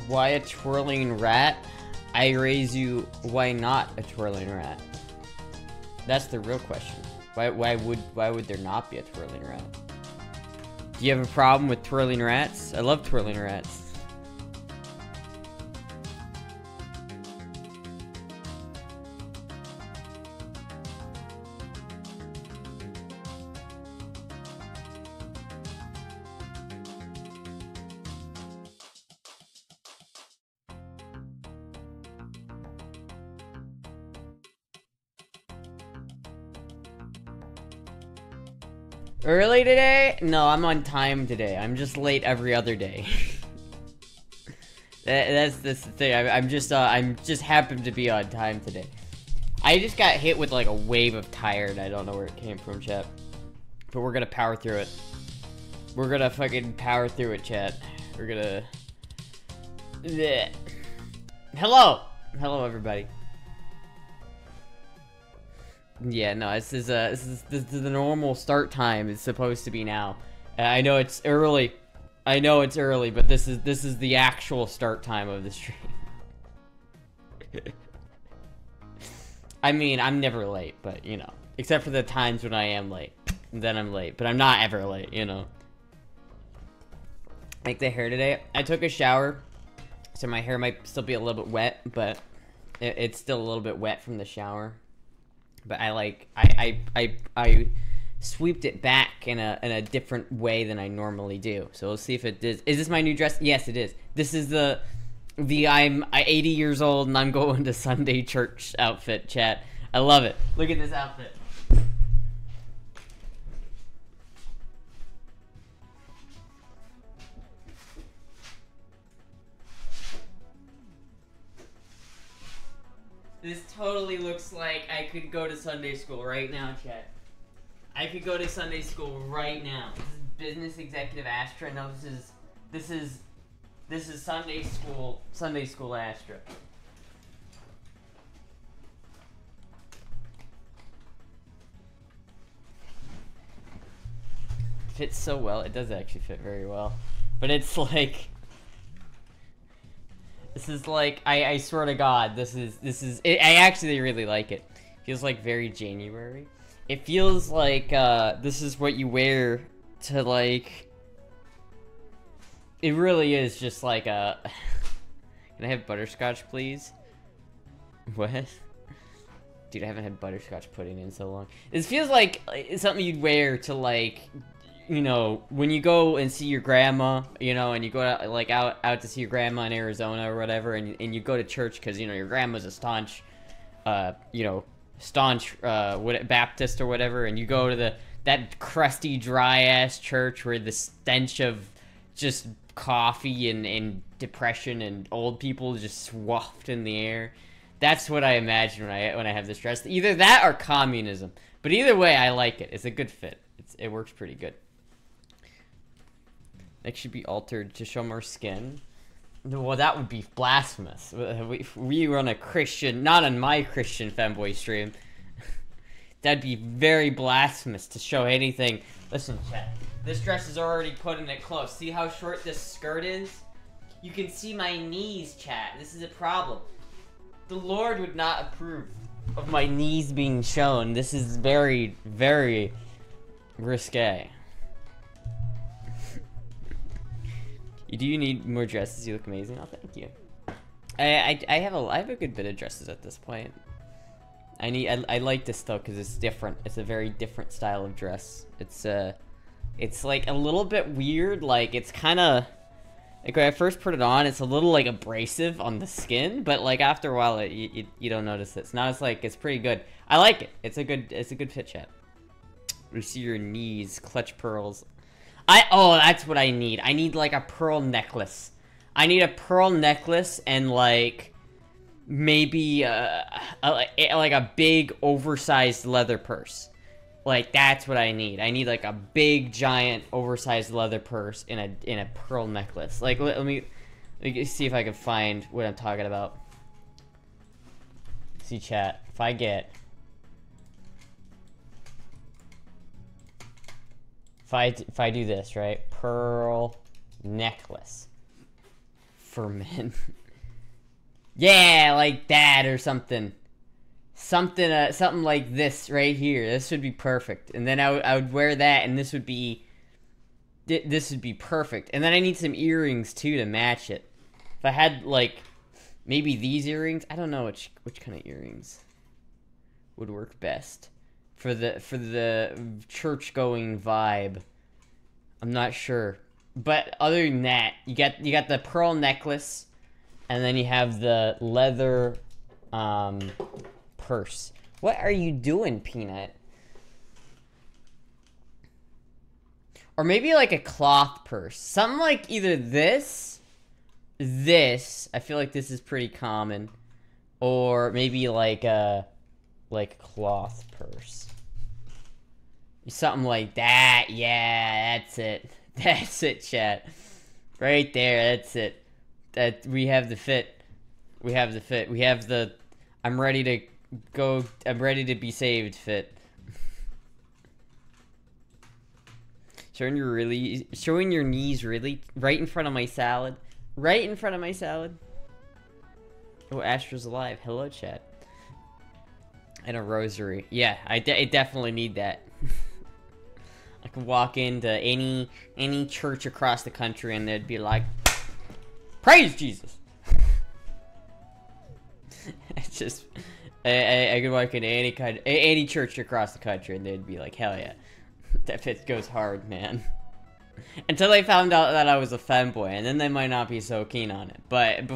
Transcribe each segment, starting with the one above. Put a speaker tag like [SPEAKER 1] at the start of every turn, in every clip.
[SPEAKER 1] Why a twirling rat? I raise you, why not a twirling rat? That's the real question. Why would there not be a twirling rat? Do you have a problem with twirling rats? I love twirling rats. Early today? No, I'm on time today. I'm just late every other day. That's the thing. I'm just happened to be on time today. I just got hit with like a wave of tired. I don't know where it came from, chat. But we're gonna power through it. We're gonna fucking power through it, chat. We're gonna... Blech. Hello! Hello, everybody. Yeah, no, this is the normal start time. It's supposed to be now. I know it's early. I know it's early, but this is the actual start time of the stream. I mean, I'm never late, but you know, except for the times when I am late, then I'm late. But I'm not ever late, you know. Like the hair today, I took a shower, so my hair might still be a little bit wet, but it's still a little bit wet from the shower. But I sweeped it back in a different way than I normally do. So we'll see if it is. Is this my new dress? Yes, it is. This is the I'm 80 years old and I'm going to Sunday church outfit, chat. I love it. Look at this outfit. This totally looks like I could go to Sunday school right now, chat. I could go to Sunday school right now. This is business executive Astra. No, this is Sunday school Astra. Fits so well. It does actually fit very well, but it's like. This is like, I swear to God, this is I actually really like it. Feels like very January. It feels like, this is what you wear to like, it really is just like a, can I have butterscotch, please? What? Dude, I haven't had butterscotch pudding in so long. This feels like it's something you'd wear to like, you know, when you go and see your grandma, you know, and you go out, like out to see your grandma in Arizona or whatever, and you go to church because, you know, your grandma's a staunch, you know, Baptist or whatever, and you go to that crusty, dry-ass church where the stench of just coffee and depression and old people just waft in the air. That's what I imagine when I have this dress. Either that or communism. But either way, I like it. It's a good fit. It works pretty good. It should be altered to show more skin. Well, that would be blasphemous. We run a Christian, not on my Christian Femboy stream. That'd be very blasphemous to show anything. Listen, chat. This dress is already putting it close. See how short this skirt is? You can see my knees, chat. This is a problem. The Lord would not approve of my knees being shown. This is very, very risque. Do you need more dresses? You look amazing. Oh, thank you. I have a good bit of dresses at this point. I like this though because it's different. It's a very different style of dress. It's like a little bit weird. Like it's kind of like when I first put it on, it's a little like abrasive on the skin, but like after a while, you don't notice it. Now it's like it's pretty good. I like it. It's a good fit, chat. We see your knees, clutch pearls. Oh, that's what I need. I need like a pearl necklace. I need a pearl necklace and like maybe like a big oversized leather purse. Like that's what I need. I need like a big giant oversized leather purse in a pearl necklace. Like let me see if I can find what I'm talking about. See, chat. If I do this, right? Pearl necklace. Ferment. Yeah, like that or something. Something like this right here. This would be perfect. And then I would wear that, and this would be perfect. And then I need some earrings too to match it. If I had like maybe these earrings, I don't know which kind of earrings would work best for the church going vibe. I'm not sure. But other than that, you got the pearl necklace, and then you have the leather purse. What are you doing, Peanut? Or maybe like a cloth purse. Something like either this. I feel like this is pretty common. Or maybe like a cloth purse. Something like that. Yeah, that's it. That's it, chat. Right there, that's it. That we have the fit. We have the fit. We have the I'm ready to go, I'm ready to be saved fit. Showing your knees really right in front of my salad. Right in front of my salad. Oh, Astra's alive. Hello, chat. And a rosary. Yeah, I definitely need that. I could walk into any church across the country and they'd be like, praise Jesus. It's just, I could walk into any church across the country and they'd be like, hell yeah, that fit goes hard, man. Until they found out that I was a femboy, and then they might not be so keen on it. But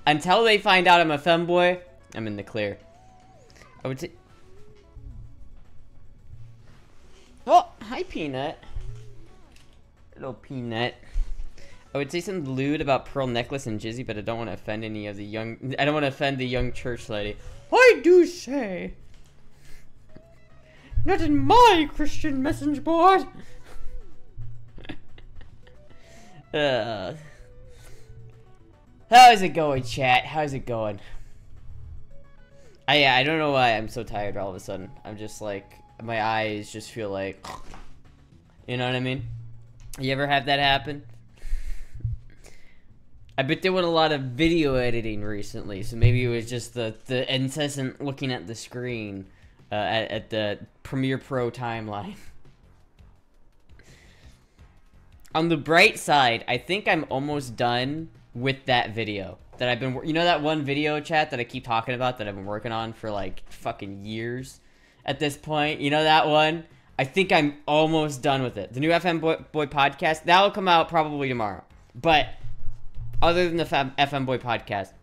[SPEAKER 1] until they find out I'm a femboy, I'm in the clear. I would say. Oh, hi, Peanut. Little Peanut. I would say something lewd about pearl necklace and Jizzy, but I don't want to offend any of the young. I don't want to offend the young church lady. I do say. Not in my Christian message board. How's it going, chat? How's it going? I don't know why I'm so tired all of a sudden. I'm just like, my eyes just feel like, you know what I mean? You ever have that happen? I've been doing a lot of video editing recently, so maybe it was just the incessant looking at the screen at the Premiere Pro timeline. On the bright side, I think I'm almost done with that video that I've been, you know that one video, chat, that I keep talking about that I've been working on for like fucking years at this point? You know that one? I think I'm almost done with it. The new Femboy podcast, that'll come out probably tomorrow. But other than the Femboy podcast,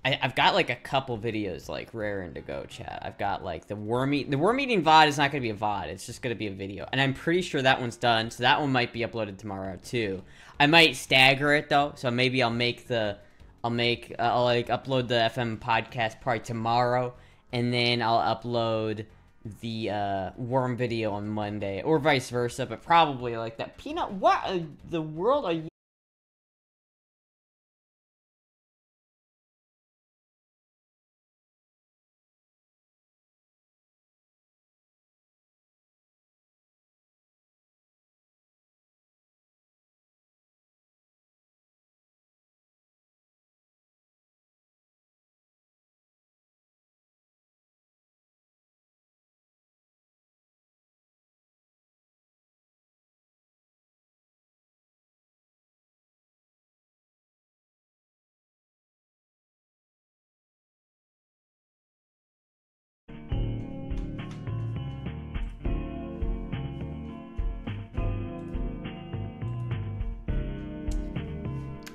[SPEAKER 1] I've got like a couple videos like raring to go, chat. I've got like the worm eating VOD is not gonna be a VOD, it's just gonna be a video. And I'm pretty sure that one's done, so that one might be uploaded tomorrow too. I might stagger it though, so maybe I'll like upload the FM podcast probably tomorrow, and then I'll upload the worm video on Monday, or vice versa, but probably like that. Peanut, what the world are you?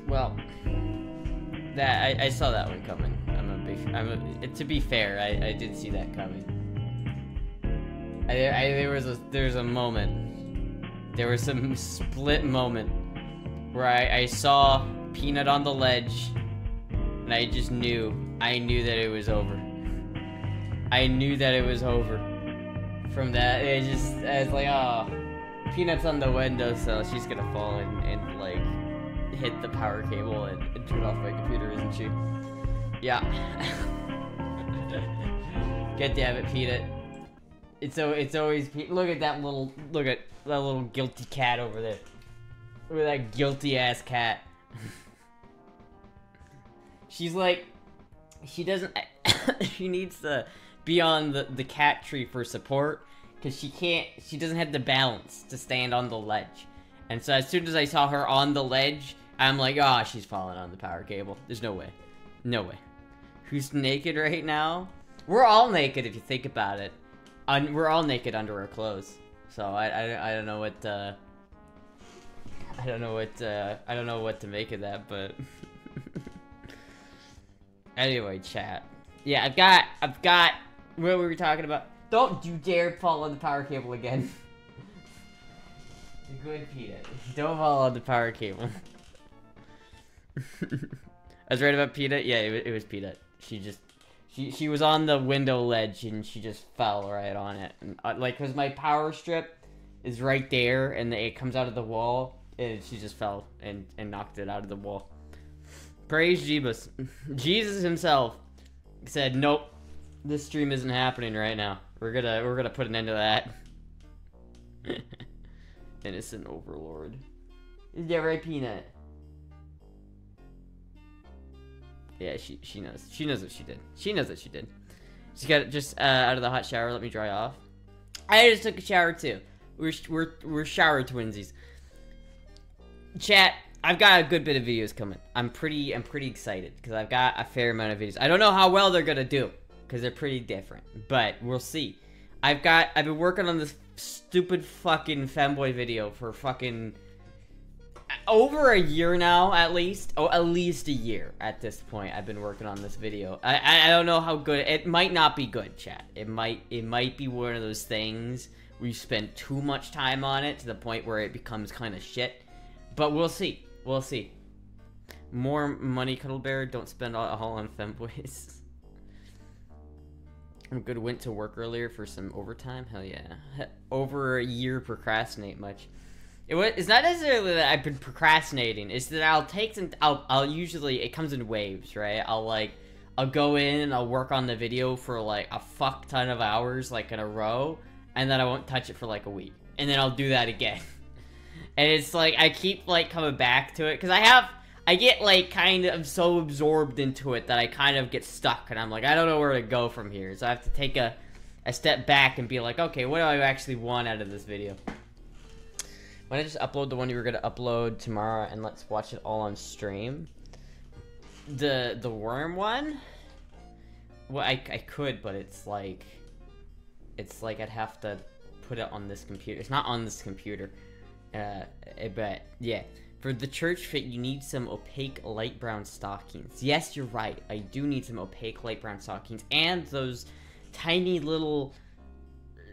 [SPEAKER 1] Well, that I saw that one coming. To be fair, I did see that coming. There was a moment. There was some split moment where I saw Peanut on the ledge, and I just knew. I knew that it was over. I knew that it was over. From that, I was like, oh, Peanut's on the windowsill. She's gonna fall and like hit the power cable and turn off my computer, isn't she? Yeah. God damn it, Peanut. It's always look at that little guilty cat over there. With that guilty ass cat. She's like, she doesn't, she needs to be on the cat tree for support, because she doesn't have the balance to stand on the ledge. And so as soon as I saw her on the ledge, I'm like, oh, she's falling on the power cable. There's no way. No way. Who's naked right now? We're all naked if you think about it. We're all naked under our clothes. So I don't know what, I don't know what to make of that, but anyway, chat. Yeah, I've got what were we talking about? Don't you dare fall on the power cable again. Good, Peter. Don't fall on the power cable. I was right about Peanut. Yeah, it was Peanut. She was on the window ledge and she just fell right on it. And, like, cause my power strip is right there and it comes out of the wall, and she just fell and knocked it out of the wall. Praise Jesus. Jesus himself said, "Nope, this stream isn't happening right now. We're gonna put an end to that." Innocent overlord. Is that right, Peanut? Yeah, she knows. She knows what she did. She knows what she did. She got just out of the hot shower. Let me dry off. I just took a shower too. We're shower twinsies. Chat, I've got a good bit of videos coming. I'm pretty excited because I've got a fair amount of videos. I don't know how well they're gonna do because they're pretty different, but we'll see. I've been working on this stupid fucking Femboy video for fucking over a year now, at least. Oh, at least a year at this point. I've been working on this video. I don't know how good. It might not be good, chat. It might be one of those things where you spend too much time on it to the point where it becomes kind of shit. But we'll see. We'll see. More money, Cuddle Bear. Don't spend all on Femboys. I'm good. Went to work earlier for some overtime. Hell yeah. Over a year procrastinate much. It's not necessarily that I've been procrastinating. It's that I'll usually, it comes in waves, right? I'll go in and I'll work on the video for like a fuck ton of hours, like in a row, and then I won't touch it for like a week. And then I'll do that again. And it's like, I keep like coming back to it, because I get like kind of so absorbed into it that I kind of get stuck, and I'm like, I don't know where to go from here. So I have to take a step back and be like, okay, what do I actually want out of this video? Why don't I just upload the one you were going to upload tomorrow, and let's watch it all on stream? The worm one? Well, I could, but it's like I'd have to put it on this computer. It's not on this computer. But yeah. For the church fit, you need some opaque light brown stockings. Yes, you're right. I do need some opaque light brown stockings. And those tiny little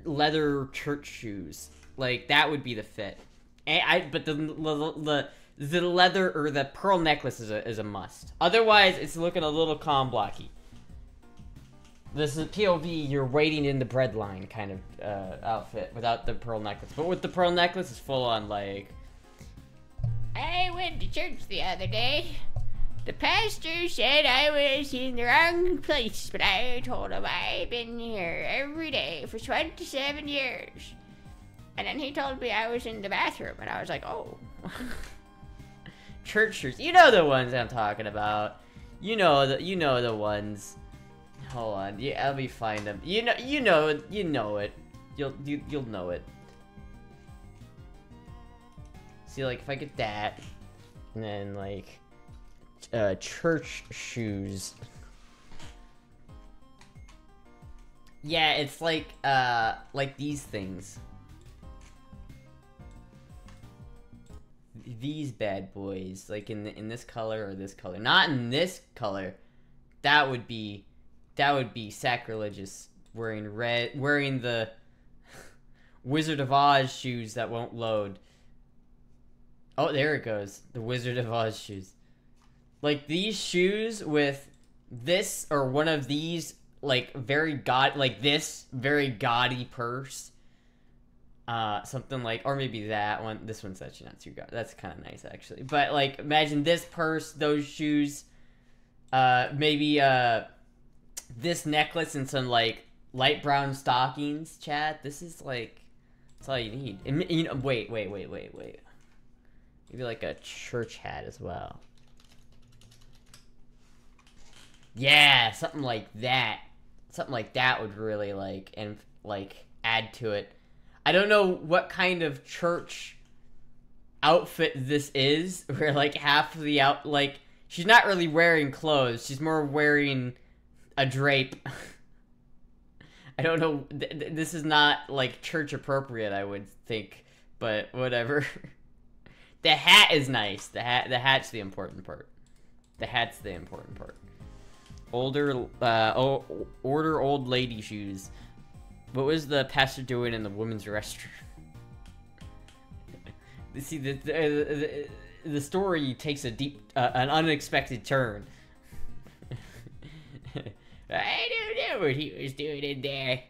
[SPEAKER 1] leather church shoes. Like, that would be the fit. But the leather or the pearl necklace is a must. Otherwise, it's looking a little blocky. This is POV, you're waiting in the bread line kind of outfit without the pearl necklace. But with the pearl necklace, it's full on like... I went to church the other day. The pastor said I was in the wrong place, but I told him I've been here every day for 27 years. And then he told me I was in the bathroom, and I was like, oh. Church shirts. You know the ones I'm talking about. You know the ones. Hold on. Yeah, let me find them. You know it. You'll know it. See, like, if I get that, and then, like, church shoes. Yeah, it's like these things. These bad boys, like in this color or this color. Not in this color. That would be sacrilegious. Wearing the Wizard of Oz shoes that won't load. Oh, there it goes. The Wizard of Oz shoes. Like these shoes with this or one of these like this very gaudy purse. Something like, or maybe that one. This one's actually not too gaudy. That's kind of nice actually. But like, imagine this purse, those shoes, maybe this necklace and some like light brown stockings. Chat. This is like, that's all you need. And, you know, wait. Maybe like a church hat as well. Yeah, something like that. Something like that would really like and like add to it. I don't know what kind of church outfit this is, where like half of the like she's not really wearing clothes, she's more wearing a drape. I don't know, this is not like church appropriate, I would think, but whatever. The hat is nice. The hat's the important part. The hat's the important part. Order old lady shoes. What was the pastor doing in the women's restroom? See, the story takes a an unexpected turn. I don't know what he was doing in there.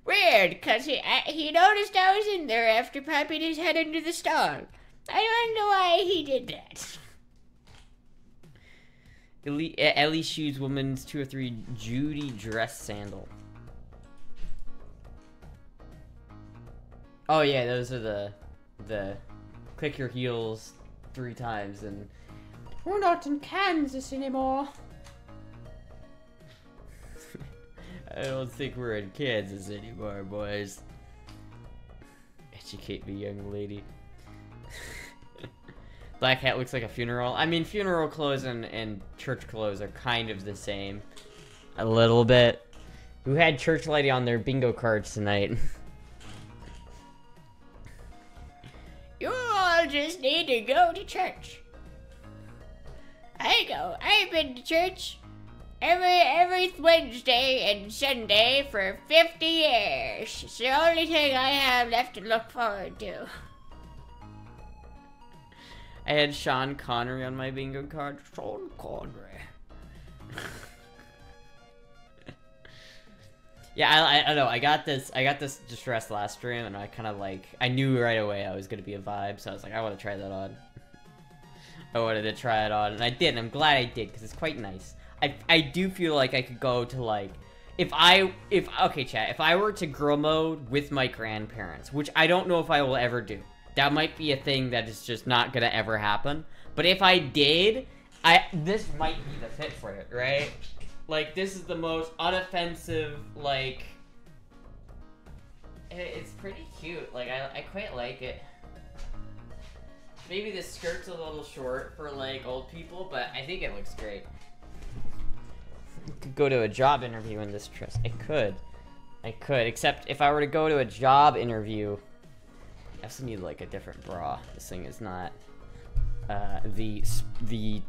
[SPEAKER 1] Weird, cause he noticed I was in there after popping his head into the stall. I don't know why he did that. Ellie shoes, woman's 203 Judy dress sandal. Oh yeah, those are the click your heels 3 times and we're not in Kansas anymore. I don't think we're in Kansas anymore, boys. Educate me, young lady. Black hat looks like a funeral. I mean, funeral clothes and church clothes are kind of the same. A little bit. Who had church lady on their bingo cards tonight? You all just need to go to church. I've been to church every Wednesday and Sunday for 50 years. It's the only thing I have left to look forward to. I had Sean Connery on my bingo card. Sean Connery. Yeah, I know. I got this distress last stream, and I kind of like, I knew right away I was gonna be a vibe, so I was like, I want to try that on. I wanted to try it on, and I did. And I'm glad I did because it's quite nice. I do feel like I could go to like, okay, chat. If I were to girl mode with my grandparents, which I don't know if I will ever do. That might be a thing that is just not gonna ever happen. But if I did, this might be the fit for it, right? Like, this is the most unoffensive, like... It's pretty cute. Like, I quite like it. Maybe the skirt's a little short for, like, old people, but I think it looks great. I could go to a job interview in this dress. I could, except if I were to go to a job interview... I also need like a different bra. This thing is not the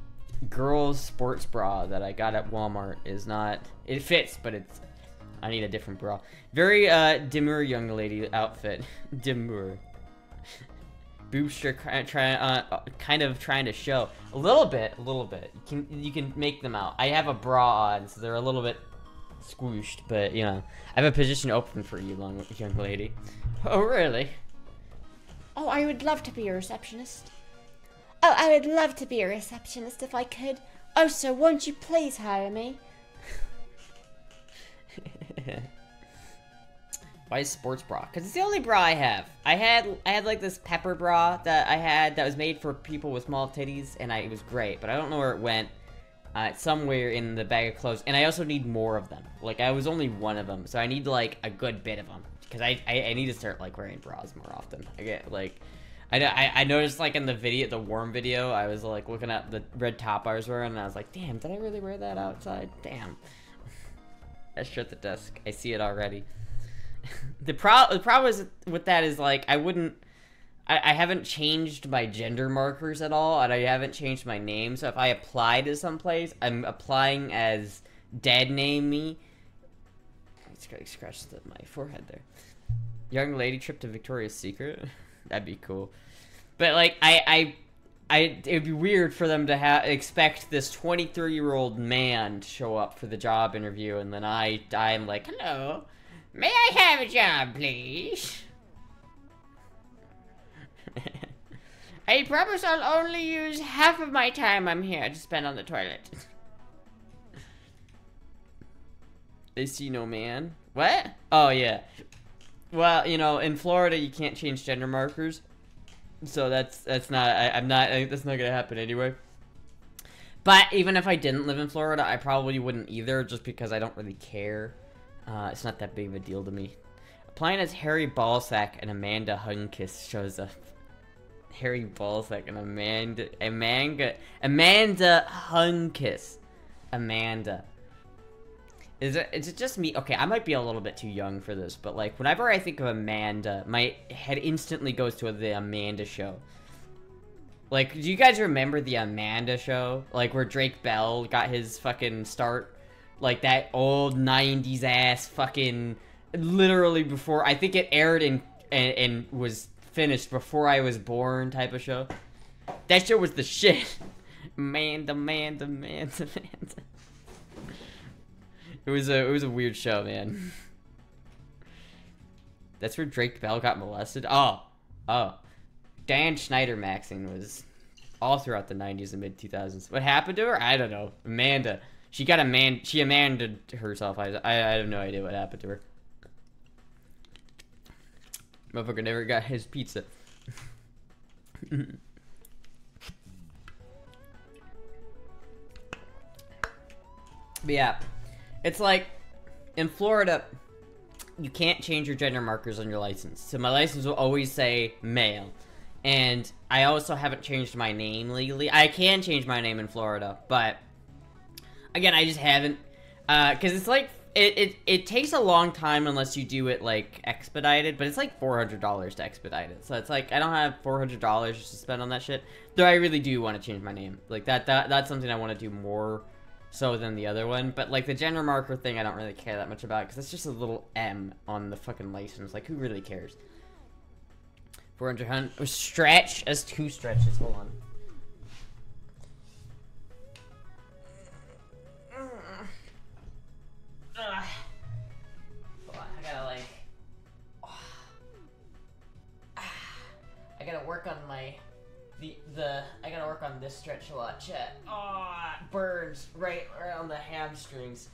[SPEAKER 1] girls sports bra that I got at Walmart is not. It fits, but I need a different bra. Very demure young lady outfit. Demure. Boobster kind of trying to show a little bit. You can make them out. I have a bra on, so they're a little bit squooshed, but you know, I have a position open for you, young lady. Oh really? Oh, I would love to be a receptionist. Oh, I would love to be a receptionist if I could. Oh, so won't you please hire me? Why is sports bra? Because it's the only bra I have. I had like this pepper bra that I had that was made for people with small titties, and it was great, but I don't know where it went. It's somewhere in the bag of clothes, and I also need more of them. Like, I was only one of them, so I need like a good bit of them. Because I need to start, like, wearing bras more often. I get, like... I noticed, like, in the video, the warm video, I was, like, looking at the red top I was wearing, and I was like, damn, did I really wear that outside? Damn. I shut the desk. I see it already. The problem is with that is, like, I haven't changed my gender markers at all, and I haven't changed my name, so if I apply to someplace, I'm applying as dead name me. Scratch my forehead there. Young lady trip to Victoria's Secret. That'd be cool. But like, it'd be weird for them to expect this 23-year-old man to show up for the job interview, and then I'm like, hello, may I have a job, please? I promise I'll only use half of my time I'm here to spend on the toilet. They see no man. What? Oh, yeah. Well, you know, in Florida, you can't change gender markers. So that's not, that's not gonna happen anyway. But even if I didn't live in Florida, I probably wouldn't either, just because I don't really care. It's not that big of a deal to me. Applying as Harry Ballsack and Amanda Hunkiss shows up. Harry Ballsack and Amanda Hunkiss. Amanda. Is it just me? Okay, I might be a little bit too young for this, but like whenever I think of Amanda, my head instantly goes to the Amanda Show. Like, do you guys remember the Amanda Show? Like where Drake Bell got his fucking start? Like that old 90s ass fucking, literally before, I think it aired and was finished before I was born type of show. That show was the shit. Amanda. It was a weird show, man. That's where Drake Bell got molested? Oh. Dan Schneider maxing was all throughout the 90s and mid-2000s. What happened to her? I don't know. Amanda. She Amanda'd herself. I have no idea what happened to her. Motherfucker never got his pizza. But yeah. It's like, in Florida, you can't change your gender markers on your license. So my license will always say male. And I also haven't changed my name legally. I can change my name in Florida, but again, I just haven't. Because it's like, it takes a long time unless you do it, like, expedited, but it's like $400 to expedite it. So it's like, I don't have $400 to spend on that shit. Though I really do want to change my name. Like, that's something I want to do more so than the other one. But like the gender marker thing, I don't really care that much about, because it's just a little M on the fucking license. Like, who really cares? 400 stretch as 2 stretches. Hold on. Hold on, I gotta like, I gotta work on my I gotta work on this stretch a lot, chat. Oh, it burns right around the hamstrings.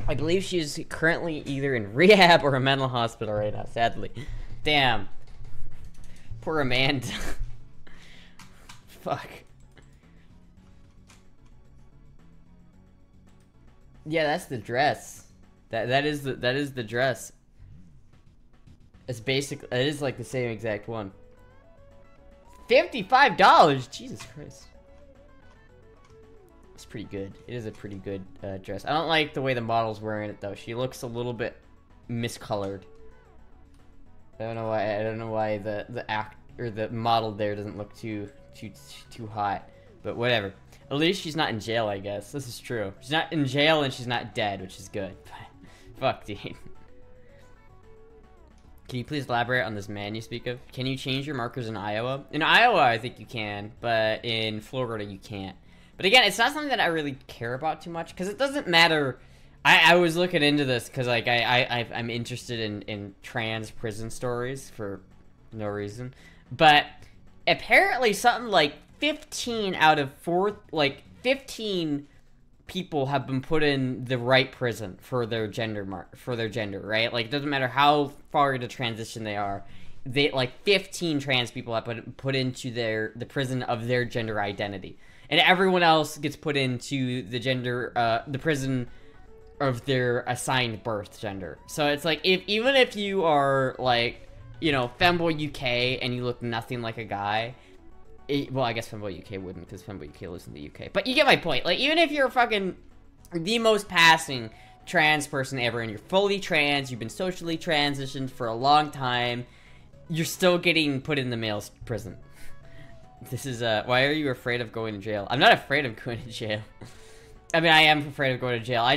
[SPEAKER 1] I believe she's currently either in rehab or a mental hospital right now, sadly. Damn. Poor Amanda. Fuck. Yeah, that's the dress. That is the dress. It's basic. It is like the same exact one. $55. Jesus Christ. It's pretty good. It is a pretty good dress. I don't like the way the model's wearing it though. She looks a little bit miscolored. I don't know why. I don't know why the model there doesn't look too hot. But whatever. At least she's not in jail, I guess. This is true. She's not in jail and she's not dead, which is good. Fuck, dude. Can you please elaborate on this man you speak of? Can you change your markers in Iowa? In Iowa, I think you can, but in Florida, you can't. But again, it's not something that I really care about too much, because it doesn't matter. I was looking into this because like I'm interested in trans prison stories for no reason, but apparently something like 15 out of 15 people have been put in the right prison for their gender, right? Like, it doesn't matter how far into transition they are. Like 15 trans people have been put into the prison of their gender identity, and everyone else gets put into the prison of their assigned birth gender. So it's like, even if you are like, you know, Femboy UK and you look nothing like a guy. Well, I guess Femboy UK wouldn't, because Femboy UK lives in the UK. But you get my point. Like, even if you're fucking the most passing trans person ever, and you're fully trans, you've been socially transitioned for a long time, you're still getting put in the male's prison. This is, why are you afraid of going to jail? I'm not afraid of going to jail. I mean, I am afraid of going to jail. I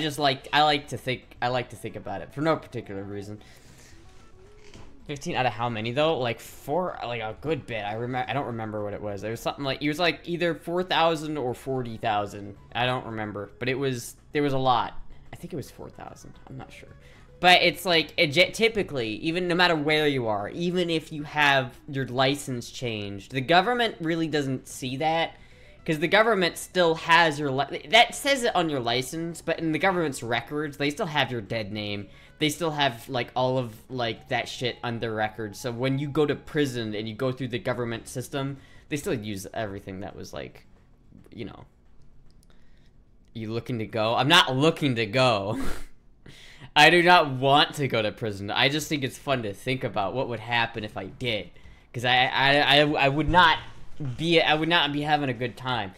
[SPEAKER 1] like to think about it for no particular reason. 15 out of how many though? Like 4, like a good bit. I don't remember what it was. It was something like, it was like either 4,000 or 40,000. I don't remember, but there was a lot. I think it was 4,000. I'm not sure. But it's like, typically, even no matter where you are, even if you have your license changed, the government really doesn't see that. Because the government still has your... That says it on your license, but in the government's records, they still have your dead name. They still have, like, all of, like, that shit under record. So when you go to prison and you go through the government system, they still use everything that was, like, you know... You looking to go? I'm not looking to go. I do not want to go to prison. I just think it's fun to think about what would happen if I did. Because I would not be having a good time.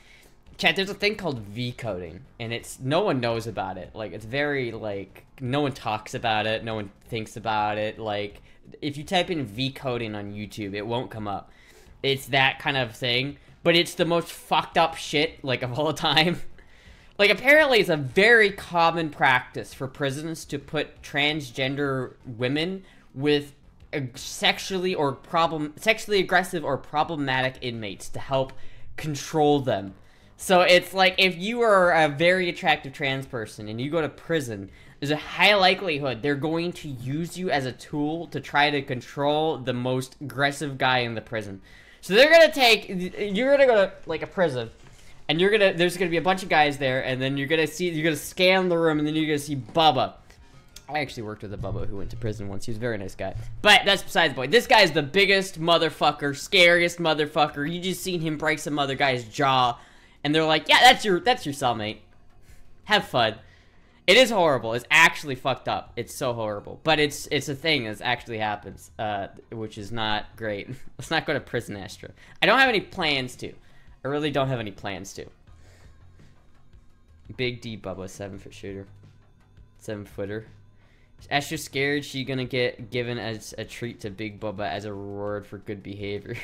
[SPEAKER 1] Chat, there's a thing called V-coding, and it's no one knows about it. Like, it's very, like, no one talks about it, no one thinks about it. Like, if you type in V-coding on YouTube, it won't come up. It's that kind of thing, but it's the most fucked up shit, like, of all time. Like, apparently it's a very common practice for prisons to put transgender women with sexually aggressive or problematic inmates to help control them. So it's like, if you are a very attractive trans person and you go to prison, there's a high likelihood they're going to use you as a tool to try to control the most aggressive guy in the prison. So they're gonna you're gonna go to, like, a prison, and there's gonna be a bunch of guys there, and then you're gonna scan the room, and then you're gonna see Bubba. I actually worked with a Bubba who went to prison once. He was a very nice guy. But that's besides the point. This guy's the biggest motherfucker, scariest motherfucker. You just seen him break some other guy's jaw, and they're like, yeah, that's your cellmate. Have fun. It is horrible. It's actually fucked up. It's so horrible. But it's a thing that actually happens, which is not great. Let's not go to prison, Astra. I don't have any plans to. I really don't have any plans to. Big D Bubba, 7-foot shooter. 7-footer. Is Astra scared she gonna get given as a treat to Big Bubba as a reward for good behavior?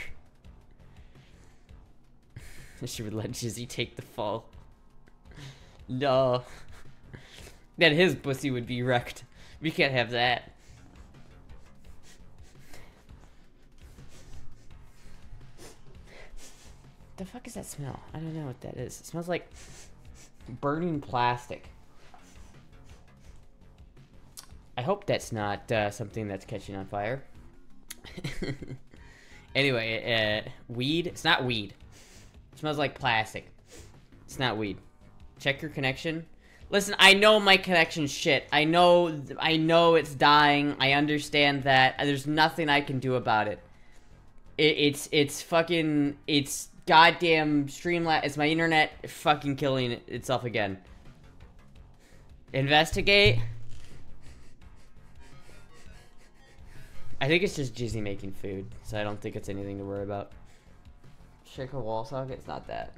[SPEAKER 1] She would let Jizzy take the fall. No. Then his pussy would be wrecked. We can't have that. The fuck is that smell? I don't know what that is. It smells like burning plastic. I hope that's not something that's catching on fire. Anyway, weed. It's not weed. It smells like plastic. It's not weed. Check your connection. Listen, I know my connection's shit. I know it's dying. I understand that. There's nothing I can do about it. It's goddamn Streamlabs. It's my internet fucking killing itself again. Investigate. I think it's just Jizzy making food, so I don't think it's anything to worry about. Check her wall socket. It's not that.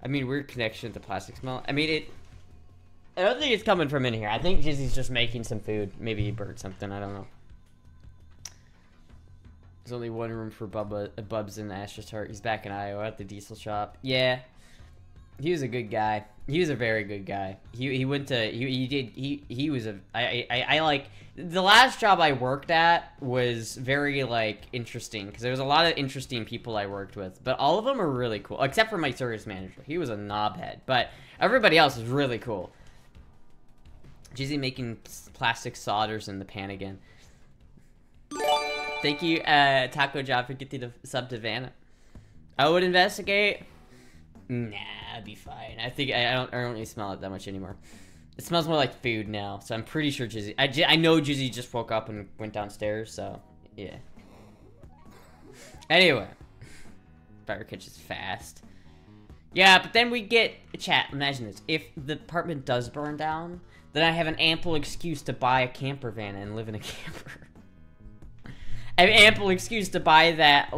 [SPEAKER 1] I mean, weird connection to plastic smell. I mean, I don't think it's coming from in here. I think Jizzy's just making some food. Maybe he burnt something. I don't know. There's only one room for Bubs in Astra's heart. He's back in Iowa at the diesel shop. Yeah. He was a good guy. He was a very good guy. He went to, he was a, I like, the last job I worked at was very, like, interesting, because there was a lot of interesting people I worked with, but all of them are really cool, except for my service manager. He was a knobhead, but everybody else was really cool. Jizzy making plastic solders in the pan again. Thank you, Taco Job, for getting the sub to Vanna. I would investigate. Nah, I'd be fine. I think I don't really smell it that much anymore. It smells more like food now, so I'm pretty sure Jizzy. I know Jizzy just woke up and went downstairs, so yeah. Anyway, fire catches fast. Yeah, but then we get chat. Imagine this: if the apartment does burn down, then I have an ample excuse to buy a camper van and live in a camper. I have ample excuse to buy that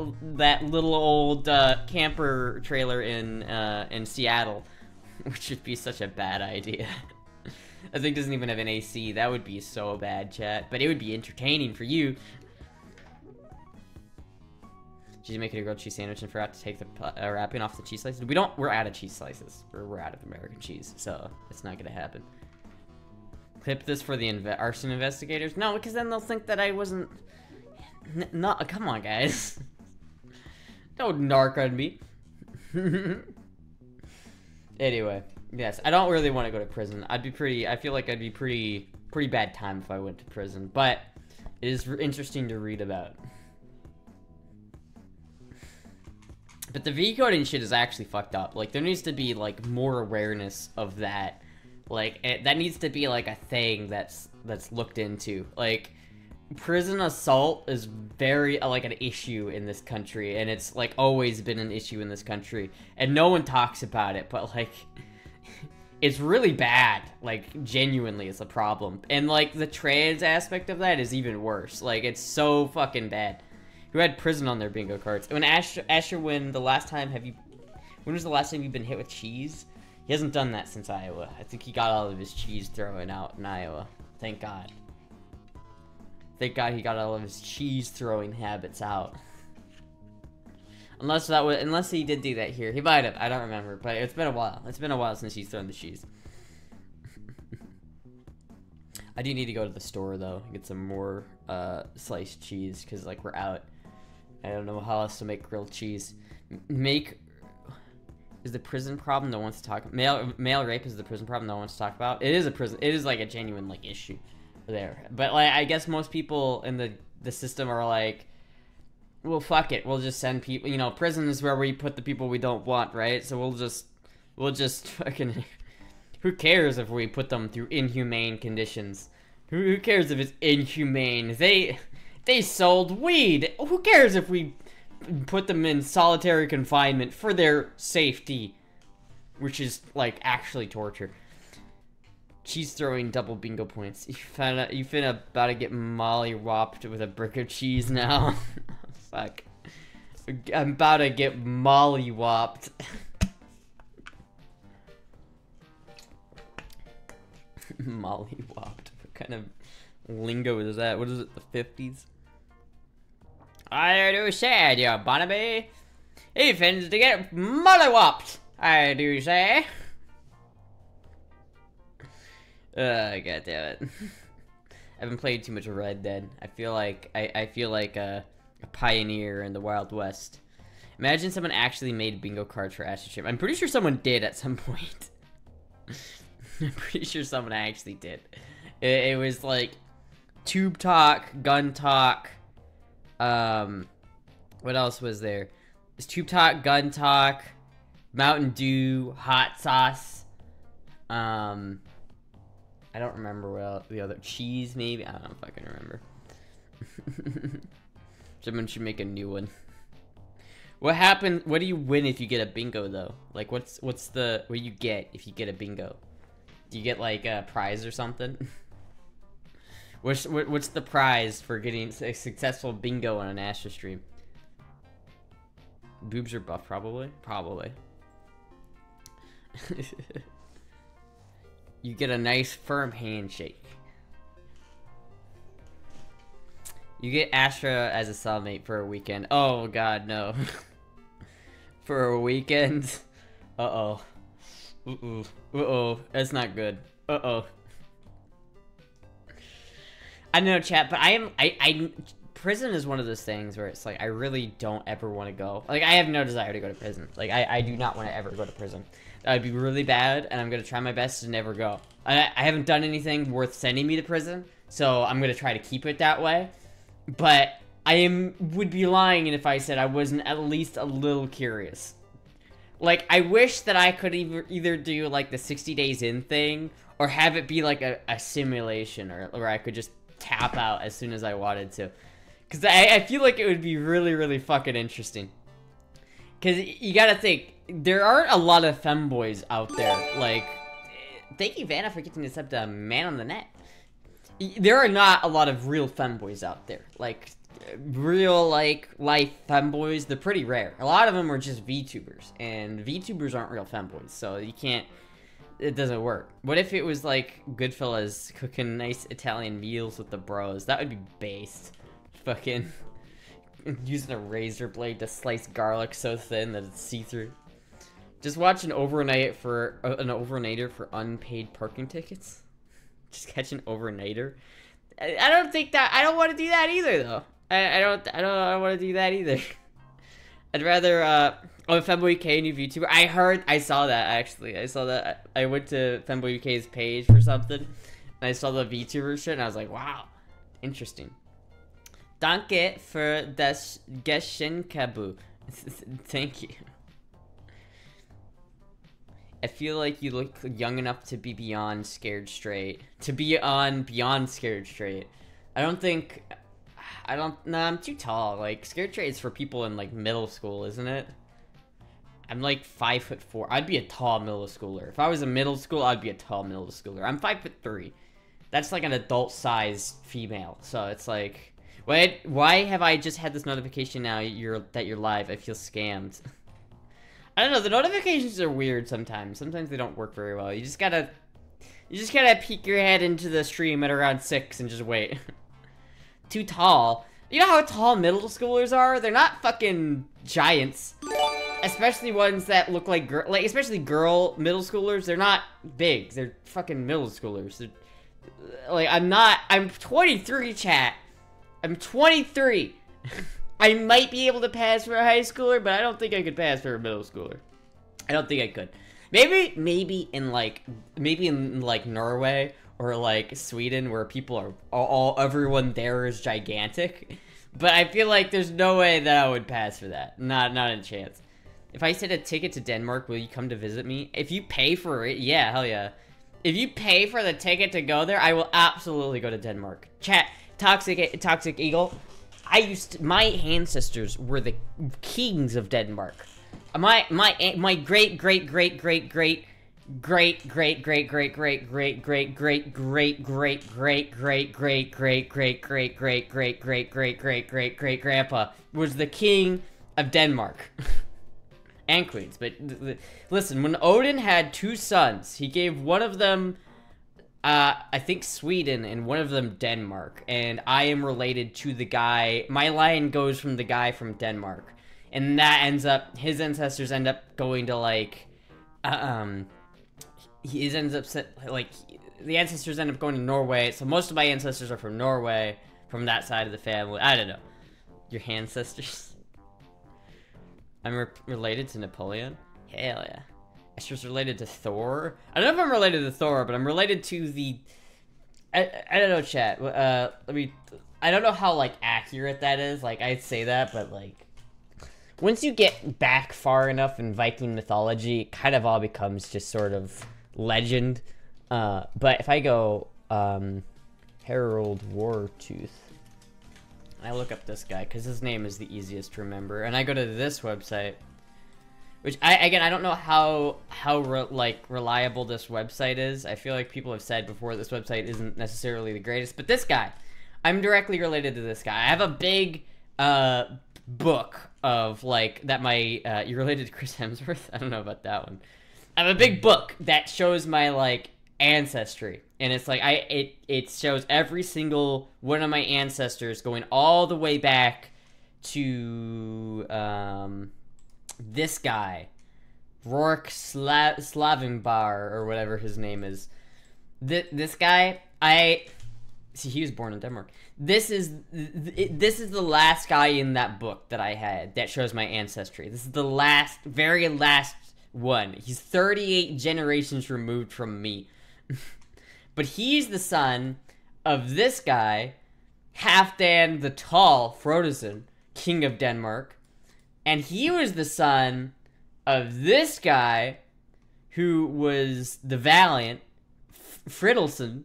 [SPEAKER 1] little old camper trailer in Seattle, which would be such a bad idea. I think it doesn't even have an AC. That would be so bad, chat. But it would be entertaining for you. She's making a grilled cheese sandwich and forgot to take the wrapping off the cheese slices. We're out of cheese slices. We're out of American cheese, so it's not gonna happen. Clip this for the arson investigators? No, because then they'll think that I wasn't. No, come on, guys. Don't narc on me. Anyway, yes, I don't really want to go to prison. I feel like I'd be pretty bad time if I went to prison, but it is interesting to read about. But the V coding shit is actually fucked up. Like, there needs to be, like, more awareness of that. Like, that needs to be, like, a thing that's looked into. Like, prison assault is very, like, an issue in this country. And it's, like, always been an issue in this country. And no one talks about it, but, like, it's really bad. Like, genuinely, it's a problem. And, like, the trans aspect of that is even worse. Like, it's so fucking bad. Who had prison on their bingo cards? When Astra, when was the last time you've been hit with cheese? He hasn't done that since Iowa. I think he got all of his cheese thrown out in Iowa. Thank God. Thank God he got all of his cheese throwing habits out. Unless he did do that here. He might have. I don't remember. But it's been a while. It's been a while since he's thrown the cheese. I do need to go to the store though. Get some more sliced cheese because like we're out. I don't know how else to make grilled cheese. Is the prison problem no one wants to talk? Male rape is the prison problem no one wants to talk about. It is a prison. It is like a genuine like issue there. But like I guess most people in the system are like, well, fuck it. We'll just send people. You know, prison is where we put the people we don't want, right? So we'll just fucking. Who cares if we put them through inhumane conditions? Who cares if it's inhumane? They sold weed. Who cares if we put them in solitary confinement for their safety? Which is, like, actually torture. Cheese throwing double bingo points. You finna about to get molly-whopped with a brick of cheese now. Fuck. I'm about to get molly-whopped. Molly-whopped. What kind of lingo is that? What is it, the 50s? I do say, dear Barnaby. He fins to get molly-whopped. I do say. God damn it. I've been playing too much Red Dead. I feel like a pioneer in the Wild West. Imagine someone actually made bingo cards for Astra Chip. I'm pretty sure someone did at some point. I'm pretty sure someone actually did. It was like tube talk, gun talk. What else was there? It's tube talk, gun talk, Mountain Dew, hot sauce. I don't remember what else, the other cheese maybe. I don't fucking remember. Someone should make a new one. What happened? What do you win if you get a bingo though? Like what do you get if you get a bingo? Do you get like a prize or something? What's the prize for getting a successful bingo on an Astra stream? Boobs are buff, probably. Probably. You get a nice firm handshake. You get Astra as a cellmate for a weekend. Oh god, no. For a weekend? Uh-oh. Uh-oh. Uh-oh. That's not good. Uh-oh. I know, chat, but prison is one of those things where it's like, I really don't ever want to go. Like, I have no desire to go to prison. Like, I do not want to ever go to prison. That would be really bad, and I'm going to try my best to never go. I haven't done anything worth sending me to prison, so I'm going to try to keep it that way. But would be lying if I said I wasn't at least a little curious. Like, I wish that I could either do, like, the 60 days in thing, or have it be, like, a simulation, or where I could just tap out as soon as I wanted to. Because I feel like it would be really, really fucking interesting. Because you gotta think, there aren't a lot of femboys out there. Like, thank you, Vanna, for getting this up to Man on the Net. There are not a lot of real femboys out there. Like, real, like, life femboys, they're pretty rare. A lot of them are just VTubers. And VTubers aren't real femboys, so you can't... It doesn't work. What if it was like Goodfellas cooking nice Italian meals with the bros? That would be based. Fucking using a razor blade to slice garlic so thin that it's see-through. Just watch an overnighter for unpaid parking tickets. Just catch an overnighter. I don't think that. I don't want to do that either, though. I don't want to do that either. I'd rather. Oh, Femboy UK, new VTuber. I saw that actually. I saw that. I went to Femboy UK's page for something, and I saw the VTuber shit, and I was like, wow, interesting. Danke für das Geschenkabu. Thank you. I feel like you look young enough to be beyond scared straight. To be on beyond scared straight. No, I'm too tall. Like, scared straight is for people in, like, middle school, isn't it? I'm, like, 5'4". I'd be a tall middle schooler. If I was a middle school, I'd be a tall middle schooler. I'm 5'3". That's, like, an adult-sized female. So, it's like... Wait, why have I just had this notification now that you're live? I feel scammed. I don't know, the notifications are weird sometimes. Sometimes they don't work very well. You just gotta peek your head into the stream at around 6 and just wait. Too tall. You know how tall middle schoolers are? They're not fucking giants. Especially ones that look like especially girl middle schoolers. They're not big. They're fucking middle schoolers. Like, I'm 23, chat. I'm 23. I might be able to pass for a high schooler, but I don't think I could pass for a middle schooler. I don't think I could. Maybe in like Norway or like Sweden, where people are everyone there is gigantic. But I feel like there's no way that I would pass for that. Not a chance. If I said a ticket to Denmark, will you come to visit me? If you pay for it, yeah, hell yeah. If you pay for the ticket to go there, I will absolutely go to Denmark. Chat, Toxic Eagle. My ancestors were the kings of Denmark. My great grandpa was the king of Denmark. And queens. But listen, when Odin had 2 sons, he gave one of them I think Sweden, and one of them Denmark. And I am related to the guy. My line goes from the guy from Denmark. And that ends up, his ancestors end up going to like, the ancestors end up going to Norway. So most of my ancestors are from Norway, from that side of the family. I don't know. Your ancestors? I'm related to Napoleon? Hell yeah. Astra's related to Thor? I don't know if I'm related to Thor, but I'm related to the... I don't know, chat. I don't know how, like, accurate that is. Like, I'd say that, but, like... Once you get back far enough in Viking mythology, it kind of all becomes just sort of legend. But if I go, Harold Wartooth, I look up this guy, because his name is the easiest to remember, and I go to this website, which, I don't know how reliable this website is. I feel like people have said before this website isn't necessarily the greatest, but this guy, I'm directly related to this guy. I have a big, book of, like, that my, you're related to Chris Hemsworth? I don't know about that one. I have a big book that shows my, like, ancestry. And it's like, it shows every single one of my ancestors going all the way back to, this guy, Rourke Slavenbar, or whatever his name is. This guy, see, he was born in Denmark. This is the last guy in that book that I had that shows my ancestry. This is the very last one. He's 38 generations removed from me. But he's the son of this guy, Halfdan the Tall Frodoson, king of Denmark. And he was the son of this guy, who was the valiant Fridolson.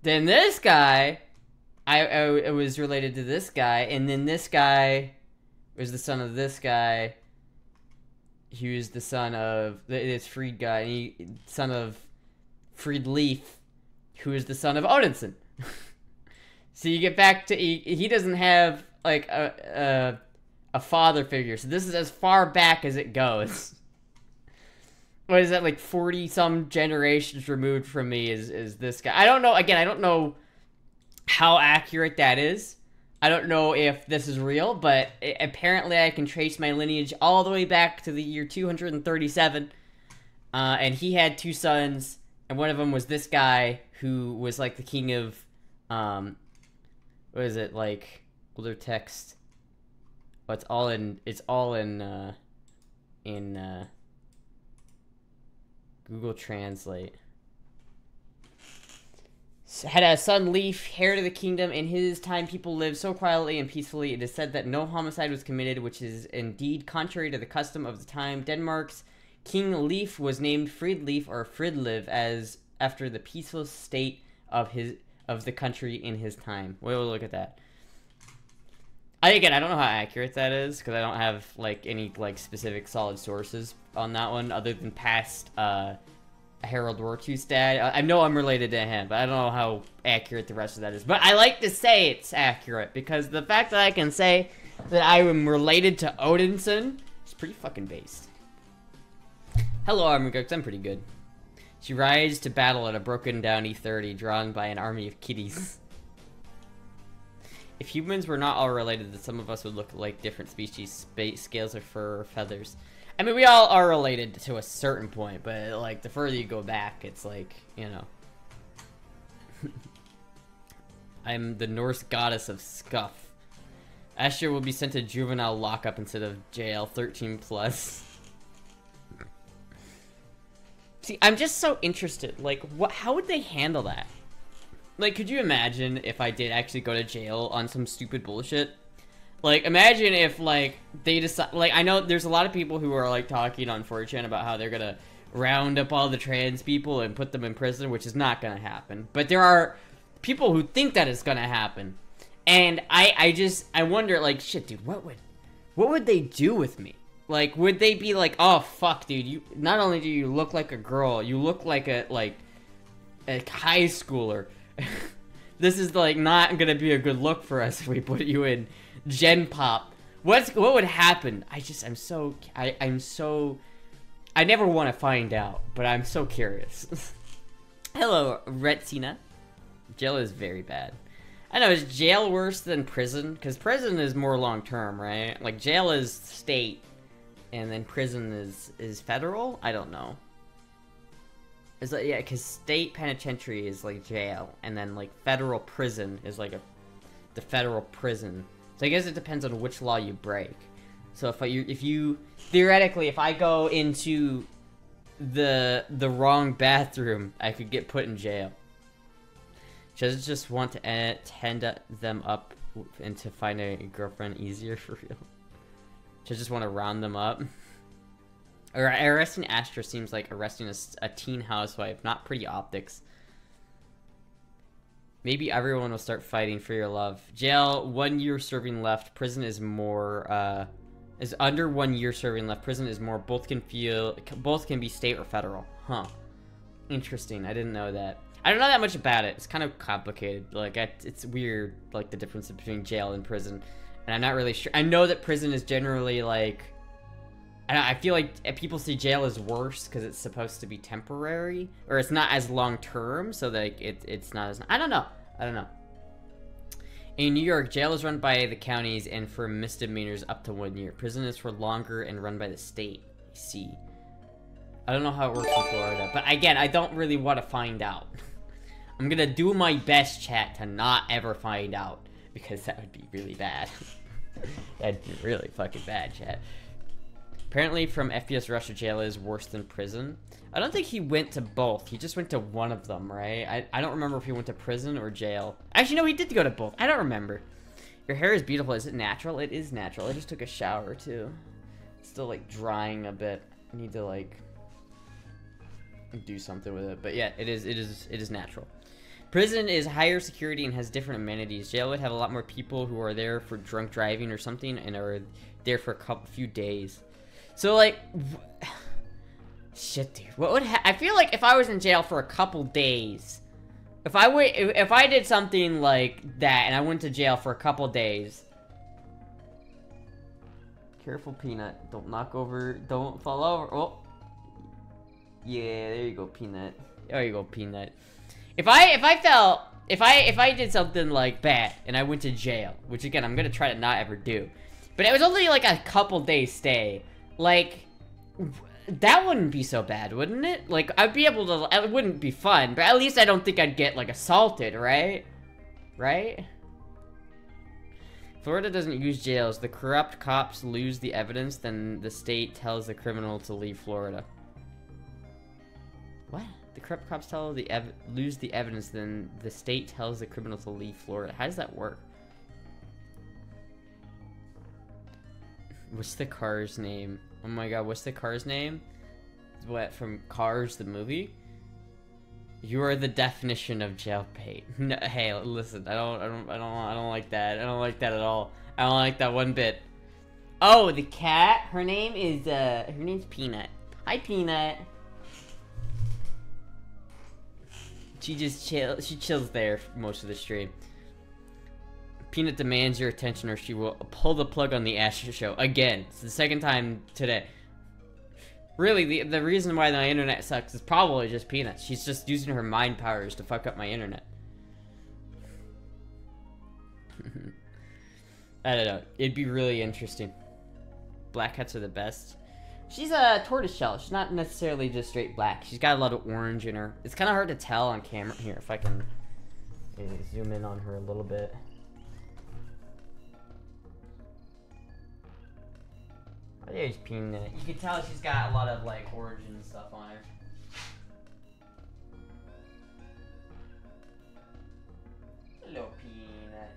[SPEAKER 1] Then this guy, I was related to this guy, and then this guy was the son of this guy. He was the son of this Fried guy, and son of Friedleif, who is the son of Odinson. So you get back to he doesn't have like a father figure, so this is as far back as it goes. What is that, like 40 some generations removed from me is this guy. I don't know, again, I don't know how accurate that is. I don't know if this is real, but apparently I can trace my lineage all the way back to the year 237. And he had 2 sons, and one of them was this guy who was like the king of what is it, like older text. Oh, it's all in Google Translate. had a son, Leaf, heir to the kingdom. In his time, people lived so quietly and peacefully. It is said that no homicide was committed, which is indeed contrary to the custom of the time. Denmark's King Leif was named Fridleif or Fridliv as after the peaceful state of the country in his time. We'll look at that. Again, I don't know how accurate that is because I don't have like any like specific solid sources on that one other than past Harold Wartooth's dad. I know I'm related to him, but I don't know how accurate the rest of that is. But I like to say it's accurate because the fact that I can say that I am related to Odinson is pretty fucking based. Hello, Armagux. I'm pretty good. She rides to battle at a broken down E30 drawn by an army of kitties. If humans were not all related, then some of us would look like different species, scales of fur or feathers. I mean, we all are related to a certain point, but like the further you go back, it's like, you know. I'm the Norse goddess of scuff. Astra will be sent to juvenile lockup instead of jail, 13+. See, I'm just so interested. Like, how would they handle that? Like, could you imagine if I did actually go to jail on some stupid bullshit? Like, imagine if, like, they decide... Like, I know there's a lot of people who are, like, talking on 4chan about how they're gonna round up all the trans people and put them in prison, which is not gonna happen. But there are people who think that is gonna happen. And I wonder, like, shit, dude, what would they do with me? Like, would they be like, oh, fuck, dude, you... Not only do you look like a girl, you look like a high schooler. This is like not gonna be a good look for us if we put you in Gen Pop. What would happen? I'm so I never want to find out, but I'm so curious. Hello, Retina. Jail is very bad. I know, is jail worse than prison? Because prison is more long term, right? Like jail is state, and then prison is federal. I don't know. It's like, yeah, because state penitentiary is like jail, and then like federal prison is like the federal prison. So I guess it depends on which law you break. So if you theoretically, if I go into the wrong bathroom, I could get put in jail. She doesn't just want to tend them up and to find a girlfriend easier for real. She just want to round them up. Arresting Astra seems like arresting a teen housewife, not pretty optics. Maybe everyone will start fighting for your love. Jail, 1 year serving left. Prison is more, is under 1 year serving left. Prison is more, both can be state or federal. Huh. Interesting, I didn't know that. I don't know that much about it. It's kind of complicated. Like, it's weird, like, the difference between jail and prison. And I'm not really sure. I know that prison is generally, like... I feel like people see jail as worse because it's supposed to be temporary, or it's not as long term, so like it's not as. I don't know. In New York, jail is run by the counties and for misdemeanors up to 1 year. Prison is for longer and run by the state. I see. I don't know how it works in Florida, but again, I don't really want to find out. I'm gonna do my best, chat, to not ever find out because that would be really bad. That'd be really fucking bad, chat. Apparently from FPS Russia, jail is worse than prison. I don't think he went to both. He just went to one of them, right? I don't remember if he went to prison or jail. Actually, no, he did go to both. I don't remember. Your hair is beautiful. Is it natural? It is natural. I just took a shower, too. It's still, like, drying a bit. I need to, like, do something with it. But, yeah, it is natural. Prison is higher security and has different amenities. Jail would have a lot more people who are there for drunk driving or something and are there for a few days. So, like, shit, dude. What would I feel like if I was in jail for a couple days, if I did something like that and I went to jail for a couple days. Careful, Peanut. Don't knock over. Don't fall over. Oh, yeah. There you go, Peanut. There you go, Peanut. If I did something like that and I went to jail, which again I'm gonna try to not ever do, but it was only like a couple days stay. Like, that wouldn't be so bad, wouldn't it? Like, I'd be able to, it wouldn't be fun, but at least I don't think I'd get, like, assaulted, right? Right? Florida doesn't use jails. The corrupt cops lose the evidence, then the state tells the criminal to leave Florida. What? The corrupt cops tell lose the evidence, then the state tells the criminal to leave Florida. How does that work? What's the car's name? Oh my god, what's the car's name? What, from Cars the movie? You are the definition of jailbait. No, hey, listen, I don't like that. I don't like that at all. I don't like that one bit. Oh, the cat? Her name's Peanut. Hi, Peanut. She chills there for most of the stream. Peanut demands your attention or she will pull the plug on the Astra show. Again, it's the second time today. Really, the reason why my internet sucks is probably just Peanut. She's just using her mind powers to fuck up my internet. I don't know. It'd be really interesting. Black cats are the best. She's a tortoiseshell. She's not necessarily just straight black. She's got a lot of orange in her. It's kind of hard to tell on camera. Here, if I can maybe zoom in on her a little bit. Oh, there's Peanut. You can tell she's got a lot of like orange and stuff on her. Hello, Peanut.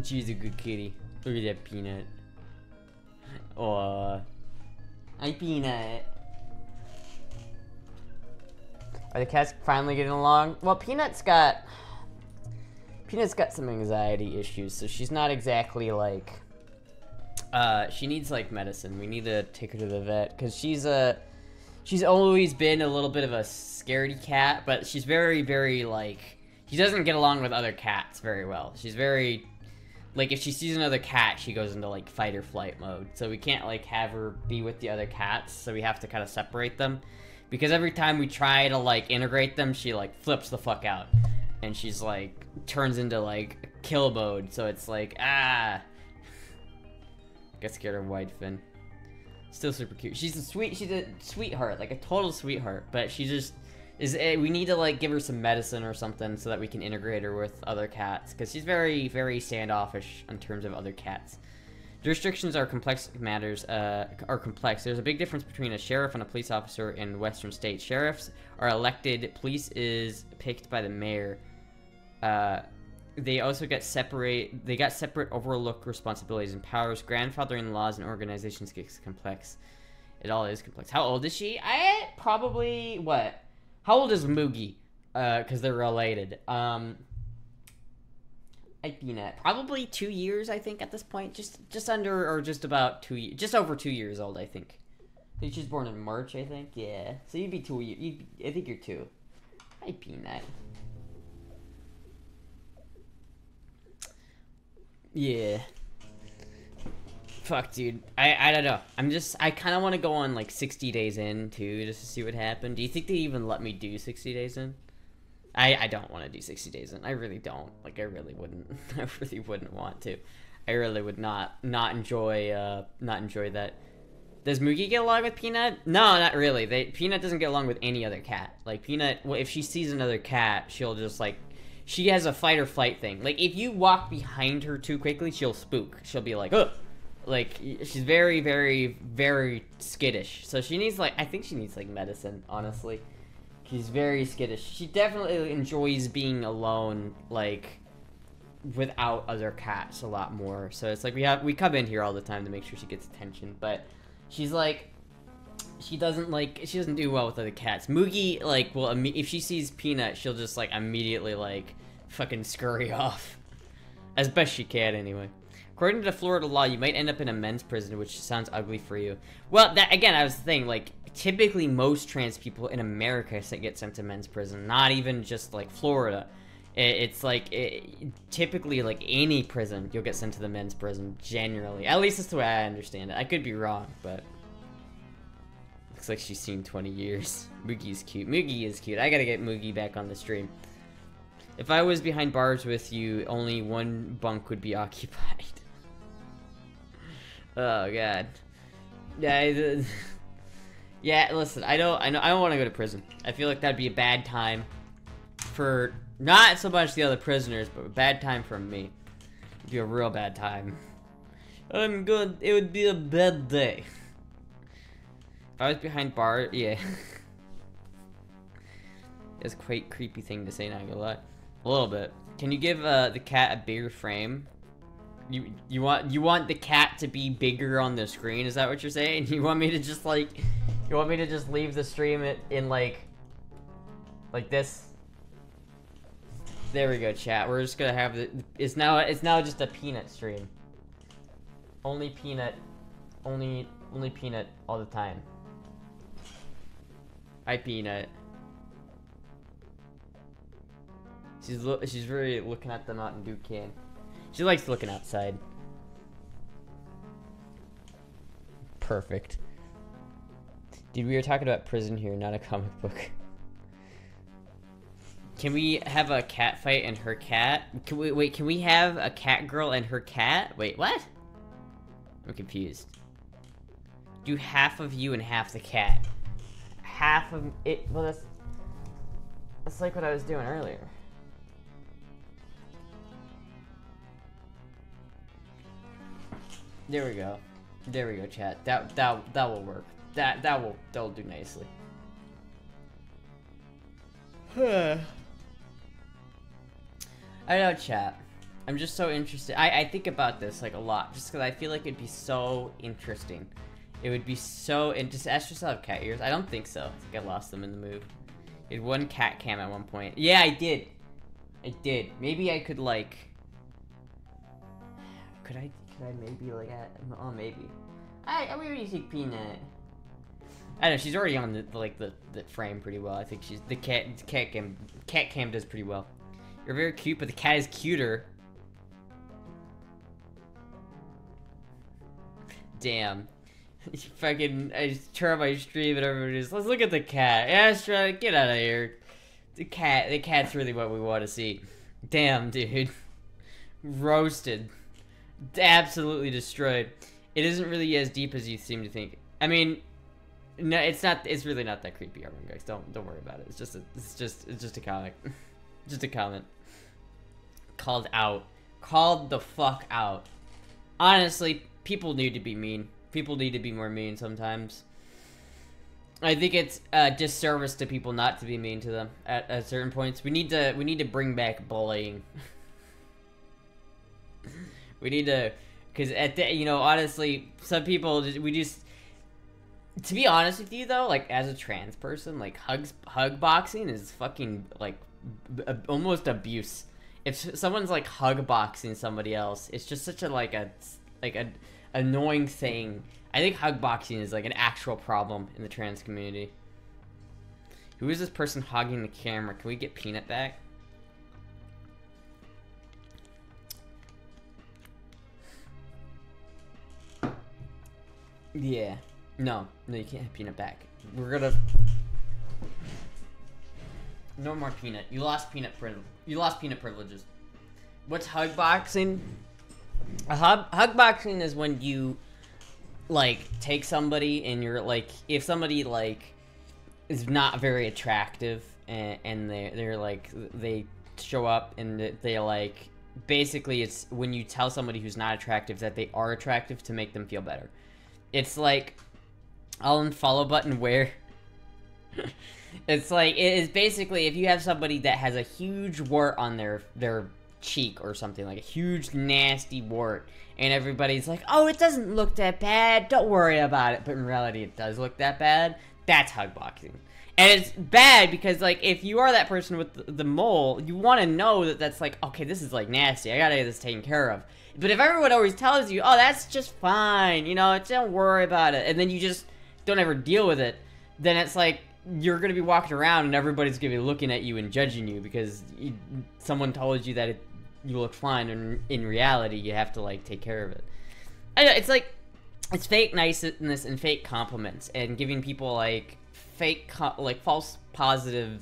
[SPEAKER 1] She's a good kitty. Look at that Peanut. Aww. Hi, Peanut. Are the cats finally getting along? Well, Peanut's got some anxiety issues, so she's not exactly like, she needs like medicine. We need to take her to the vet, because she's always been a little bit of a scaredy cat, but she's very, very like, she doesn't get along with other cats very well. She's very, like, if she sees another cat, she goes into like fight or flight mode. So we can't like have her be with the other cats, so we have to kind of separate them. Because every time we try to, like, integrate them, she, like, flips the fuck out. And she's, like, turns into, like, kill mode. So it's like, ah. Get scared of Whitefin. Still super cute. She's a sweetheart, like a total sweetheart. But she just is, we need to, like, give her some medicine or something so that we can integrate her with other cats. Because she's very, very standoffish in terms of other cats. Jurisdictions are complex matters, are complex. There's a big difference between a sheriff and a police officer in Western states. Sheriffs are elected, police is picked by the mayor. They also got separate overlook responsibilities and powers. Grandfathering laws and organizations gets complex. It all is complex. How old is she? Probably, what? How old is Moogie? Because they're related. Peanut. Probably 2 years, I think, at this point. Just under, or just about 2 years. Just over 2 years old, I think. I think she's born in March, I think. Yeah. So you'd be 2 years. I think you're 2. Hi, Peanut. Yeah. Fuck, dude. I don't know. I kind of want to go on, like, 60 days in, too, just to see what happened. Do you think they even let me do 60 days in? I don't want to do 60 days in. I really don't. Like, I really wouldn't. I really wouldn't want to. I really would not enjoy that. Does Moogie get along with Peanut? No, not really. Peanut doesn't get along with any other cat. Like, Peanut, well, if she sees another cat, she'll just, like, she has a fight or flight thing. Like, if you walk behind her too quickly, she'll spook. She'll be like, ugh. Like, she's very, very, very skittish. So she needs, like, I think she needs, like, medicine, honestly. She's very skittish. She definitely enjoys being alone, like, without other cats a lot more. So it's like we come in here all the time to make sure she gets attention, but she's like, she doesn't do well with other cats. Moogie, like, well, if she sees Peanut, she'll just, like, immediately, like, fucking scurry off. As best she can, anyway. According to the Florida law, you might end up in a men's prison, which sounds ugly for you. Well, that, again, I was saying, like, typically most trans people in America get sent to men's prison, not even just, like, Florida. It's like, typically, like, any prison, you'll get sent to the men's prison, generally. At least that's the way I understand it. I could be wrong, but looks like she's seen 20 years. Moogie's cute. Moogie is cute. I gotta get Moogie back on the stream. If I was behind bars with you, only one bunk would be occupied. Oh, God. Yeah, yeah, listen, I don't want to go to prison. I feel like that'd be a bad time for Not so much the other prisoners, but a bad time for me. It'd be a real bad time. I'm good. It would be a bad day. If I was behind bars, yeah. It's quite creepy thing to say, not gonna lie. A little bit. Can you give the cat a bigger frame? You want the cat to be bigger on the screen? Is that what you're saying? You want me to just like, you want me to just leave the stream in like this? There we go, chat. We're just gonna have the. It's now just a peanut stream. Only peanut all the time. Hi, Peanut. She's really looking at the Mountain Dew can. She likes looking outside. Perfect. Dude, we were talking about prison here, not a comic book. Can we have a cat fight and her cat? Can we have a cat girl and her cat? Wait, what? I'm confused. Do half of you and half the cat. Half of it. Well, that's like what I was doing earlier. There we go. There we go, chat. That will work. That'll do nicely. I know, chat. I'm just so interested. I think about this like a lot, just because I feel like it'd be so interesting. It would be so. And does Astra still have cat ears? I don't think so. I think I lost them in the move. You had one cat cam at one point. Yeah, I did. I did. Maybe I could like. Could I maybe like? Oh, maybe. We already take Peanut. I don't know. She's already on the frame pretty well. I think she's the cat cam does pretty well. You're very cute, but the cat is cuter. Damn. Fucking, I just turn on my stream and everybody's, let's look at the cat. Astra, get out of here. The cat's really what we want to see. Damn, dude. Roasted. Absolutely destroyed. It isn't really as deep as you seem to think. I mean, no, it's not. It's really not that creepy, everyone, guys. Don't worry about it. It's just a comic. Just a comment. Called out. Called the fuck out. Honestly, people need to be mean. People need to be more mean sometimes. I think it's a disservice to people not to be mean to them at certain points. We need to bring back bullying. We need to, because honestly, some people we just. To be honest with you though, like as a trans person, like hug boxing is fucking like almost abuse. If someone's like hug boxing somebody else, it's just such a annoying thing. I think hug boxing is like an actual problem in the trans community. Who is this person hogging the camera? Can we get Peanut back? Yeah. No, you can't have Peanut back. We're gonna. No more Peanut. You lost Peanut privilege. You lost Peanut privileges. What's hug boxing? Hug boxing is when you like take somebody and you're like, if somebody like is not very attractive and they're like they show up and they like basically it's when you tell somebody who's not attractive that they are attractive to make them feel better. It's like I'll unfollow button where it's like it is basically if you have somebody that has a huge wart on their cheek or something, like a huge nasty wart, and everybody's like, oh, it doesn't look that bad, don't worry about it, but in reality it does look that bad. That's hug boxing. And it's bad because like if you are that person with the mole, you want to know that that's like, okay, this is like nasty, I gotta get this taken care of. But if everyone always tells you, oh, that's just fine, don't worry about it, and then you just don't ever deal with it, then it's like you're gonna be walking around and everybody's gonna be looking at you and judging you because someone told you that you look fine, and in reality you have to like take care of it. I know, it's like it's fake niceness and fake compliments and giving people like fake false positive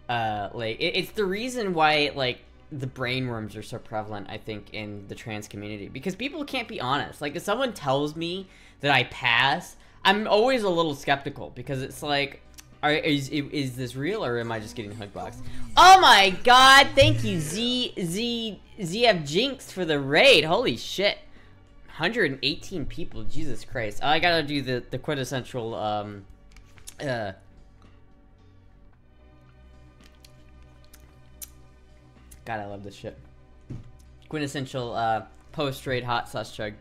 [SPEAKER 1] it's the reason why like the brainworms are so prevalent, I think, in the trans community, because people can't be honest. Like if someone tells me that I pass, I'm always a little skeptical because it's like, Is this real or am I just getting hookboxed? Oh my god, thank you ZF Jinx for the raid. Holy shit. 118 people, Jesus Christ. I gotta do the quintessential God, I love this shit. Quintessential post-raid hot sauce chug.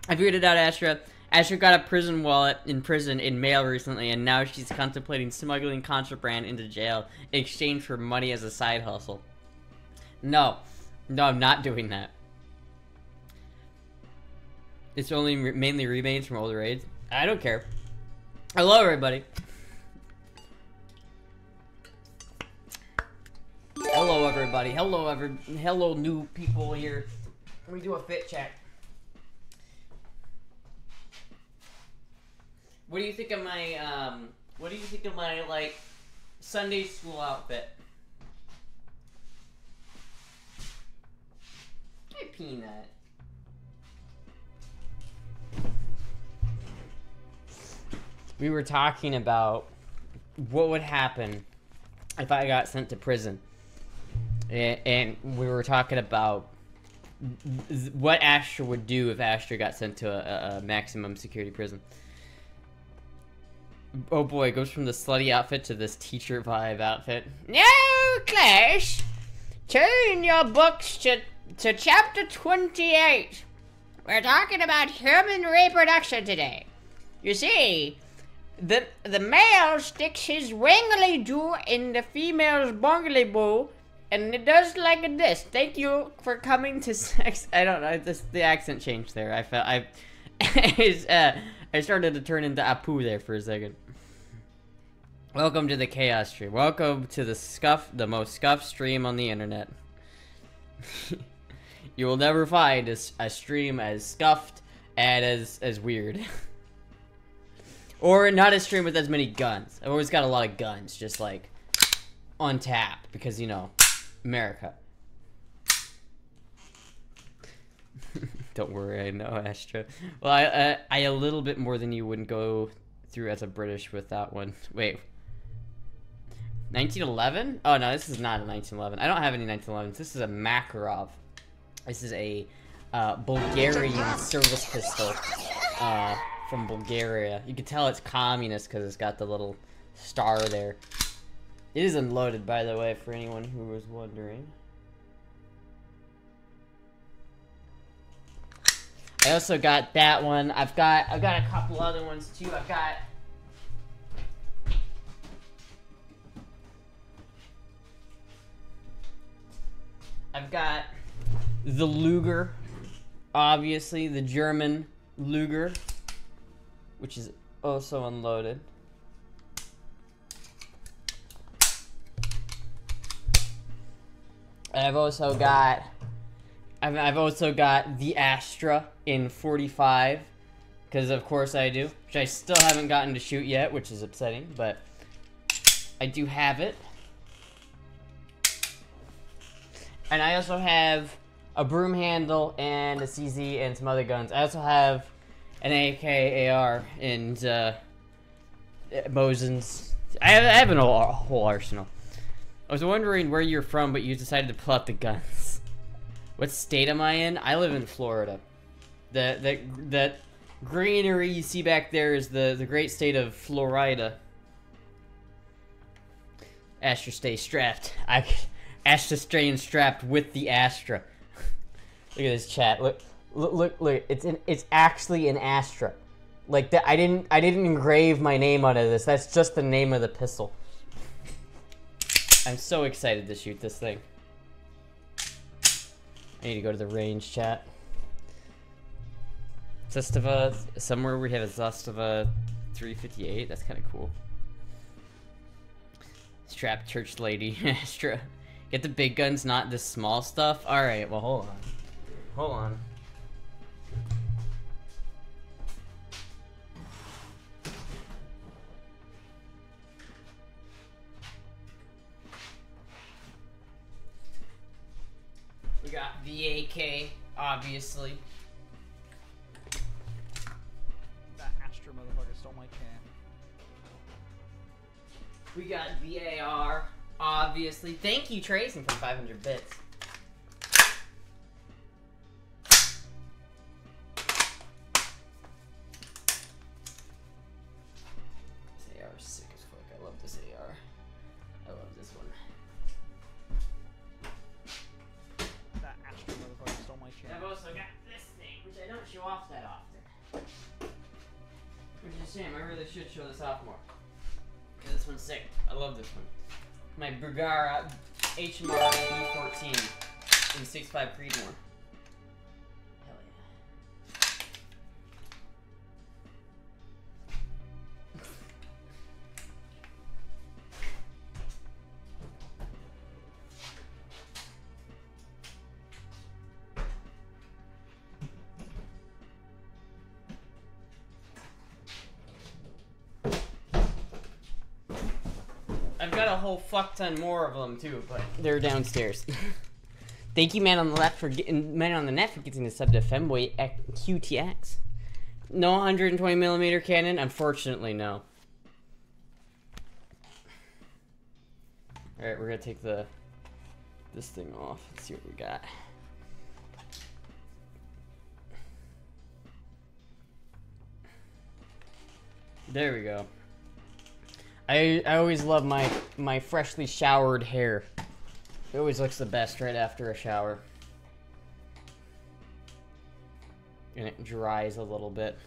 [SPEAKER 1] I figured it out, Astra. Astra got a prison wallet in prison in mail recently, and now she's contemplating smuggling contraband into jail in exchange for money as a side hustle. No, I'm not doing that. It's only mainly remakes from older raids. I don't care. Hello, everybody. Hello, everybody. Hello, new people here. Let me do a fit check. What do you think of my, like, Sunday school outfit? Hey, Peanut. We were talking about what would happen if I got sent to prison. And we were talking about what Astra would do if Astra got sent to a maximum security prison. Oh boy, it goes from the slutty outfit to this teacher vibe outfit. No, class! Turn your books to chapter 28. We're talking about human reproduction today. You see, the male sticks his wangly-doo in the female's bongly-boo, and it does like this. Thank you for coming to sex. I don't know, the accent changed there. I started to turn into Apu there for a second. Welcome to the chaos stream. Welcome to the most scuffed stream on the internet. You will never find a stream as scuffed and as weird. Or not a stream with as many guns. I've always got a lot of guns, just like on tap, because you know, America. Don't worry, I know, Astra. Well, I a little bit more than you wouldn't go through as a British with that one. Wait. 1911? Oh, no, this is not a 1911. I don't have any 1911s. This is a Makarov. This is a Bulgarian service pistol from Bulgaria. You can tell it's communist because it's got the little star there. It is unloaded, by the way, for anyone who was wondering. I also got that one. I've got a couple other ones too. I've got the Luger, obviously the German Luger, which is also unloaded. I've also got the Astra in 45, because of course I do, which I still haven't gotten to shoot yet, which is upsetting, but I do have it. And I also have a broom handle and a CZ and some other guns. I also have an AK, AR, and Mosin's. I have a whole arsenal. I was wondering where you're from, but you decided to pull out the guns. What state am I in? I live in Florida. That greenery you see back there is the great state of Florida. Astra, stay strapped. Astra staying strapped with the Astra. Look at this chat. Look. It's actually an Astra. Like that. I didn't engrave my name onto this. That's just the name of the pistol. I'm so excited to shoot this thing. I need to go to the range, chat. Zestava, somewhere we have a Zestava 358. That's kind of cool. Strap church lady. Astra. Get the big guns, not the small stuff. All right. Well, hold on. Hold on. We got the AK, obviously.
[SPEAKER 2] That Astra motherfucker stole my can.
[SPEAKER 1] We got VAR, obviously. Thank you, Tracing, for 500 bits. This AR is sick as fuck. I love this AR. I love this one.
[SPEAKER 2] That Astra motherfucker stole my chair.
[SPEAKER 1] I've also got this thing, which I don't show off that often. Which is a shame. I really should show this off more. This one's sick. I love this one. My Bergara HMR B14 in 6.5 Creedmoor. Hell yeah. I've got a whole fuck ton more of them too, but they're downstairs. Thank you, man on the left for getting man on the net for getting the sub to Femboy QTX. No 120mm cannon, unfortunately, no. All right, we're gonna take this thing off. Let's see what we got. There we go. I always love my freshly showered hair. It always looks the best right after a shower. And it dries a little bit.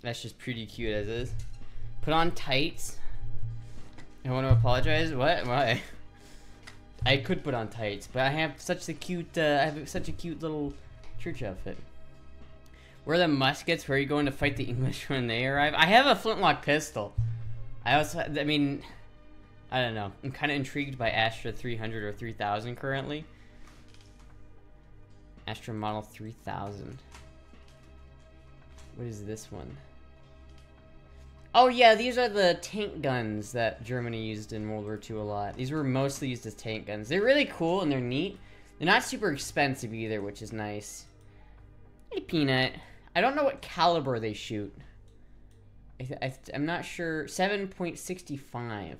[SPEAKER 1] That's just pretty cute as is. Put on tights. I want to apologize. What? Why? I could put on tights, but I have such a cute little church outfit. Where are the muskets? Where are you going to fight the English when they arrive? I have a flintlock pistol. I mean, I don't know. I'm kind of intrigued by Astra 300 or 3000 currently. Astra Model 3000. What is this one? Oh yeah, these are the tank guns that Germany used in World War II a lot. These were mostly used as tank guns. They're really cool and they're neat. They're not super expensive either, which is nice. Hey, Peanut. I don't know what caliber they shoot. I'm not sure. 7.65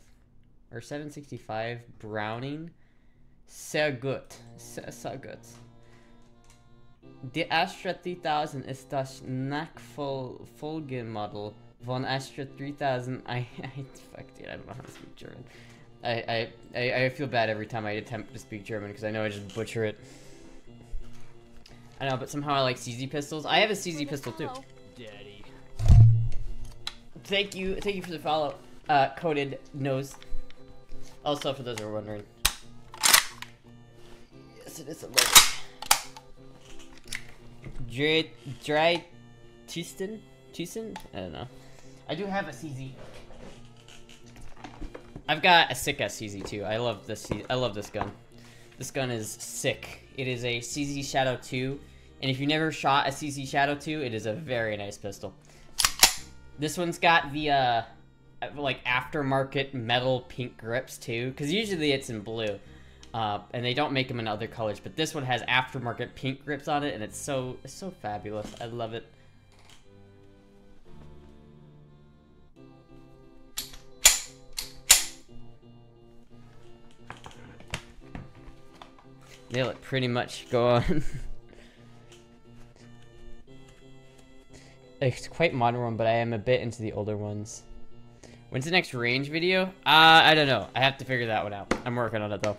[SPEAKER 1] or 765 Browning. Sehr gut. Sehr gut. Die Astra 3000 ist das Nachfolgemodell von Astra 3000. Fuck, dude, I don't know how to speak German. I feel bad every time I attempt to speak German because I know I just butcher it. I know, but somehow I like CZ pistols. I have a CZ pistol too.
[SPEAKER 2] Daddy.
[SPEAKER 1] Thank you for the follow, Coded Nose. Also, for those who are wondering, yes, it is a logo. Dry Thyssen? I don't know. I do have a CZ. I've got a sick ass CZ too. I love this. I love this gun. This gun is sick. It is a CZ Shadow 2, and if you never shot a CZ Shadow 2, it is a very nice pistol. This one's got the like aftermarket metal pink grips too, because usually it's in blue, and they don't make them in other colors. But this one has aftermarket pink grips on it, and it's so fabulous. I love it. They'll pretty much go on. It's quite modern one, but I am a bit into the older ones. When's the next range video? I don't know. I have to figure that one out. I'm working on it though.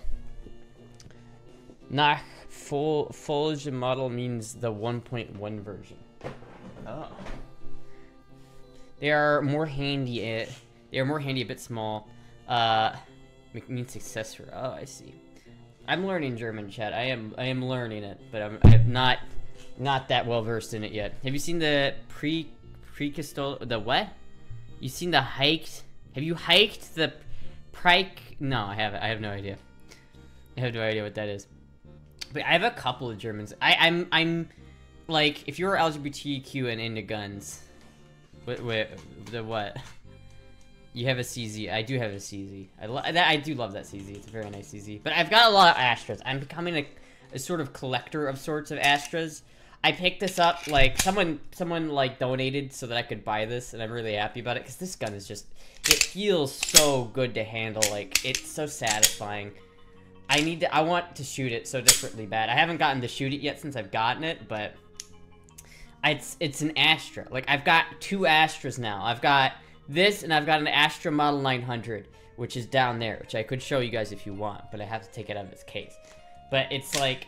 [SPEAKER 1] Nach Folge model means the 1.1 version. Oh. They are more handy. They are more handy, a bit small. Means successor. Oh, I see. I'm learning German, chat. I am learning it, but I'm not that well versed in it yet. Have you seen the the what? You seen the hiked? Have you hiked the Prike? No, I haven't. I have no idea. I have no idea what that is. But I have a couple of Germans. I'm like, if you're LGBTQ and into guns, wait, the what? You have a CZ. I do have a CZ. I do love that CZ. It's a very nice CZ. But I've got a lot of Astras. I'm becoming a sort of collector of sorts of Astras. I picked this up, like, someone like donated so that I could buy this, and I'm really happy about it, because this gun is just, it feels so good to handle, like, it's so satisfying. I want to shoot it so desperately bad. I haven't gotten to shoot it yet since I've gotten it, but it's an Astra. Like, I've got 2 Astras now. I've got this, and I've got an Astra Model 900, which is down there, which I could show you guys if you want, but I have to take it out of its case. But it's like,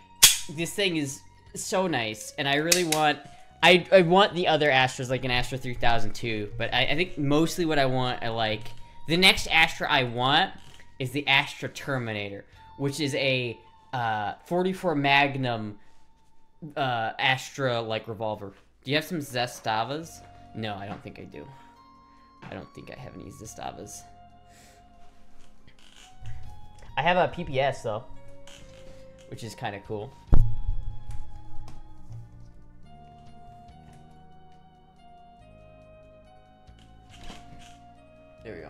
[SPEAKER 1] this thing is so nice, and I really want, I want the other Astras, like an Astra 3002, but I think mostly what I want, the next Astra I want is the Astra Terminator, which is a 44 Magnum Astra, like, revolver. Do you have some Zestavas? No, I don't think I do. I don't think I have any Zestavas. I have a PPS, though, which is kind of cool. There we go.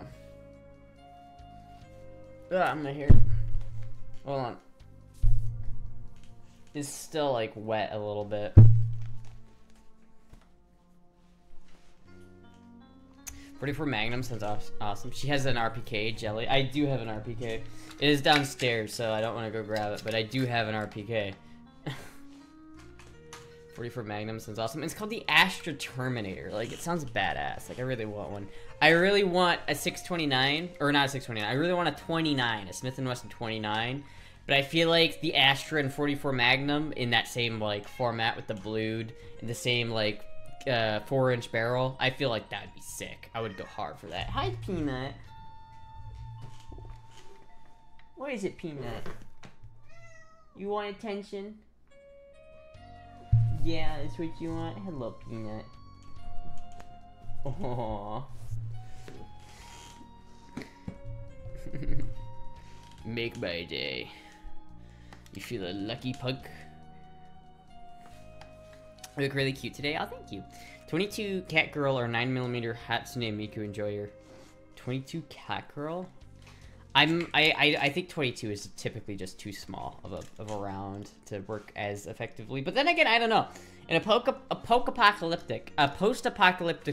[SPEAKER 1] I'm gonna hear it. Hold on. It's still, like, wet a little bit. For Magnum sounds awesome. She has an RPK, Jelly. I do have an RPK. It is downstairs, so I don't want to go grab it, but I do have an RPK. 44 Magnum sounds awesome. It's called the Astra Terminator. Like, it sounds badass. Like, I really want one. I really want a 629, or not a 629. I really want a 29, a Smith & Wesson 29. But I feel like the Astra and 44 Magnum in that same, like, format with the blued and the same, like, 4-inch barrel, I feel like that'd be sick. I would go hard for that. Hi, Peanut. What is it, Peanut? You want attention? Yeah, that's what you want. Hello, Peanut. Aww. Make my day. You feel a lucky punk? You look really cute today. Oh, thank you. 22 Cat Girl or 9mm Hatsune Miku Enjoyer. 22 Cat Girl? I think 22 is typically just too small of a round to work as effectively. But then again, I don't know. In a post-apocalyptic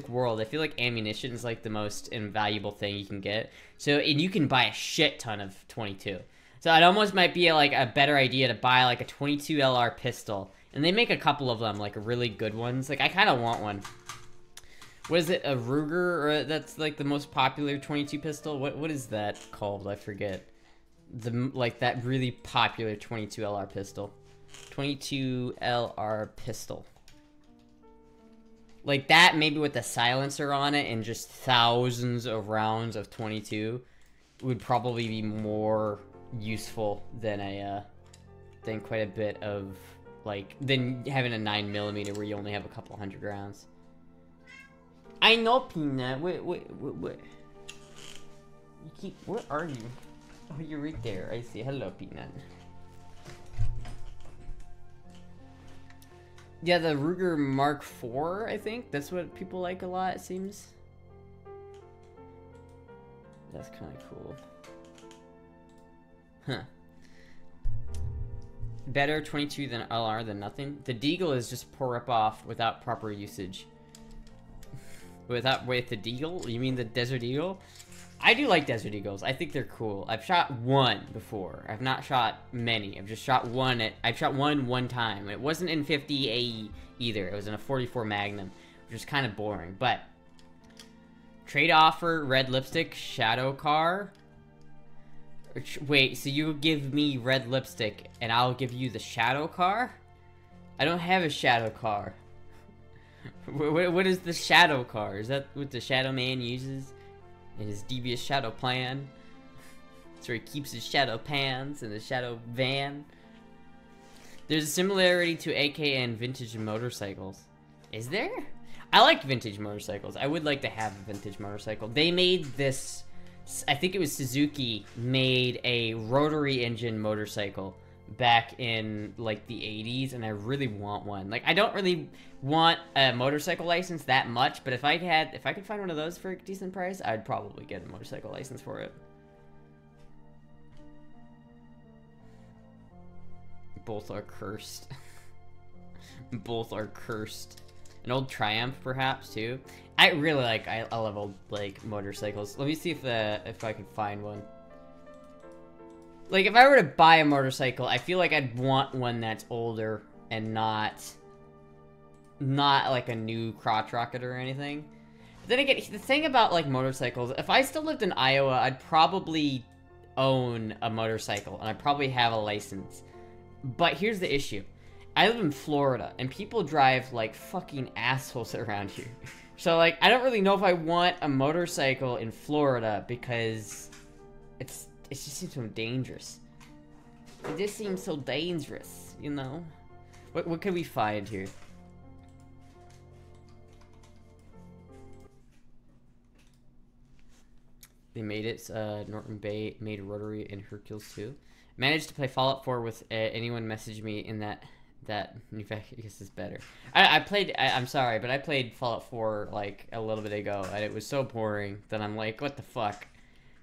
[SPEAKER 1] world, I feel like ammunition is like the most invaluable thing you can get. So, and you can buy a shit ton of 22. So it almost might be like a better idea to buy like a 22 LR pistol. And they make a couple of them, like really good ones. Like, I kind of want one. What is it, a Ruger? Or that's like the most popular 22 pistol? What is that called? I forget. Like that really popular 22 LR pistol. 22 LR pistol. Like that, maybe with a silencer on it and just thousands of rounds of 22 would probably be more useful than than quite a bit of, like, than having a 9mm where you only have a couple hundred rounds. I know, Peanut. Wait. You keep. Where are you? Oh, you're right there. I see. Hello, Peanut. Yeah, the Ruger Mark IV, I think. That's what people like a lot, it seems. That's kind of cool. Huh. Better 22 than LR than nothing. The Deagle is just poor rip-off without proper usage. With the Deagle? You mean the Desert Eagle? I do like Desert Eagles. I think they're cool. I've shot one before. I've not shot many. I've just shot one I've shot one time. It wasn't in 50 AE either. It was in a 44 Magnum, which is kind of boring. But trade offer, red lipstick, shadow car. Wait, so you give me red lipstick and I'll give you the shadow car? I don't have a shadow car. What is the shadow car? Is that what the Shadow Man uses in his devious shadow plan? That's where he keeps his shadow pants in the shadow van. There's a similarity to AK and vintage motorcycles. Is there? I like vintage motorcycles. I would like to have a vintage motorcycle. They made this, I think it was Suzuki, made a rotary engine motorcycle back in like the 80s, and I really want one. Like, I don't really want a motorcycle license that much, but if I could find one of those for a decent price, I'd probably get a motorcycle license for it. Both are cursed. Both are cursed. An old Triumph, perhaps, too. I really like, I love old, like, motorcycles. Let me see if I can find one. Like, if I were to buy a motorcycle, I feel like I'd want one that's older and not like a new crotch rocket or anything. But then again, the thing about, like, motorcycles, if I still lived in Iowa, I'd probably own a motorcycle, and I'd probably have a license. But here's the issue. I live in Florida, and people drive like fucking assholes around here. So, like, I don't really know if I want a motorcycle in Florida because it just seems so dangerous. It just seems so dangerous, you know? What can we find here? They made it. Norton Bay made Rotary and Hercules too. Managed to play Fallout 4 with anyone message me in that in fact, I guess it's better. I'm sorry, but I played Fallout 4 like a little bit ago, and it was so boring that I'm like, what the fuck?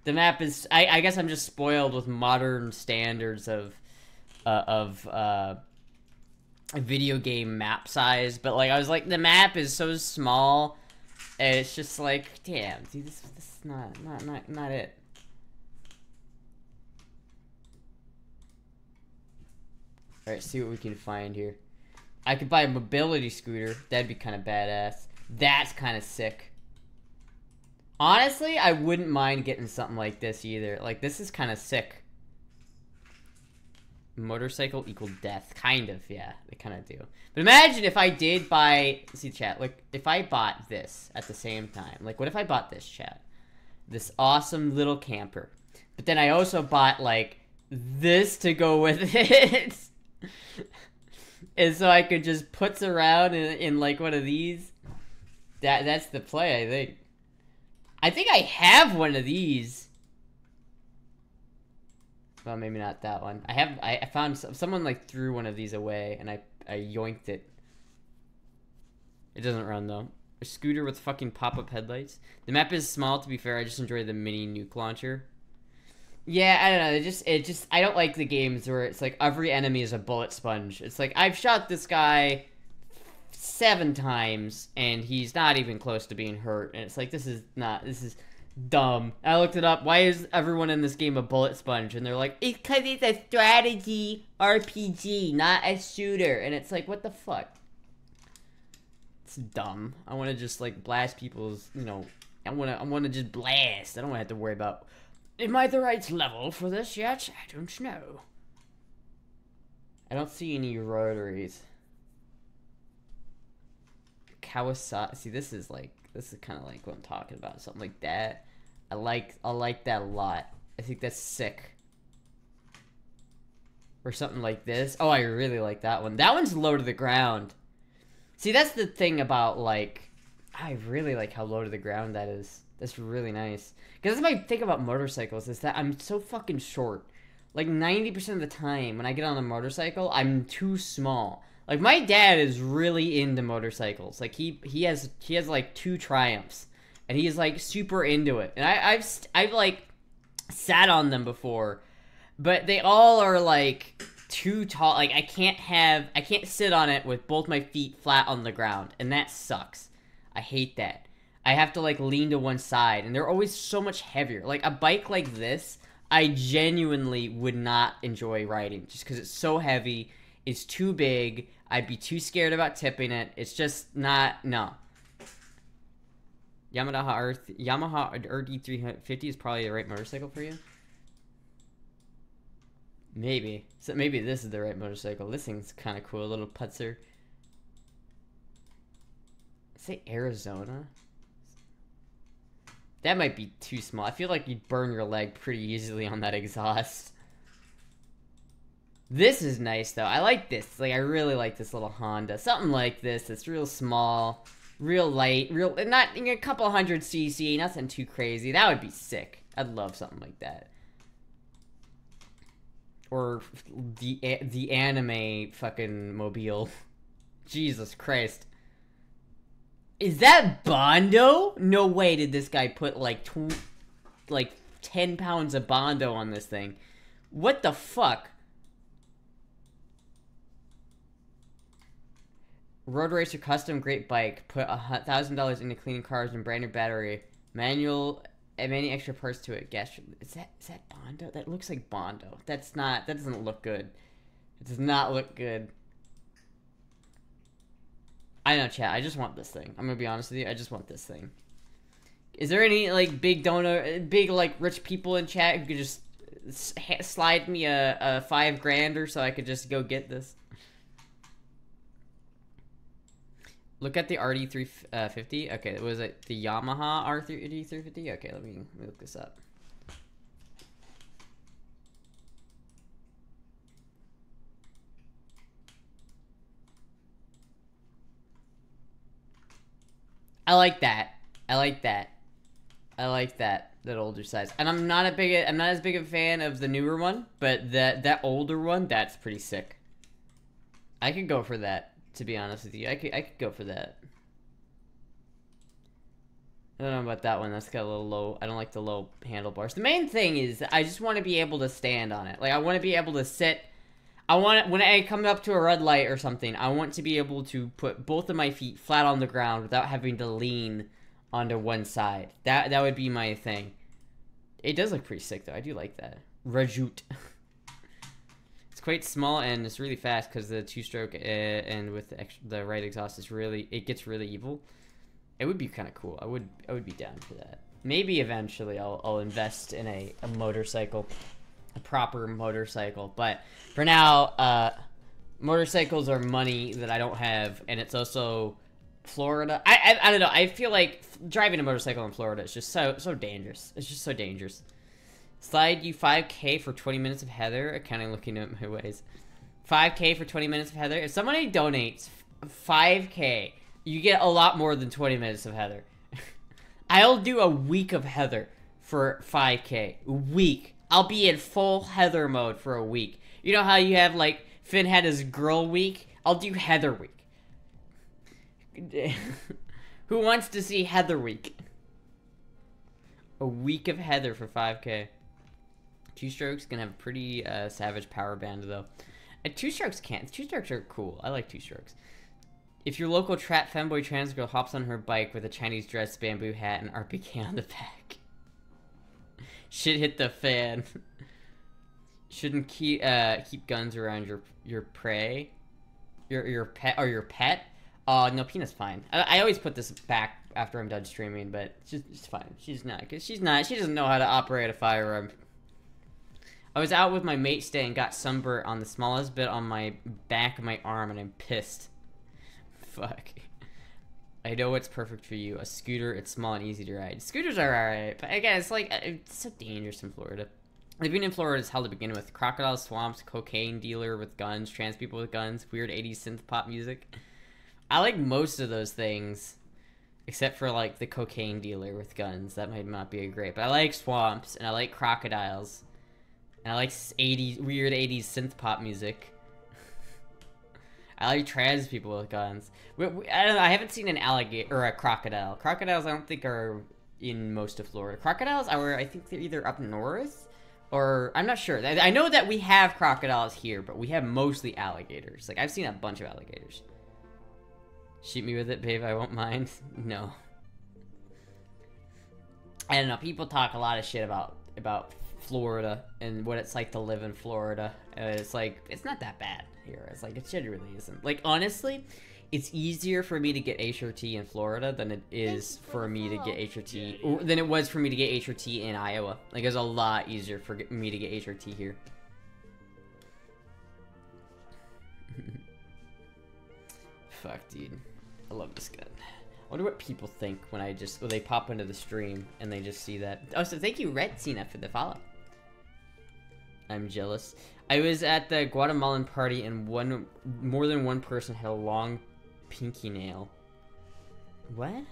[SPEAKER 1] The map is, I guess I'm just spoiled with modern standards of a video game map size, but like I was like, the map is so small, and it's just like, damn, dude, this is not it. Alright, see what we can find here. I could buy a mobility scooter. That'd be kind of badass. That's kind of sick. Honestly, I wouldn't mind getting something like this either. Like, this is kind of sick. Motorcycle equal death. Kind of, yeah. They kind of do. But imagine if I did buy... See, chat. Like, if I bought this at the same time. Like, what if I bought this, chat? This awesome little camper. But then I also bought, like, this to go with it. And so I could just putz around in like one of these. That's the play, I think. I think I have one of these. Well, maybe not that one. I found someone like threw one of these away, and I yoinked it. It doesn't run though. A scooter with fucking pop-up headlights. The map is small, to be fair. I just enjoy the mini nuke launcher. Yeah, I don't know. I don't like the games where it's like every enemy is a bullet sponge. It's like, I've shot this guy 7 times and he's not even close to being hurt. And it's like, this is dumb. I looked it up. Why is everyone in this game a bullet sponge? And they're like, it's because it's a strategy RPG, not a shooter. And it's like, what the fuck? It's dumb. I want to just like blast people's, you know, I want to just blast. I don't want to have to worry about, am I the right level for this yet? I don't know. I don't see any rotaries. Kawasaki. See, this is kind of like what I'm talking about. Something like that. I like that a lot. I think that's sick. Or something like this. Oh, I really like that one. That one's low to the ground. See, that's the thing about, like, I really like how low to the ground that is. That's really nice. Because that's my thing about motorcycles, is that I'm so fucking short. Like, 90% of the time, when I get on a motorcycle, I'm too small. Like, my dad is really into motorcycles. Like, he has like 2 Triumphs. And he's, like, super into it. And I've like, sat on them before. But they all are, like, too tall. Like, I can't sit on it with both my feet flat on the ground. And that sucks. I hate that. I have to, like, lean to one side, and they're always so much heavier. Like, a bike like this, I genuinely would not enjoy riding, just because it's so heavy, it's too big, I'd be too scared about tipping it, it's just not, no. Yamaha RD350 is probably the right motorcycle for you? Maybe. So maybe this is the right motorcycle. This thing's kind of cool, a little putzer. Say Arizona? That might be too small. I feel like you'd burn your leg pretty easily on that exhaust. This is nice, though. I like this. Like, I really like this little Honda. Something like this. It's real small, real light, not a couple 100cc, nothing too crazy. That would be sick. I'd love something like that. Or the anime fucking mobile. Jesus Christ. Is that Bondo? No way did this guy put like 10 pounds of Bondo on this thing. What the fuck? Road Racer custom great bike. Put $1,000 into cleaning cars and brand new battery. Manual and many extra parts to it. Gas. Is that Bondo? That looks like Bondo. That's not. That doesn't look good. It does not look good. I know, chat. I just want this thing. I'm gonna be honest with you. I just want this thing. Is there any like big like rich people in chat who could just slide me a $5,000 so I could just go get this? Look at the RD350. Okay, was it the Yamaha RD350? Okay, let me look this up. I like that. I like that. I like that older size. And I'm not as big a fan of the newer one, but that older one, that's pretty sick. I could go for that, to be honest with you. I could go for that. I don't know about that one. That's got a little low. I don't like the low handlebars. The main thing is that I just want to be able to stand on it. Like, I want to be able to sit. I want when I come up to a red light or something, I want to be able to put both of my feet flat on the ground without having to lean onto one side. That would be my thing. It does look pretty sick though. I do like that. Rajout. It's quite small and it's really fast because the two-stroke and with the right exhaust is really, it gets really evil. It would be kind of cool. I would be down for that. Maybe eventually I'll invest in a motorcycle. A proper motorcycle, but for now, motorcycles are money that I don't have, and it's also Florida. I don't know. I feel like driving a motorcycle in Florida is just so dangerous. It's just so dangerous. Slide you 5K for 20 minutes of Heather. Kind of looking at my ways. 5K for 20 minutes of Heather. If somebody donates 5K, you get a lot more than 20 minutes of Heather. I'll do a week of Heather for 5K. A week. I'll be in full Heather mode for a week. You know how you have, like, Finn had his girl week? I'll do Heather week. Who wants to see Heather week? A week of Heather for 5K. Two-strokes can have a pretty savage power band, though. Two-strokes can't. Two-strokes are cool. I like two-strokes. If your local Femboy trans girl hops on her bike with a Chinese dress, bamboo hat, and RPK on the back. Shit hit the fan. Shouldn't keep guns around your prey, your pet or your pet. No, Peanut's fine. I always put this back after I'm done streaming, but it's fine. She's not, cause she doesn't know how to operate a firearm. I was out with my mate today and got sunburnt on the smallest bit on my back of my arm, and I'm pissed. Fuck. I know what's perfect for you. A scooter, it's small and easy to ride. Scooters are alright, but again, it's like, it's so dangerous in Florida. Living in Florida is hell to begin with. Crocodile swamps, cocaine dealer with guns, trans people with guns, weird 80s synth pop music. I like most of those things, except for like the cocaine dealer with guns. That might not be great, but I like swamps, and I like crocodiles, and I like weird 80s synth pop music. I like trans people with guns. I don't know. I haven't seen an alligator or a crocodile. Crocodiles, I don't think are in most of Florida. Crocodiles are, I think they're either up north, or I'm not sure. I know that we have crocodiles here, but we have mostly alligators. Like I've seen a bunch of alligators. Shoot me with it, babe. I won't mind. No. I don't know. People talk a lot of shit about Florida and what it's like to live in Florida. It's like, it's not that bad here. It's like, it shit really isn't. Like, honestly, it's easier for me to get HRT in Florida than it is for me to get HRT, than it was for me to get HRT in Iowa. Like, it's a lot easier for me to get HRT here. Fuck, dude. I love this gun. I wonder what people think when they pop into the stream and they just see that. Oh, so thank you, Red Cena, for the follow. I'm jealous. I was at the Guatemalan party and more than one person had a long pinky nail. What?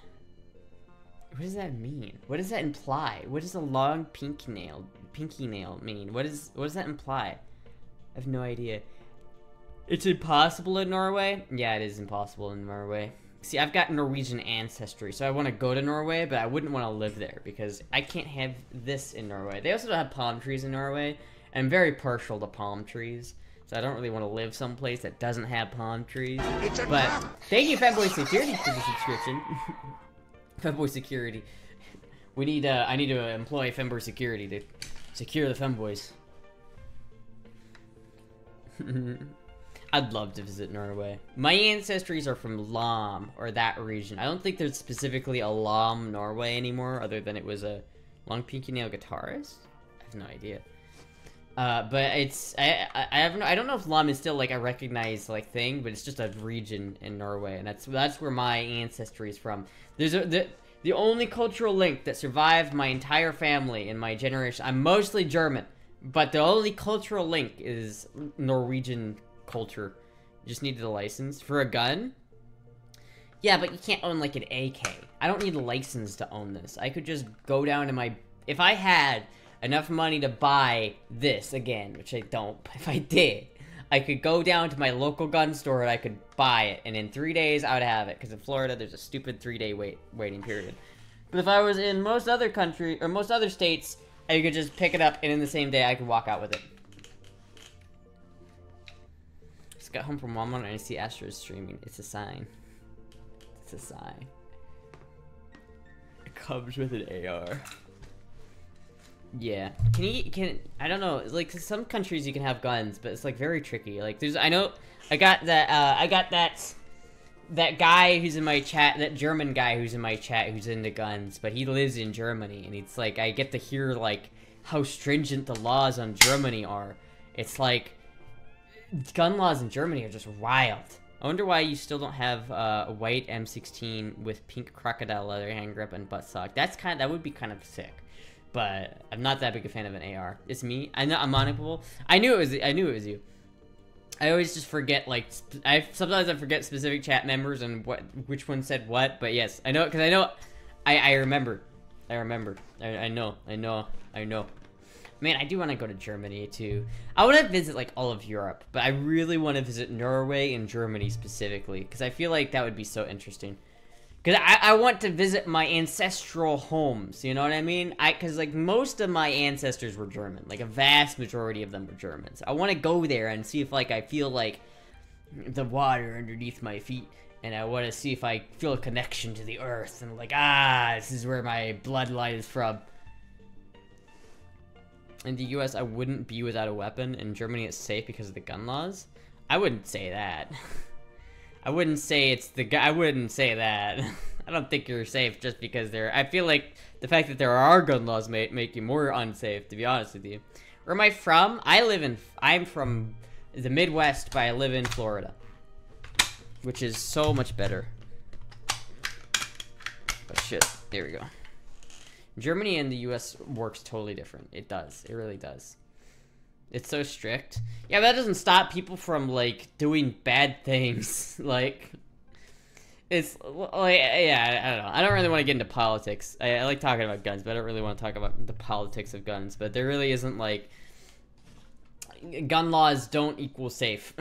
[SPEAKER 1] What does that mean? What does that imply? What does a long pinky nail mean? What does that imply? I have no idea. It's impossible in Norway? Yeah, it is impossible in Norway. See, I've got Norwegian ancestry, so I want to go to Norway, but I wouldn't want to live there because I can't have this in Norway. They also don't have palm trees in Norway. I'm very partial to palm trees, So I don't really want to live someplace that doesn't have palm trees. But thank you, Femboy Security, for the subscription. Femboy Security. We need, I need to employ Femboy Security to secure the Femboys. I'd love to visit Norway. My ancestries are from Lam, or that region. I don't think there's specifically a Lam, Norway anymore, other than it was a long pinky nail guitarist? I have no idea. But it's, I don't know if Lam is still like a recognized like thing, but it's just a region in Norway, and that's where my ancestry is from. There's the only cultural link that survived my entire family in my generation. I'm mostly German, but the only cultural link is Norwegian culture. You just needed a license for a gun. Yeah, but you can't own like an AK. I don't need a license to own this. I could just go down to my, if I had enough money to buy this again, which I don't, but if I did, I could go down to my local gun store and I could buy it, and in 3 days I would have it, because in Florida there's a stupid 3-day waiting period. But if I was in most other country, or most other states, I could just pick it up, and in the same day I could walk out with it. Just got home from Walmart and I see Astra is streaming. It's a sign. It's a sign. It comes with an AR. Yeah. I don't know, like, some countries you can have guns, but it's, like, very tricky. Like, I got that guy who's in my chat, that German guy who's in my chat who's into guns, but he lives in Germany, and it's, like, I get to hear, like, how stringent the laws on Germany are. It's, like, gun laws in Germany are just wild. I wonder why you still don't have a white M16 with pink crocodile leather hand grip and buttstock. That would be kind of sick. But I'm not that big a fan of an AR. It's me. I know I'm unable. I knew it was you. I always just forget, like, sometimes I forget specific chat members and which one said what. But yes, I know, because I remember. I know. Man, I do want to go to Germany too. I want to visit like all of Europe, but I really want to visit Norway and Germany specifically, because I feel like that would be so interesting. Because I want to visit my ancestral homes, you know what I mean? Because, like, most of my ancestors were German. Like, a vast majority of them were Germans. I want to go there and see if, like, I feel, like, the water underneath my feet. And I want to see if I feel a connection to the earth. And, like, this is where my bloodline is from. In the US, I wouldn't be without a weapon. In Germany, it's safe because of the gun laws. I wouldn't say that. I wouldn't say I wouldn't say that. I don't think you're safe just because I feel like the fact that there are gun laws make you more unsafe, to be honest with you. Where am I from? I'm from the Midwest, but I live in Florida. Which is so much better. But shit, there we go. Germany and the US works totally different. It does. It really does. It's so strict. Yeah, but that doesn't stop people from, like, doing bad things. Like, it's, like, yeah, I don't know. I don't really want to get into politics. I like talking about guns, but I don't really want to talk about the politics of guns. But there really isn't, like, gun laws don't equal safe.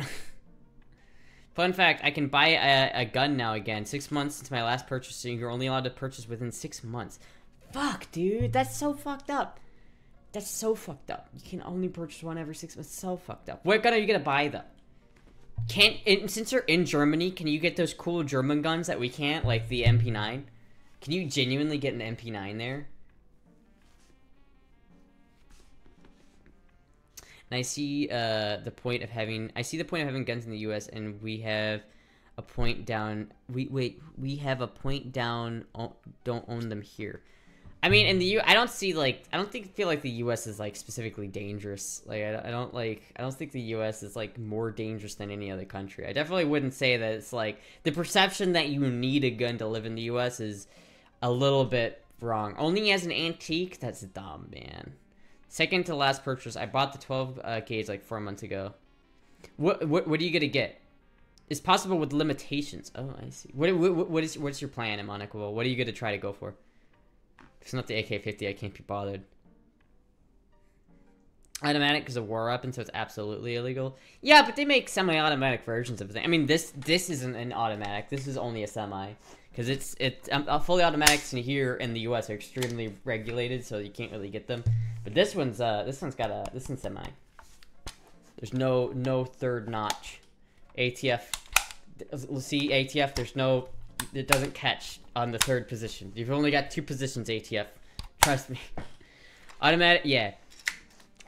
[SPEAKER 1] Fun fact, I can buy a gun now again. 6 months since my last purchase, so you're only allowed to purchase within 6 months. Fuck, dude, that's so fucked up. That's so fucked up. You can only purchase one every 6 months. So fucked up. What gun are you gonna buy though? Since you're in Germany, can you get those cool German guns that we can't, like the MP9? Can you genuinely get an MP9 there? And I see the point of having guns in the US, and we have a point down. We have a point down. Don't own them here. I mean, in the I don't feel like the US is like specifically dangerous. Like I don't think the US is like more dangerous than any other country. I definitely wouldn't say that it's like the perception that you need a gun to live in the US is a little bit wrong. Only as an antique, that's dumb, man. Second to last purchase, I bought the 12 gauge like 4 months ago. What are you gonna get? It's possible with limitations. Oh, I see. What's your plan, Monaco? What are you gonna try to go for? If it's not the AK-50, I can't be bothered. Automatic because of war weapon, so it's absolutely illegal. Yeah, but they make semi-automatic versions of things. I mean, this isn't an automatic. This is only a semi, because it's fully automatics in here in the US are extremely regulated, so you can't really get them. But this one's semi. There's no third notch. ATF. See, ATF, there's no... It doesn't catch on the third position. You've only got 2 positions, ATF. Trust me. Automatic... Yeah.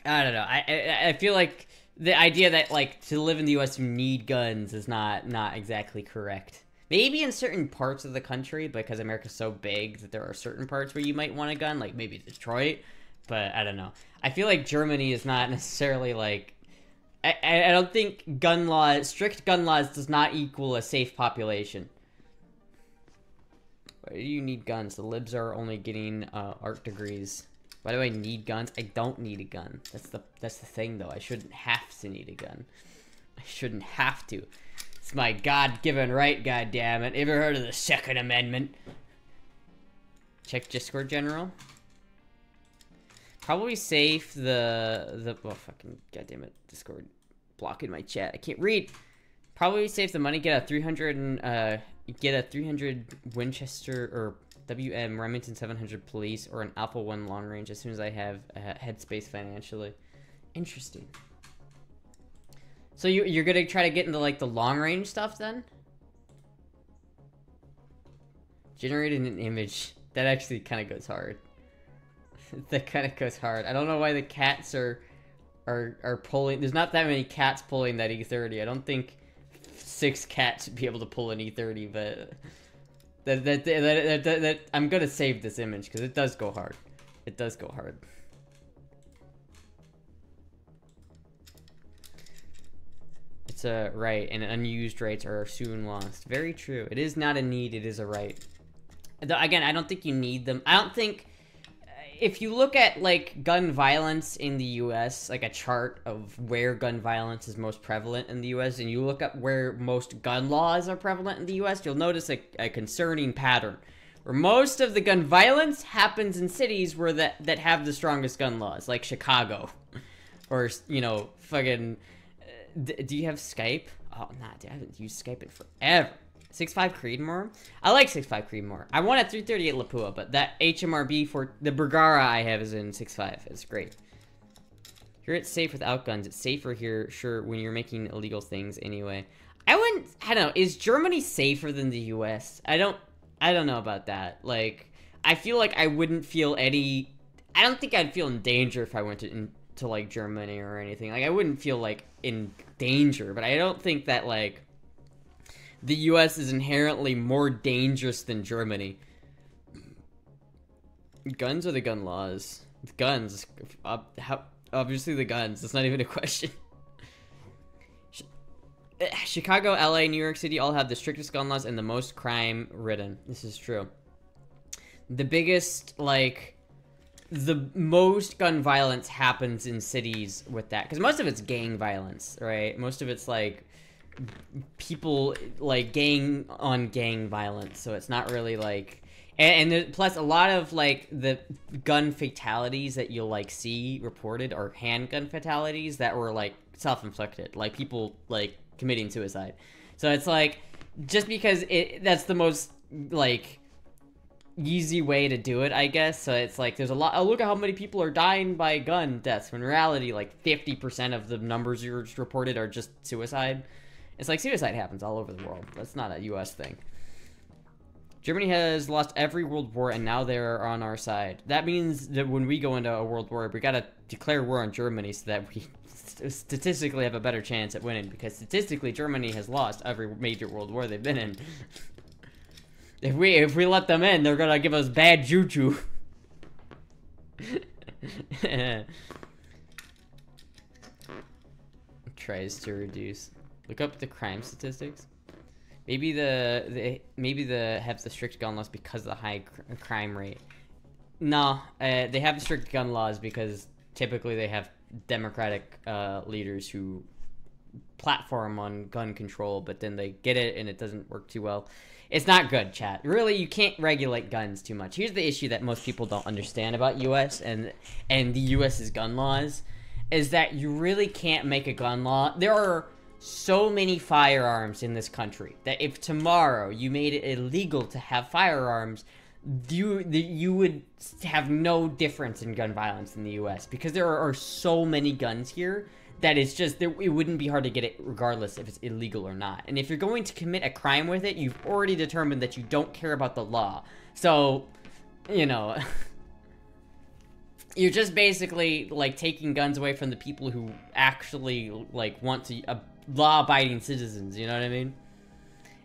[SPEAKER 1] I don't know. I feel like the idea that, like, to live in the US you need guns is not exactly correct. Maybe in certain parts of the country, because America's so big that there are certain parts where you might want a gun, like maybe Detroit. But I don't know. I feel like Germany is not necessarily, like... I don't think strict gun laws does not equal a safe population. Why do you need guns? The libs are only getting art degrees. Why do I need guns? I don't need a gun. That's the thing, though. I shouldn't have to need a gun. I shouldn't have to. It's my God-given right, goddammit. Ever heard of the Second Amendment? Check Discord General. Probably safe oh, fucking goddammit. Discord blocking my chat. I can't read. Probably safe the money. Get a 300 and get a 300 Winchester or WM Remington 700 police or an Alpha 1 long range as soon as I have headspace financially. Interesting. So you're gonna try to get into like the long range stuff then? Generating an image. That actually kind of goes hard. That kind of goes hard. I don't know why the cats are pulling. There's not that many cats pulling that E30. I don't think 6 cats would be able to pull an E30, but that I'm gonna save this image because it does go hard. It does go hard. It's a right, and unused rights are soon lost. Very true. It is not a need. It is a right. Again, I don't think you need them. I don't think. If you look at, like, gun violence in the U.S., like a chart of where gun violence is most prevalent in the U.S., and you look up where most gun laws are prevalent in the U.S., you'll notice a concerning pattern. Where most of the gun violence happens in cities where that have the strongest gun laws, like Chicago. Or, you know, fucking... do you have Skype? Oh, nah, dude, I haven't used Skype in forever. 6.5 Creedmoor? I like 6.5 Creedmoor. I want at 338 Lapua, but that HMRB for the Bergara I have is in 6.5. It's great. Here it's safe without guns. It's safer here, sure, when you're making illegal things anyway. I don't know. Is Germany safer than the US? I don't know about that. Like, I feel like I wouldn't feel any... I don't think I'd feel in danger if I went to like, Germany or anything. Like, I wouldn't feel, like, in danger, but I don't think that, like... The U.S. is inherently more dangerous than Germany. Guns or the gun laws? Guns. Obviously the guns. That's not even a question. Chicago, LA, New York City all have the strictest gun laws and the most crime-ridden. This is true. The biggest, like... The most gun violence happens in cities with that. Because most of it's gang violence, right? Most of it's, like... people like gang on gang violence, so it's not really like and plus a lot of like the gun fatalities that you'll like see reported are handgun fatalities that were like self-inflicted, like people like committing suicide. So it's like just because that's the most like easy way to do it, I guess. So it's like there's a lot. Oh, look at how many people are dying by gun deaths, when in reality like 50% of the numbers you reported are just suicide. It's like suicide happens all over the world. That's not a U.S. thing. Germany has lost every world war, and now they're on our side. That means that when we go into a world war, we gotta declare war on Germany so that we statistically have a better chance at winning. Because statistically, Germany has lost every major world war they've been in. If we let them in, they're gonna give us bad juju. Tries to reduce. Look up the crime statistics. Maybe the have the strict gun laws because of the high crime rate. No, they have strict gun laws because typically they have democratic leaders who platform on gun control, but then they get it and it doesn't work too well. It's not good, chat. Really, you can't regulate guns too much. Here's the issue that most people don't understand about US and the US's gun laws is that you really can't make a gun law. There are so many firearms in this country that if tomorrow you made it illegal to have firearms, you would have no difference in gun violence in the US because there are so many guns here that it's just, it wouldn't be hard to get it regardless if it's illegal or not. And if you're going to commit a crime with it, you've already determined that you don't care about the law. So, you know, you're just basically, like, taking guns away from the people who actually, like, want to, law-abiding citizens, you know what I mean?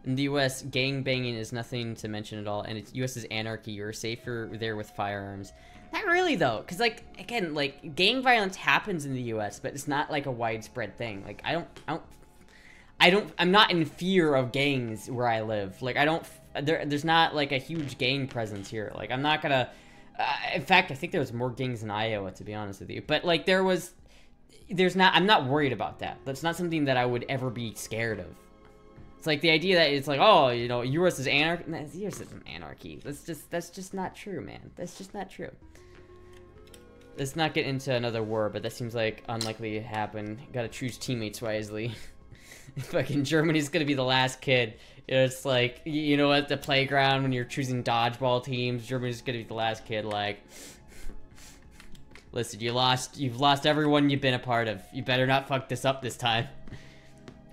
[SPEAKER 1] In the US, gang banging is nothing to mention at all, and it's US is anarchy. You're safer there with firearms. Not really, though, because, like, again, like, gang violence happens in the US, but it's not, like, a widespread thing. Like, I'm not in fear of gangs where I live. Like, there's not, like, a huge gang presence here. Like, I'm not gonna, in fact, I think there was more gangs in Iowa, to be honest with you. But, like, I'm not worried about that. That's not something that I would ever be scared of. It's like the idea that it's like, oh, you know, US is anarchy. US isn't anarchy. That's just not true, man. That's just not true. Let's not get into another war, but that seems like unlikely to happen. Gotta choose teammates wisely. Fucking Germany's gonna be the last kid. It's like, you know, at the playground when you're choosing dodgeball teams, Germany's gonna be the last kid, like, listen, you've lost everyone you've been a part of. You better not fuck this up this time.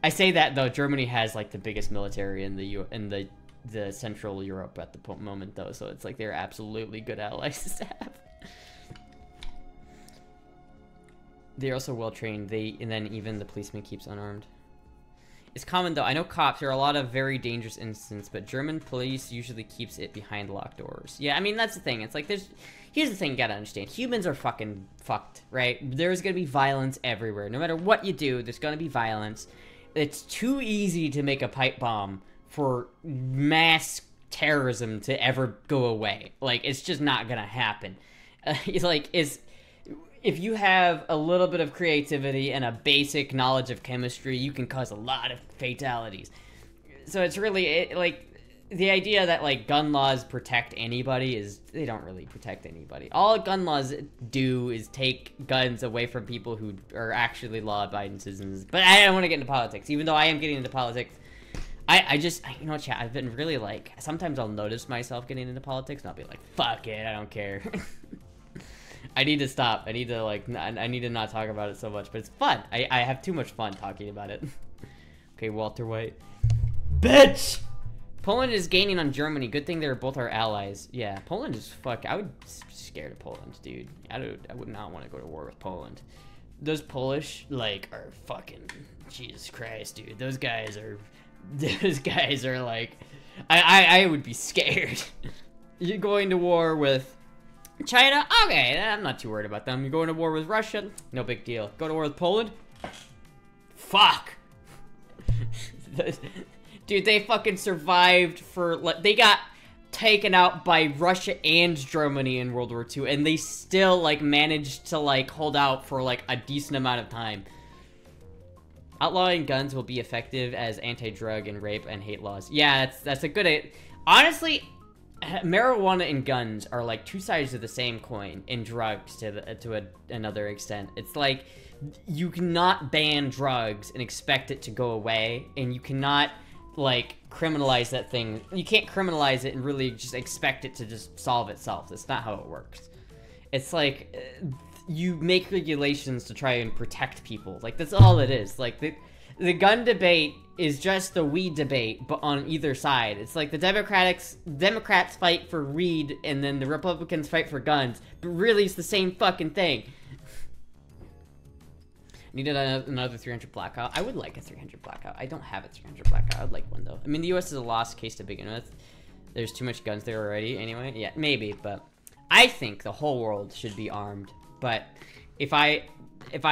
[SPEAKER 1] I say that, though, Germany has, like, the biggest military in the Central Europe at the moment, though, so it's like they're absolutely good allies to have. They're also well-trained, and then even the policeman keeps unarmed. It's common, though. I know cops, there are a lot of very dangerous incidents, but German police usually keeps it behind locked doors. Yeah, I mean, that's the thing. It's like, here's the thing you gotta understand. Humans are fucking fucked, right? There's gonna be violence everywhere. No matter what you do, there's gonna be violence. It's too easy to make a pipe bomb for mass terrorism to ever go away. Like, it's just not gonna happen. If you have a little bit of creativity and a basic knowledge of chemistry, you can cause a lot of fatalities. So it's really, like, the idea that, like, gun laws protect anybody they don't really protect anybody. All gun laws do is take guns away from people who are actually law-abiding citizens. But I don't want to get into politics, even though I am getting into politics. You know what, chat, I've been really, like, sometimes I'll notice myself getting into politics, and I'll be like, fuck it, I don't care. I need to stop. I need to, like, I need to not talk about it so much, but it's fun. I have too much fun talking about it. Okay, Walter White. Bitch! Poland is gaining on Germany. Good thing they're both our allies. Yeah, Poland is I would be scared of Poland, dude. I would not want to go to war with Poland. Those Polish, like, are fucking, Jesus Christ, dude. Those guys are like, I would be scared. You're going to war with China? Okay, I'm not too worried about them. You're going to war with Russia? No big deal. Go to war with Poland? Fuck! Dude, they fucking survived they got taken out by Russia and Germany in World War II, and they still, like, managed to, like, hold out for, like, a decent amount of time. Outlawing guns will be effective as anti-drug and rape and hate laws. Yeah, that's a good... Honestly, marijuana and guns are like two sides of the same coin, and drugs to another extent. It's like, you cannot ban drugs and expect it to go away, and you cannot, like, criminalize that thing. You can't criminalize it and really just expect it to just solve itself. That's not how it works. It's like, you make regulations to try and protect people. Like, that's all it is. Like, the gun debate is just the weed debate, but on either side. It's like the Democrats fight for weed, and then the Republicans fight for guns, but really it's the same fucking thing. Needed another 300 blackout. I would like a 300 blackout. I don't have a 300 blackout. I would like one, though. I mean, the US is a lost case to begin with. There's too much guns there already, anyway. Yeah, maybe, but I think the whole world should be armed. But if I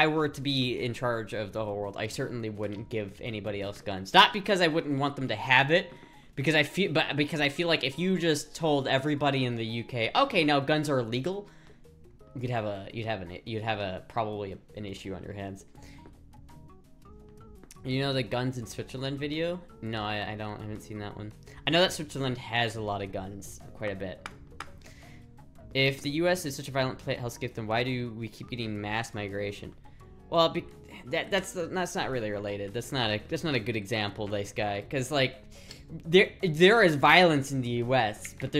[SPEAKER 1] were to be in charge of the whole world, I certainly wouldn't give anybody else guns. Not because I wouldn't want them to have it, because I feel like if you just told everybody in the UK, okay, now guns are illegal, you'd have probably an issue on your hands. You know the guns in Switzerland video? No, I haven't seen that one. I know that Switzerland has a lot of guns, quite a bit. If the US is such a violent hellscape, then why do we keep getting mass migration? Well, that's not really related. That's not a good example, this guy, because, like, there is violence in the US, but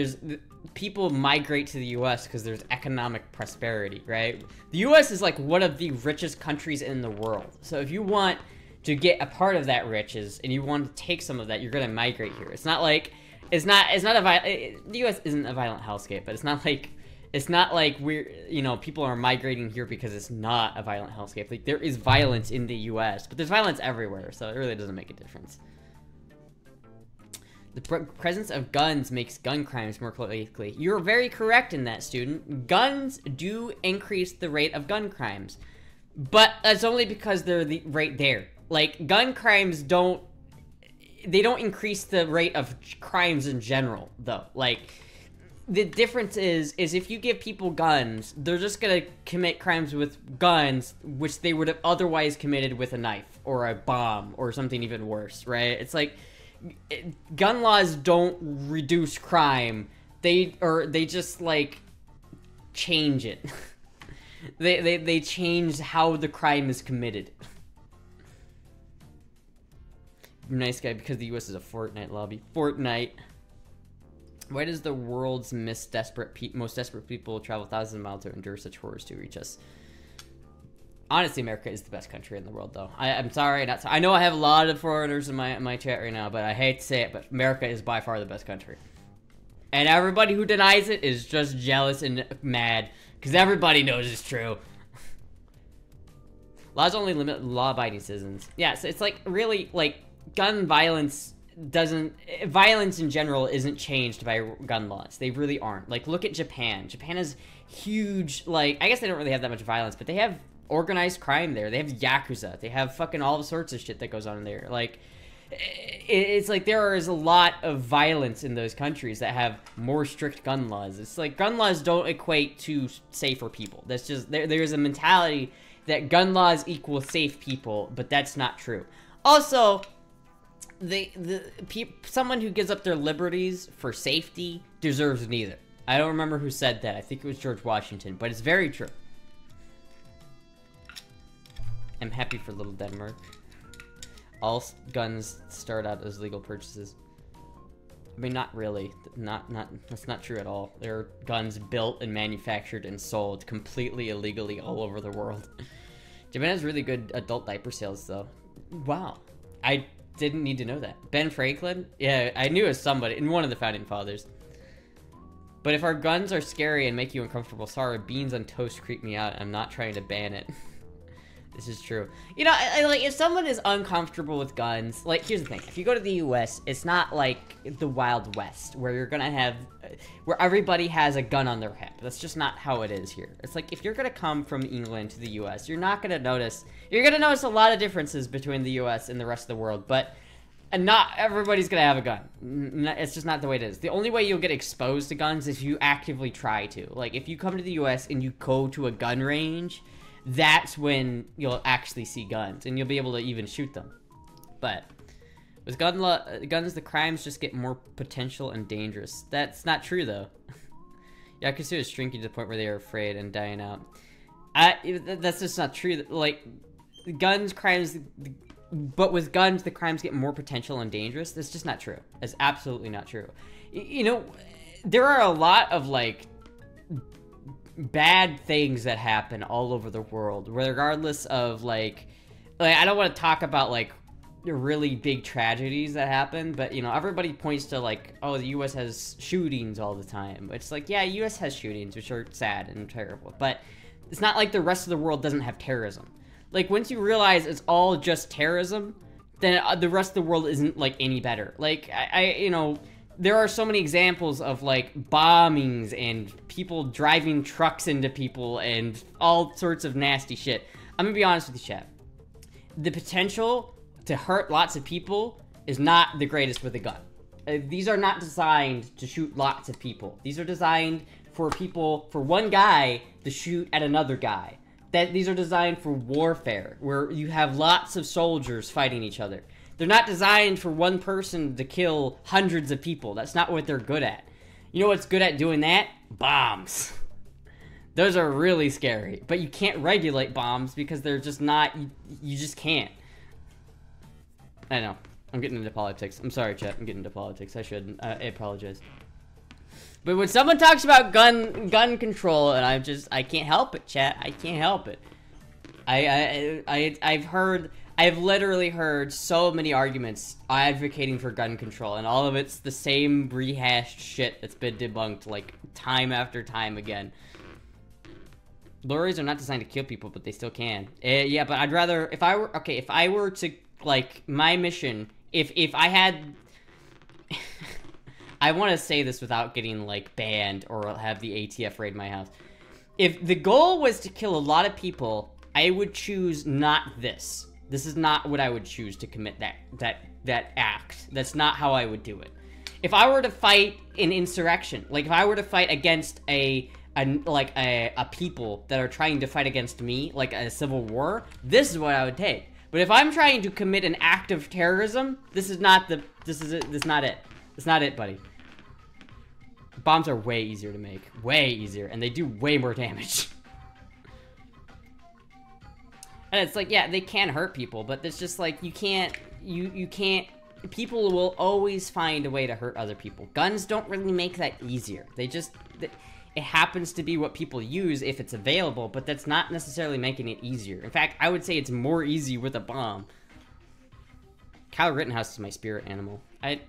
[SPEAKER 1] people migrate to the US because there's economic prosperity, right? The US is like one of the richest countries in the world. So if you want to get a part of that riches and you want to take some of that, you're gonna migrate here. It's not like the US isn't a violent hellscape, but it's not like we're, you know, people are migrating here because it's not a violent hellscape. Like, there is violence in the US, but there's violence everywhere, so it really doesn't make a difference. The presence of guns makes gun crimes more likely. You're very correct in that, student. Guns do increase the rate of gun crimes, but that's only because they're right there. Like, gun crimes don't increase the rate of crimes in general, though. Like, the difference is if you give people guns, they're just gonna commit crimes with guns, which they would have otherwise committed with a knife or a bomb or something even worse, right? It's like, gun laws don't reduce crime. They just, like, change it. they change how the crime is committed. Nice guy, because the US is a Fortnite lobby. Fortnite. Why does the world's most desperate people travel thousands of miles to endure such horrors to reach us? Honestly, America is the best country in the world, though. I'm sorry, I know I have a lot of foreigners in my chat right now, but I hate to say it, but America is by far the best country. And everybody who denies it is just jealous and mad, because everybody knows it's true. Laws only limit law-abiding citizens. Yeah, so it's like, really, like, gun violence violence in general isn't changed by gun laws. They really aren't. Like, look at Japan. Japan has huge, like, I guess they don't really have that much violence, but they have organized crime there. They have Yakuza. They have fucking all sorts of shit that goes on in there. Like, it's like there is a lot of violence in those countries that have more strict gun laws. It's like gun laws don't equate to safer people. That's just, there's a mentality that gun laws equal safe people, but that's not true. Also, someone who gives up their liberties for safety deserves neither. I don't remember who said that. I think it was George Washington, but it's very true. I'm happy for little Denmark. All guns start out as legal purchases. I mean, not really. That's not true at all. There are guns built and manufactured and sold completely illegally all over the world. Japan has really good adult diaper sales, though. Wow. I didn't need to know that. Ben Franklin? Yeah, I knew it was somebody, in one of the founding fathers. But if our guns are scary and make you uncomfortable, sorry, beans on toast creep me out. I'm not trying to ban it. This is true. You know, like, if someone is uncomfortable with guns, like, here's the thing. If you go to the US, it's not like the Wild West, where you're gonna have, where everybody has a gun on their hip. That's just not how it is here. It's like, if you're gonna come from England to the US, you're gonna notice a lot of differences between the US and the rest of the world, but not everybody's gonna have a gun. It's just not the way it is. The only way you'll get exposed to guns is if you actively try to. Like, if you come to the US and you go to a gun range, that's when you'll actually see guns, and you'll be able to even shoot them. But with guns, the crimes just get more potential and dangerous. That's not true, though. Yakuza is shrinking to the point where they are afraid and dying out. That's just not true. Like, but with guns, the crimes get more potential and dangerous. That's just not true. That's absolutely not true. You know, there are a lot of, like, bad things that happen all over the world, regardless of, like I don't want to talk about, like, really big tragedies that happen, but, you know, everybody points to, like, oh, the US has shootings all the time. It's like, yeah, US has shootings, which are sad and terrible, but it's not like the rest of the world doesn't have terrorism. Like, once you realize it's all just terrorism, then the rest of the world isn't, like, any better. Like, you know, there are so many examples of, like, bombings and people driving trucks into people and all sorts of nasty shit. I'm gonna be honest with you, chat. The potential to hurt lots of people is not the greatest with a gun. These are not designed to shoot lots of people. These are designed for one guy to shoot at another guy. These are designed for warfare, where you have lots of soldiers fighting each other. They're not designed for one person to kill hundreds of people. That's not what they're good at. You know what's good at doing that? Bombs. Those are really scary. But you can't regulate bombs because they're just not... You just can't. I know. I'm getting into politics. I'm sorry, chat. I'm getting into politics. I shouldn't. I apologize. But when someone talks about gun control, and I can't help it, chat. I can't help it. I've literally heard so many arguments advocating for gun control, and all of it's the same rehashed shit that's been debunked, like, time after time again. Lorries are not designed to kill people, but they still can. Yeah, but I'd rather, if I were to, like, my mission, if I had, I want to say this without getting, like, banned or have the ATF raid my house. If the goal was to kill a lot of people, I would choose not this. This is not what I would choose to commit that act. That's not how I would do it. If I were to fight an insurrection, like if I were to fight against a people that are trying to fight against me, like a civil war, this is what I would take. But if I'm trying to commit an act of terrorism, this is not it. It's not it, buddy. Bombs are way easier to make. Way easier. And they do way more damage. And it's like, yeah, they can hurt people, but it's just like, you can't, people will always find a way to hurt other people. Guns don't really make that easier. It happens to be what people use if it's available, but that's not necessarily making it easier. In fact, I would say it's more easy with a bomb. Kyle Rittenhouse is my spirit animal. I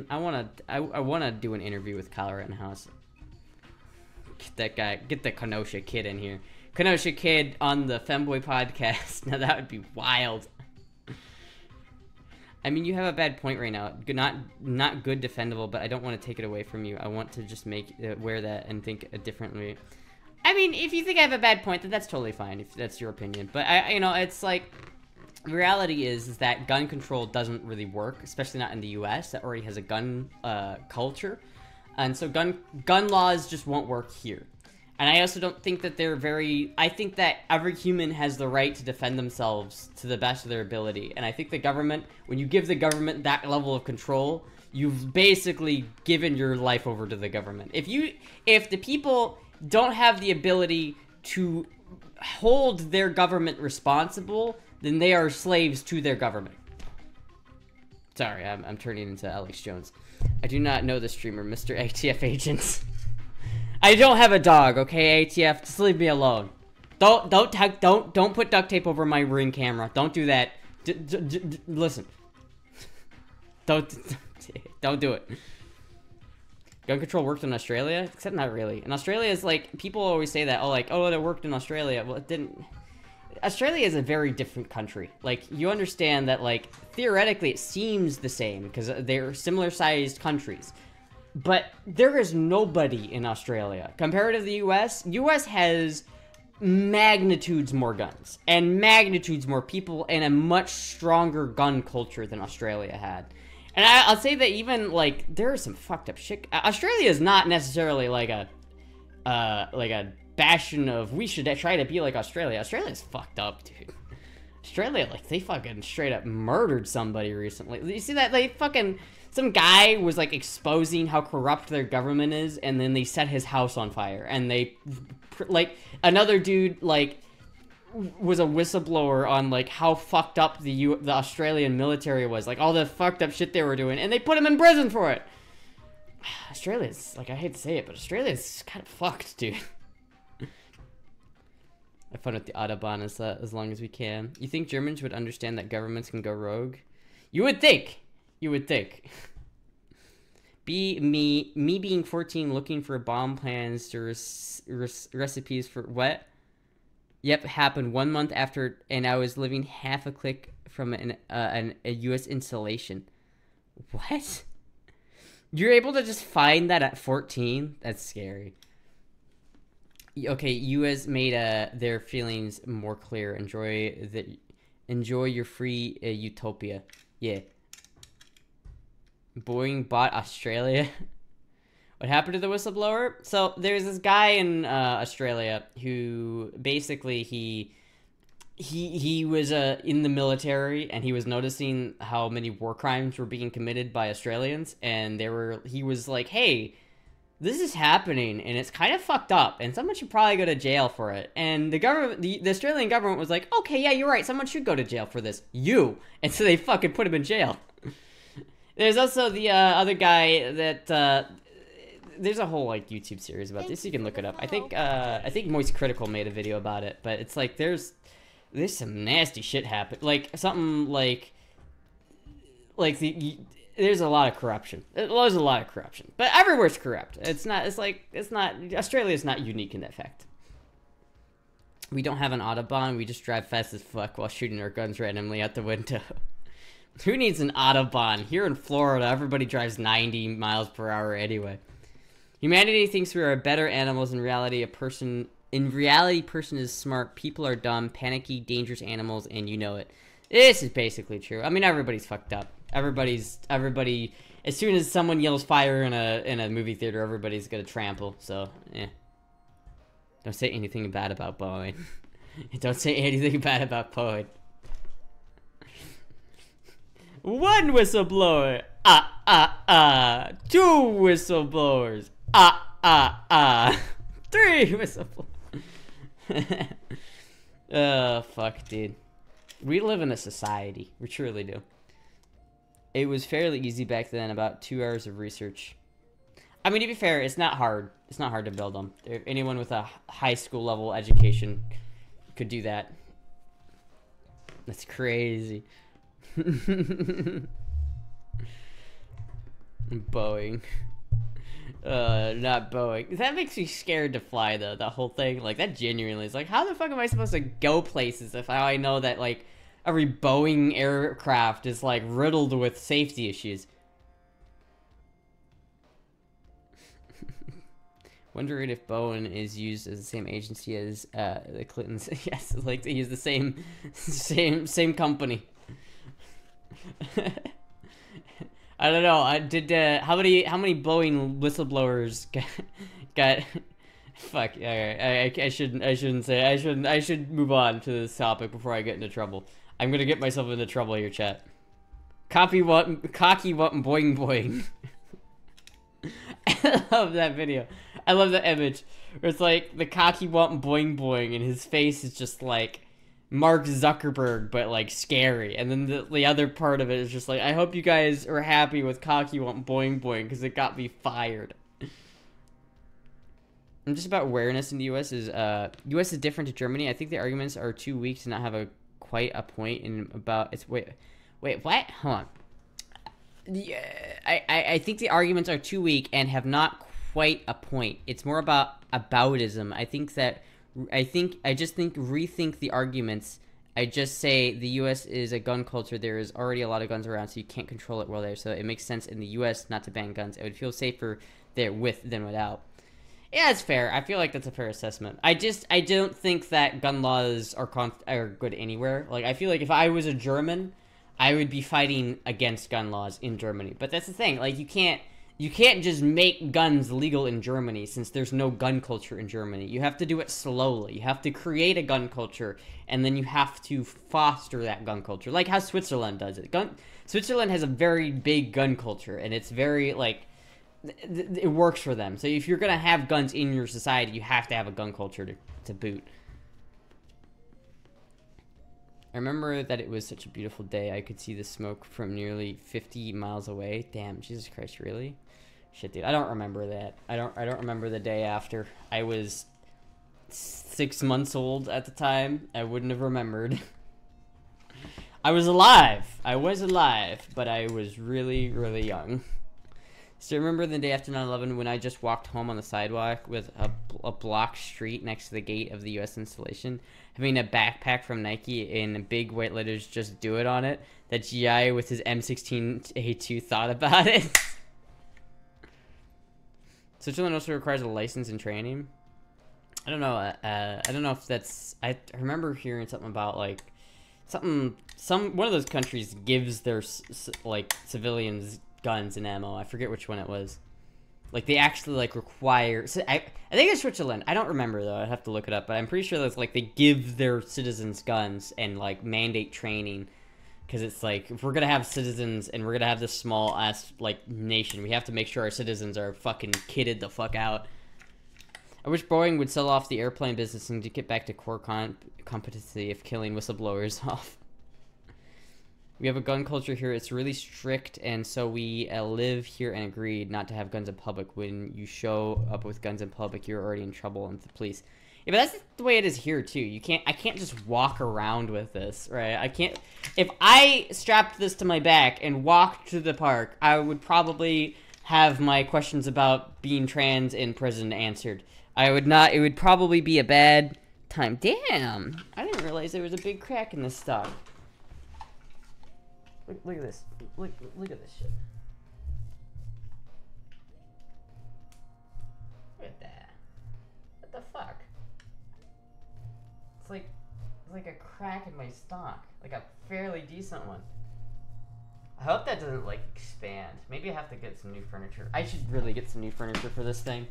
[SPEAKER 1] wanna do an interview with Kyle Rittenhouse. Get that guy, get the Kenosha kid in here. Kenosha kid on the Femboy podcast. Now that would be wild. I mean, you have a bad point right now. Not good defendable, but I don't want to take it away from you. I want to just wear that and think differently. I mean, if you think I have a bad point, then that's totally fine. If that's your opinion, but it's like, the reality is that gun control doesn't really work, especially not in the U.S. that already has a gun culture, and so gun laws just won't work here. And I also don't think that I think that every human has the right to defend themselves to the best of their ability. And I think the government, when you give the government that level of control, you've basically given your life over to the government. If the people don't have the ability to hold their government responsible, then they are slaves to their government. Sorry, I'm turning into Alex Jones. I do not know the streamer, Mr. ATF Agents. I don't have a dog, okay, ATF? Just leave me alone. Don't put duct tape over my Ring camera. Don't do that. Listen. Don't do it. Gun control worked in Australia? Except not really. In Australia, is like, people always say that, oh, it worked in Australia. Well, it didn't. Australia is a very different country. Like, you understand that, like, theoretically it seems the same because they're similar-sized countries. But there is nobody in Australia. Compared to the US, US has magnitudes more guns and magnitudes more people and a much stronger gun culture than Australia had. And I'll say that even, like, there is some fucked up shit. Australia is not necessarily like a bastion of, we should try to be like Australia. Australia's fucked up, dude. Australia, like, they fucking straight up murdered somebody recently. You see that? They fucking... Some guy was, like, exposing how corrupt their government is, and then they set his house on fire. And they, like, another dude, like, was a whistleblower on, like, how fucked up the Australian military was. Like, all the fucked up shit they were doing. And they put him in prison for it. Australia's, like, I hate to say it, but Australia's kind of fucked, dude. Have fun with the Autobahn as long as we can. You think Germans would understand that governments can go rogue? You would think. You would think. Me being 14 looking for bomb plans to recipes for what? Yep, happened 1 month after, and I was living half a click from a U.S. installation. What? You're able to just find that at 14? That's scary. Okay, U.S. made their feelings more clear. Enjoy your free utopia. Yeah. Boeing bought Australia. What happened to the whistleblower? So there's this guy in Australia who basically he was in the military, and he was noticing how many war crimes were being committed by Australians, and he was like, hey, this is happening, and it's kind of fucked up, and someone should probably go to jail for it. And the government, the Australian government was like, okay, yeah, you're right, someone should go to jail for this. You. And so they fucking put him in jail. There's also the other guy that, there's a whole like YouTube series about this. You can look it up. I think Moist Critical made a video about it, but it's like there's some nasty shit happen. Like something like there's a lot of corruption. There's a lot of corruption, but everywhere's corrupt. It's not. Australia's not unique in that fact. We don't have an Autobahn. We just drive fast as fuck while shooting our guns randomly out the window. Who needs an Autobahn? Here in Florida, everybody drives 90 miles per hour anyway. Humanity thinks we are better animals. In reality, person is smart. People are dumb, panicky, dangerous animals, and you know it. This is basically true. I mean, everybody's fucked up. Everybody. As soon as someone yells fire in a movie theater, everybody's gonna trample. So, yeah. Don't say anything bad about Boeing. Don't say anything bad about Boeing. One whistleblower. Two whistleblowers. 3 whistleblowers. Oh, fuck, dude. We live in a society. We truly do. It was fairly easy back then, about 2 hours of research. I mean, to be fair, it's not hard. It's not hard to build them. Anyone with a high school level education could do that. That's crazy. Boeing. Not Boeing. That makes me scared to fly, though, that whole thing. Like, that genuinely is like, how the fuck am I supposed to go places if I know that, like, every Boeing aircraft is, like, riddled with safety issues? Wondering if Boeing is used as the same agency as the Clintons. Yes, like they use the same company. I don't know. I did. How many Boeing whistleblowers got? Fuck. Alright. I shouldn't say. I should move on to this topic before I get into trouble. I'm gonna get myself into trouble here, chat. Cocky what? Boing boing. I love that video. I love the image where it's like the cocky want boing boing and his face is just like Mark Zuckerberg but like scary, and then the other part of it is just like, I hope you guys are happy with cocky want boing boing because it got me fired. And just about awareness in the US is US is different to Germany. I think the arguments are too weak to not have quite a point in about it's wait what? Hold on. Yeah, I think the arguments are too weak and have not quite a point. It's more about aboutism. I just think rethink the arguments. I just say the U.S. is a gun culture. There is already a lot of guns around, so you can't control it well there. So it makes sense in the U.S. not to ban guns. It would feel safer there with than without. Yeah, it's fair. I feel like that's a fair assessment. I don't think that gun laws are good anywhere. Like, I feel like if I was a German, I would be fighting against gun laws in Germany. But that's the thing. Like, you can't just make guns legal in Germany since there's no gun culture in Germany. You have to do it slowly. You have to create a gun culture, and then you have to foster that gun culture. Like how Switzerland does it. Switzerland has a very big gun culture, and it's very, like, it works for them. So if you're going to have guns in your society, you have to have a gun culture to boot. I remember that it was such a beautiful day. I could see the smoke from nearly 50 miles away. Damn, Jesus Christ, really? Shit, dude, I don't remember that. I don't remember the day after. I was 6 months old at the time. I wouldn't have remembered. I was alive. But I was really, really young. So remember the day after 9/11 when I just walked home on the sidewalk with a blocked street next to the gate of the U.S. installation, having a backpack from Nike and big white letters "Just Do It" on it. That GI with his M16A2 thought about it. Switzerland also requires a license and training. I don't know. I don't know if that's. I remember hearing something about like one of those countries gives their like civilians guns and ammo. I forget which one it was. Like they actually like require. I think it's Switzerland. I don't remember though. I'd have to look it up. But I'm pretty sure that's like they give their citizens guns and like mandate training, because it's like if we're gonna have citizens and we're gonna have this small ass like nation, we have to make sure our citizens are fucking kitted the fuck out. I wish Boeing would sell off the airplane business and to get back to core competency of killing whistleblowers off. We have a gun culture here. It's really strict, and so we live here and agreed not to have guns in public. When you show up with guns in public, you're already in trouble with the police. Yeah, but that's the way it is here too. I can't just walk around with this, right? I can't. If I strapped this to my back and walked to the park, I would probably have my questions about being trans in prison answered. I would not. It would probably be a bad time. Damn! I didn't realize there was a big crack in this stock. Look at this. Look at this shit. Look at that. What the fuck? It's like a crack in my stock. Like a fairly decent one. I hope that doesn't like expand. Maybe I have to get some new furniture. I should really get some new furniture for this thing.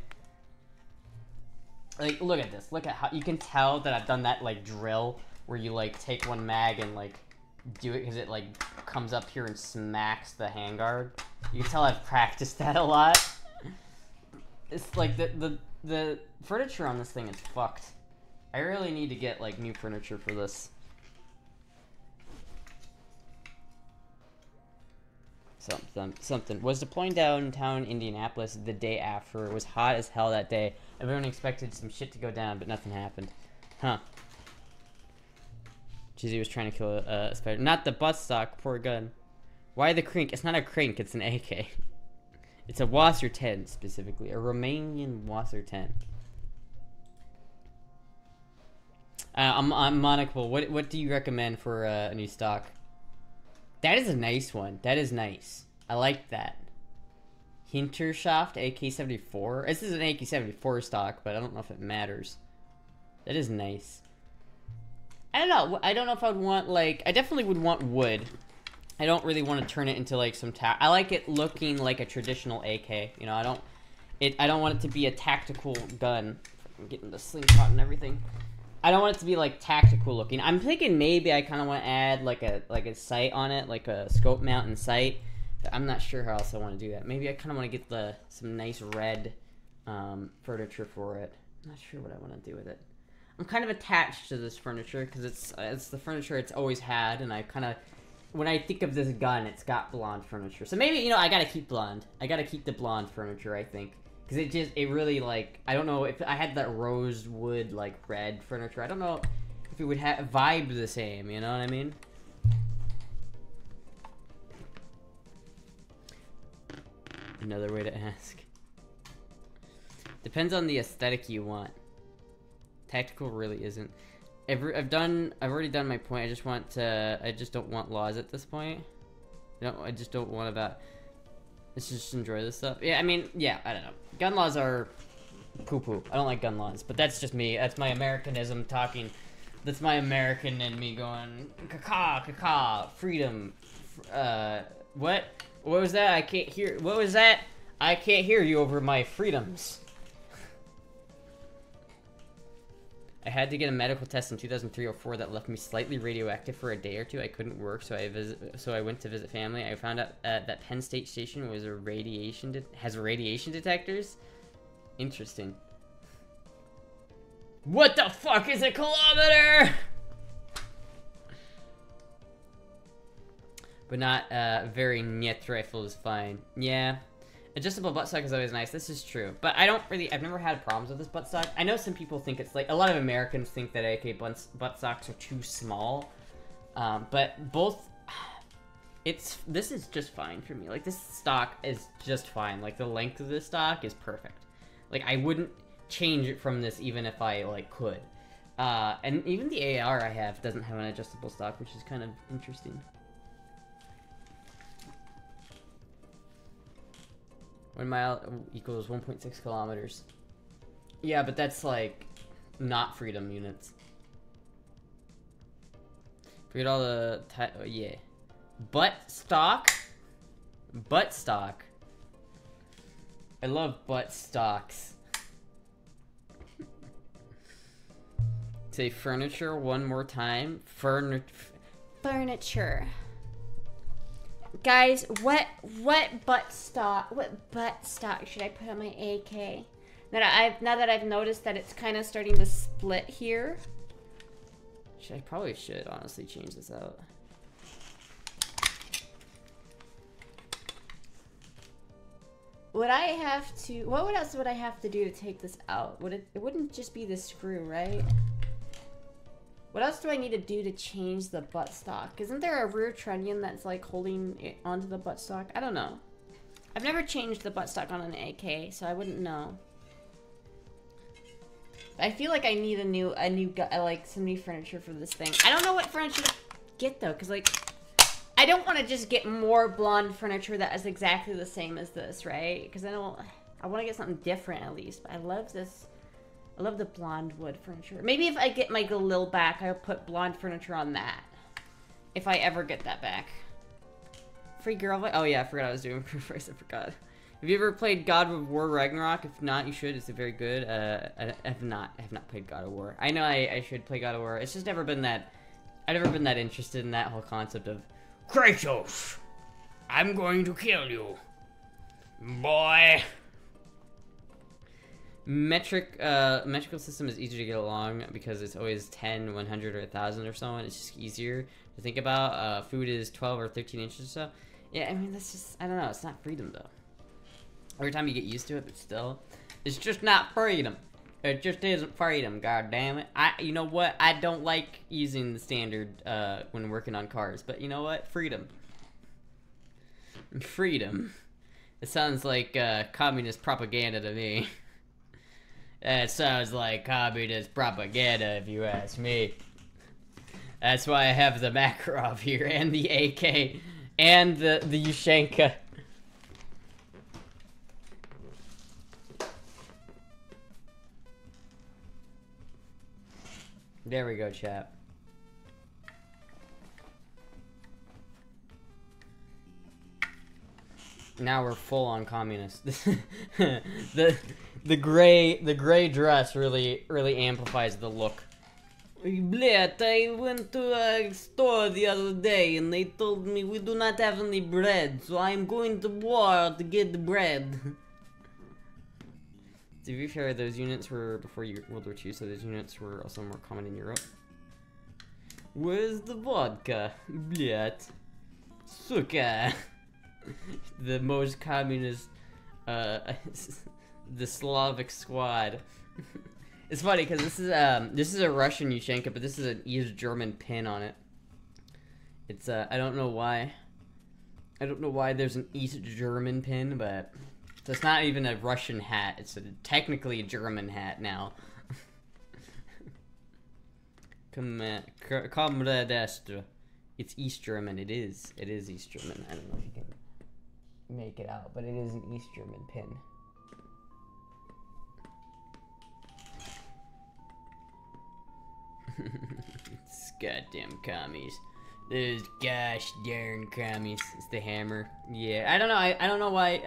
[SPEAKER 1] Like, look at this. Look at how you can tell that I've done that like drill where you like take one mag and like do it because it like comes up here and smacks the handguard. You can tell I've practiced that a lot. It's like the furniture on this thing is fucked. I really need to get like new furniture for this. Something. Was deploying downtown Indianapolis the day after. It was hot as hell that day. Everyone expected some shit to go down, but nothing happened. Huh. Jizzy was trying to kill a spider. Not the buttstock, poor gun. Why the crink? It's not a crink, it's an AK. It's a Wasser 10, specifically. A Romanian Wasser 10. I'm Monocle. What do you recommend for a new stock? That is a nice one. That is nice. I like that. Hinterschaft AK-74. This is an AK-74 stock, but I don't know if it matters. That is nice. I don't know. I don't know if I would want, like... I definitely would want wood. I don't really want to turn it into, like, some... I like it looking like a traditional AK. You know, I don't want it to be a tactical gun. I'm getting the slingshot and everything. I don't want it to be like tactical looking. I'm thinking maybe I kind of want to add like a sight on it, like a scope mount and sight. I'm not sure how else I want to do that. Maybe I kind of want to get some nice red furniture for it. I'm not sure what I want to do with it. I'm kind of attached to this furniture because it's the furniture it's always had, and I kind of, when I think of this gun, it's got blonde furniture. So maybe, you know, I gotta keep blonde. I gotta keep the blonde furniture, I think. Because it really, like, I don't know, if I had that rosewood, like, red furniture, I don't know if it would vibe the same, you know what I mean? Another way to ask. Depends on the aesthetic you want. Tactical really isn't. I've already done my point. I just don't want laws at this point. I just don't want about... Let's just enjoy this stuff. Yeah, I mean, yeah, I don't know. Gun laws are poo-poo. I don't like gun laws, but that's just me. That's my Americanism talking. That's my American and me going, caca, freedom. What? What was that? I can't hear. What was that? I can't hear you over my freedoms. I had to get a medical test in 2003 or 4 that left me slightly radioactive for a day or two. I couldn't work, so I went to visit family. I found out that Penn State Station was has radiation detectors. Interesting. What the fuck is a kilometer? But not very net rifle is fine. Yeah. Adjustable buttstock is always nice. This is true. But I've never had problems with this buttstock. I know some people think it's like, a lot of Americans think that AK buttstocks are too small. But this is just fine for me. Like, this stock is just fine. Like, the length of this stock is perfect. Like, I wouldn't change it from this even if I, like, could. And even the AR I have doesn't have an adjustable stock, which is kind of interesting. 1 mile equals 1.6 kilometers. Yeah, but that's like not freedom units. Forget all the yeah. Butt stock. I love butt stocks. Say furniture one more time. Furniture. Guys, what butt stock should I put on my AK? Now that I've noticed that it's kind of starting to split here. I probably should honestly change this out. would I have to... What else would I have to do to take this out? Would it wouldn't just be the screw, right? What else do I need to do to change the buttstock? Isn't there a rear trunnion that's like holding it onto the buttstock? I don't know. I've never changed the buttstock on an AK, so I wouldn't know. I feel like I need like some new furniture for this thing. I don't know what furniture to get though, cause like I don't want to just get more blonde furniture that is exactly the same as this, right? Because I want to get something different at least. But I love this. I love the blonde wood furniture. Maybe if I get my Galil back, I'll put blonde furniture on that. If I ever get that back. Free girl voice. Oh yeah, I forgot I was doing first. I forgot. Have you ever played God of War Ragnarok? If not, you should. It's very good. I have not played God of War. I know I should play God of War. It's just never been that. I've never been that interested in that whole concept of Kratos, I'm going to kill you, boy. Metrical system is easier to get along because it's always 10, 100, or 1,000 or so on. It's just easier to think about. Food is 12 or 13 inches or so. Yeah, I mean, that's just, I don't know, it's not freedom though. Every time you get used to it, but still, it's just not freedom. It just isn't freedom, god damn it. You know what? I don't like using the standard when working on cars, but you know what? Freedom. Freedom. It sounds like communist propaganda to me. It sounds like communist propaganda, if you ask me. That's why I have the Makarov here, and the AK, and the Yushenka. There we go, chat. Now we're full on communist. the gray dress really amplifies the look. Blet, I went to a store the other day and they told me we do not have any bread, so I'm going to war to get the bread. To be fair, those units were before World War II, so those units were also more common in Europe. Where's the vodka? Blet. Suka. The most communist, the Slavic squad. It's funny because this is a Russian Yushenka, but this is an East German pin on it. It's I don't know why. I don't know why there's an East German pin, but so it's not even a Russian hat. It's technically a German hat now. Comrade Astra. It's East German. It is East German. I don't know if you can make it out, but it is an East German pin. Goddamn commies. Those gosh darn commies. It's the hammer. Yeah, I don't know. I don't know why.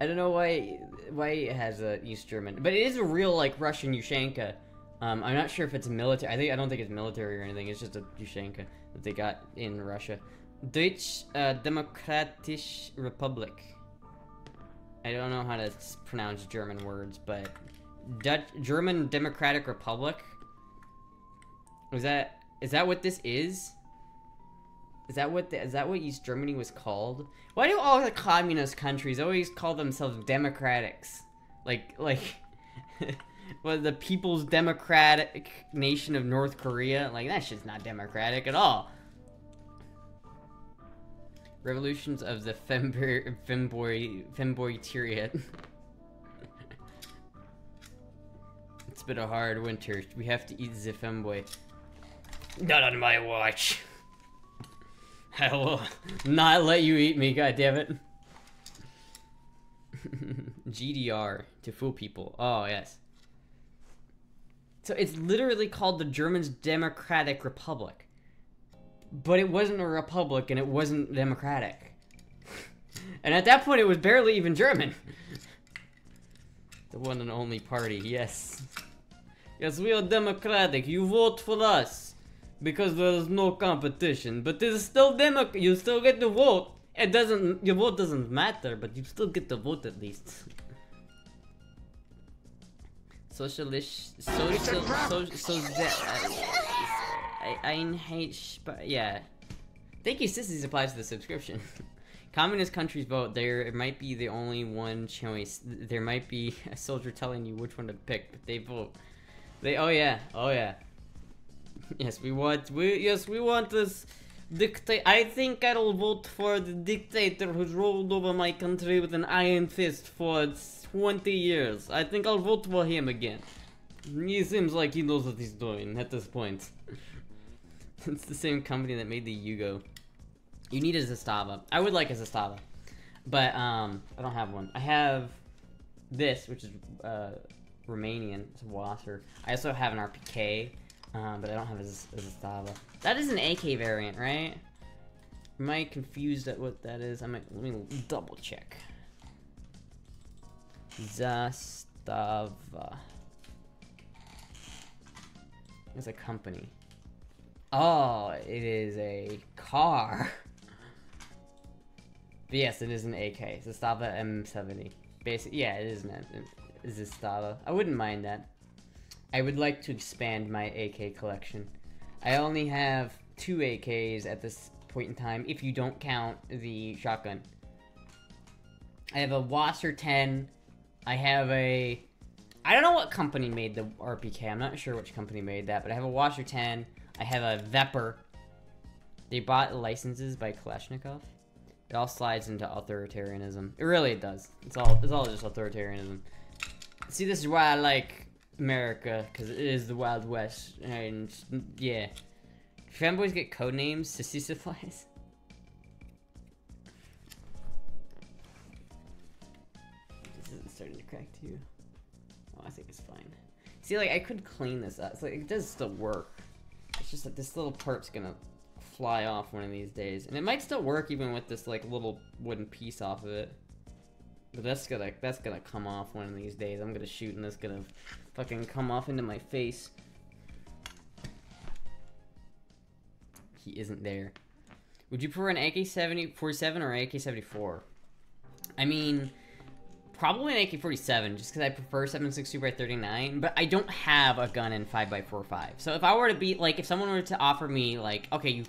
[SPEAKER 1] I don't know why it has a East German, but it is a real like Russian Yushenka. I'm not sure if it's military. I don't think it's military or anything. It's just a Yushenka that they got in Russia. Deutsche Demokratische Republik. I don't know how to pronounce German words, but German Democratic Republic. Is that what this is? Is that what East Germany was called? Why do all the communist countries always call themselves democratics? Like well, the People's Democratic Nation of North Korea? Like, that shit's not democratic at all. Revolutions of the Femboy Tyriot. It's been a hard winter. We have to eat the Femboy. Not on my watch. I will not let you eat me, goddammit. GDR, to fool people. Oh, yes. So it's literally called the German's Democratic Republic. But it wasn't a republic and it wasn't democratic. And at that point it was barely even German. The one and only party, yes. Yes, we are democratic. You vote for us. Because there is no competition. But it is still you still get to vote. It doesn't, your vote doesn't matter, but you still get to vote at least. Yeah. Thank you, Sissy Supplies, for the subscription. Communist countries vote. There might be the only one choice. There might be a soldier telling you which one to pick, but they vote. Oh yeah. Yes, we want this dictator. I think I'll vote for the dictator who's ruled over my country with an iron fist for 20 years. I think I'll vote for him again. He seems like he knows what he's doing at this point. It's the same company that made the Yugo. You need a Zastava. I would like a Zastava, but I don't have one. I have this, which is Romanian. It's a Wasser. I also have an RPK, but I don't have a Zastava. That is an AK variant, right? Am I confused at what that is? Let me double check. Zastava. It's a company. Oh, it is a car. But yes, it is an AK. Zastava M70. Basically, yeah, it is an Zastava. I wouldn't mind that. I would like to expand my AK collection. I only have 2 AKs at this point in time, if you don't count the shotgun. I have a Wasser 10. I have a... I don't know what company made the RPK. I'm not sure which company made that, but I have a Wasser 10. I have a Vepr. They bought licenses by Kalashnikov. It all slides into authoritarianism. It really does. It's all just authoritarianism. See, this is why I like America, because it is the Wild West, and yeah. Femboys get code names, sissy supplies. This isn't starting to crack too. Oh, I think it's fine. See, like, I could clean this up. It's like, it does still work. It's just that this little part's gonna fly off one of these days. And it might still work even with this, like, little wooden piece off of it. But that's gonna come off one of these days. I'm gonna shoot and that's gonna fucking come off into my face. He isn't there. Would you prefer an AK-47 or AK-74? I mean, probably an AK-47, just because I prefer 7.62x39, but I don't have a gun in 5x45. So if I were to be, like, if someone were to offer me, like, okay,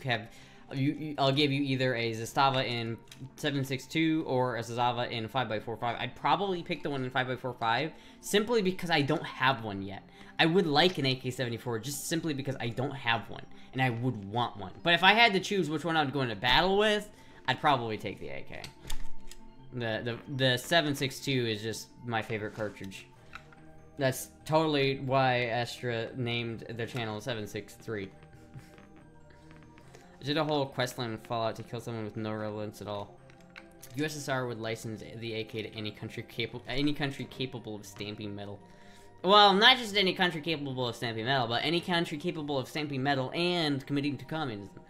[SPEAKER 1] I'll give you either a Zastava in 7.62 or a Zastava in 5x45, I'd probably pick the one in 5x45, simply because I don't have one yet. I would like an AK-74 just simply because I don't have one, and I would want one. But if I had to choose which one I would go into battle with, I'd probably take the AK. The 7.62 is just my favorite cartridge. That's totally why Astra named their channel 763. I did a whole questline in Fallout to kill someone with no relevance at all. USSR would license the AK to any country capable of stamping metal. Well, not just any country capable of stamping metal, but any country capable of stamping metal and committing to communism.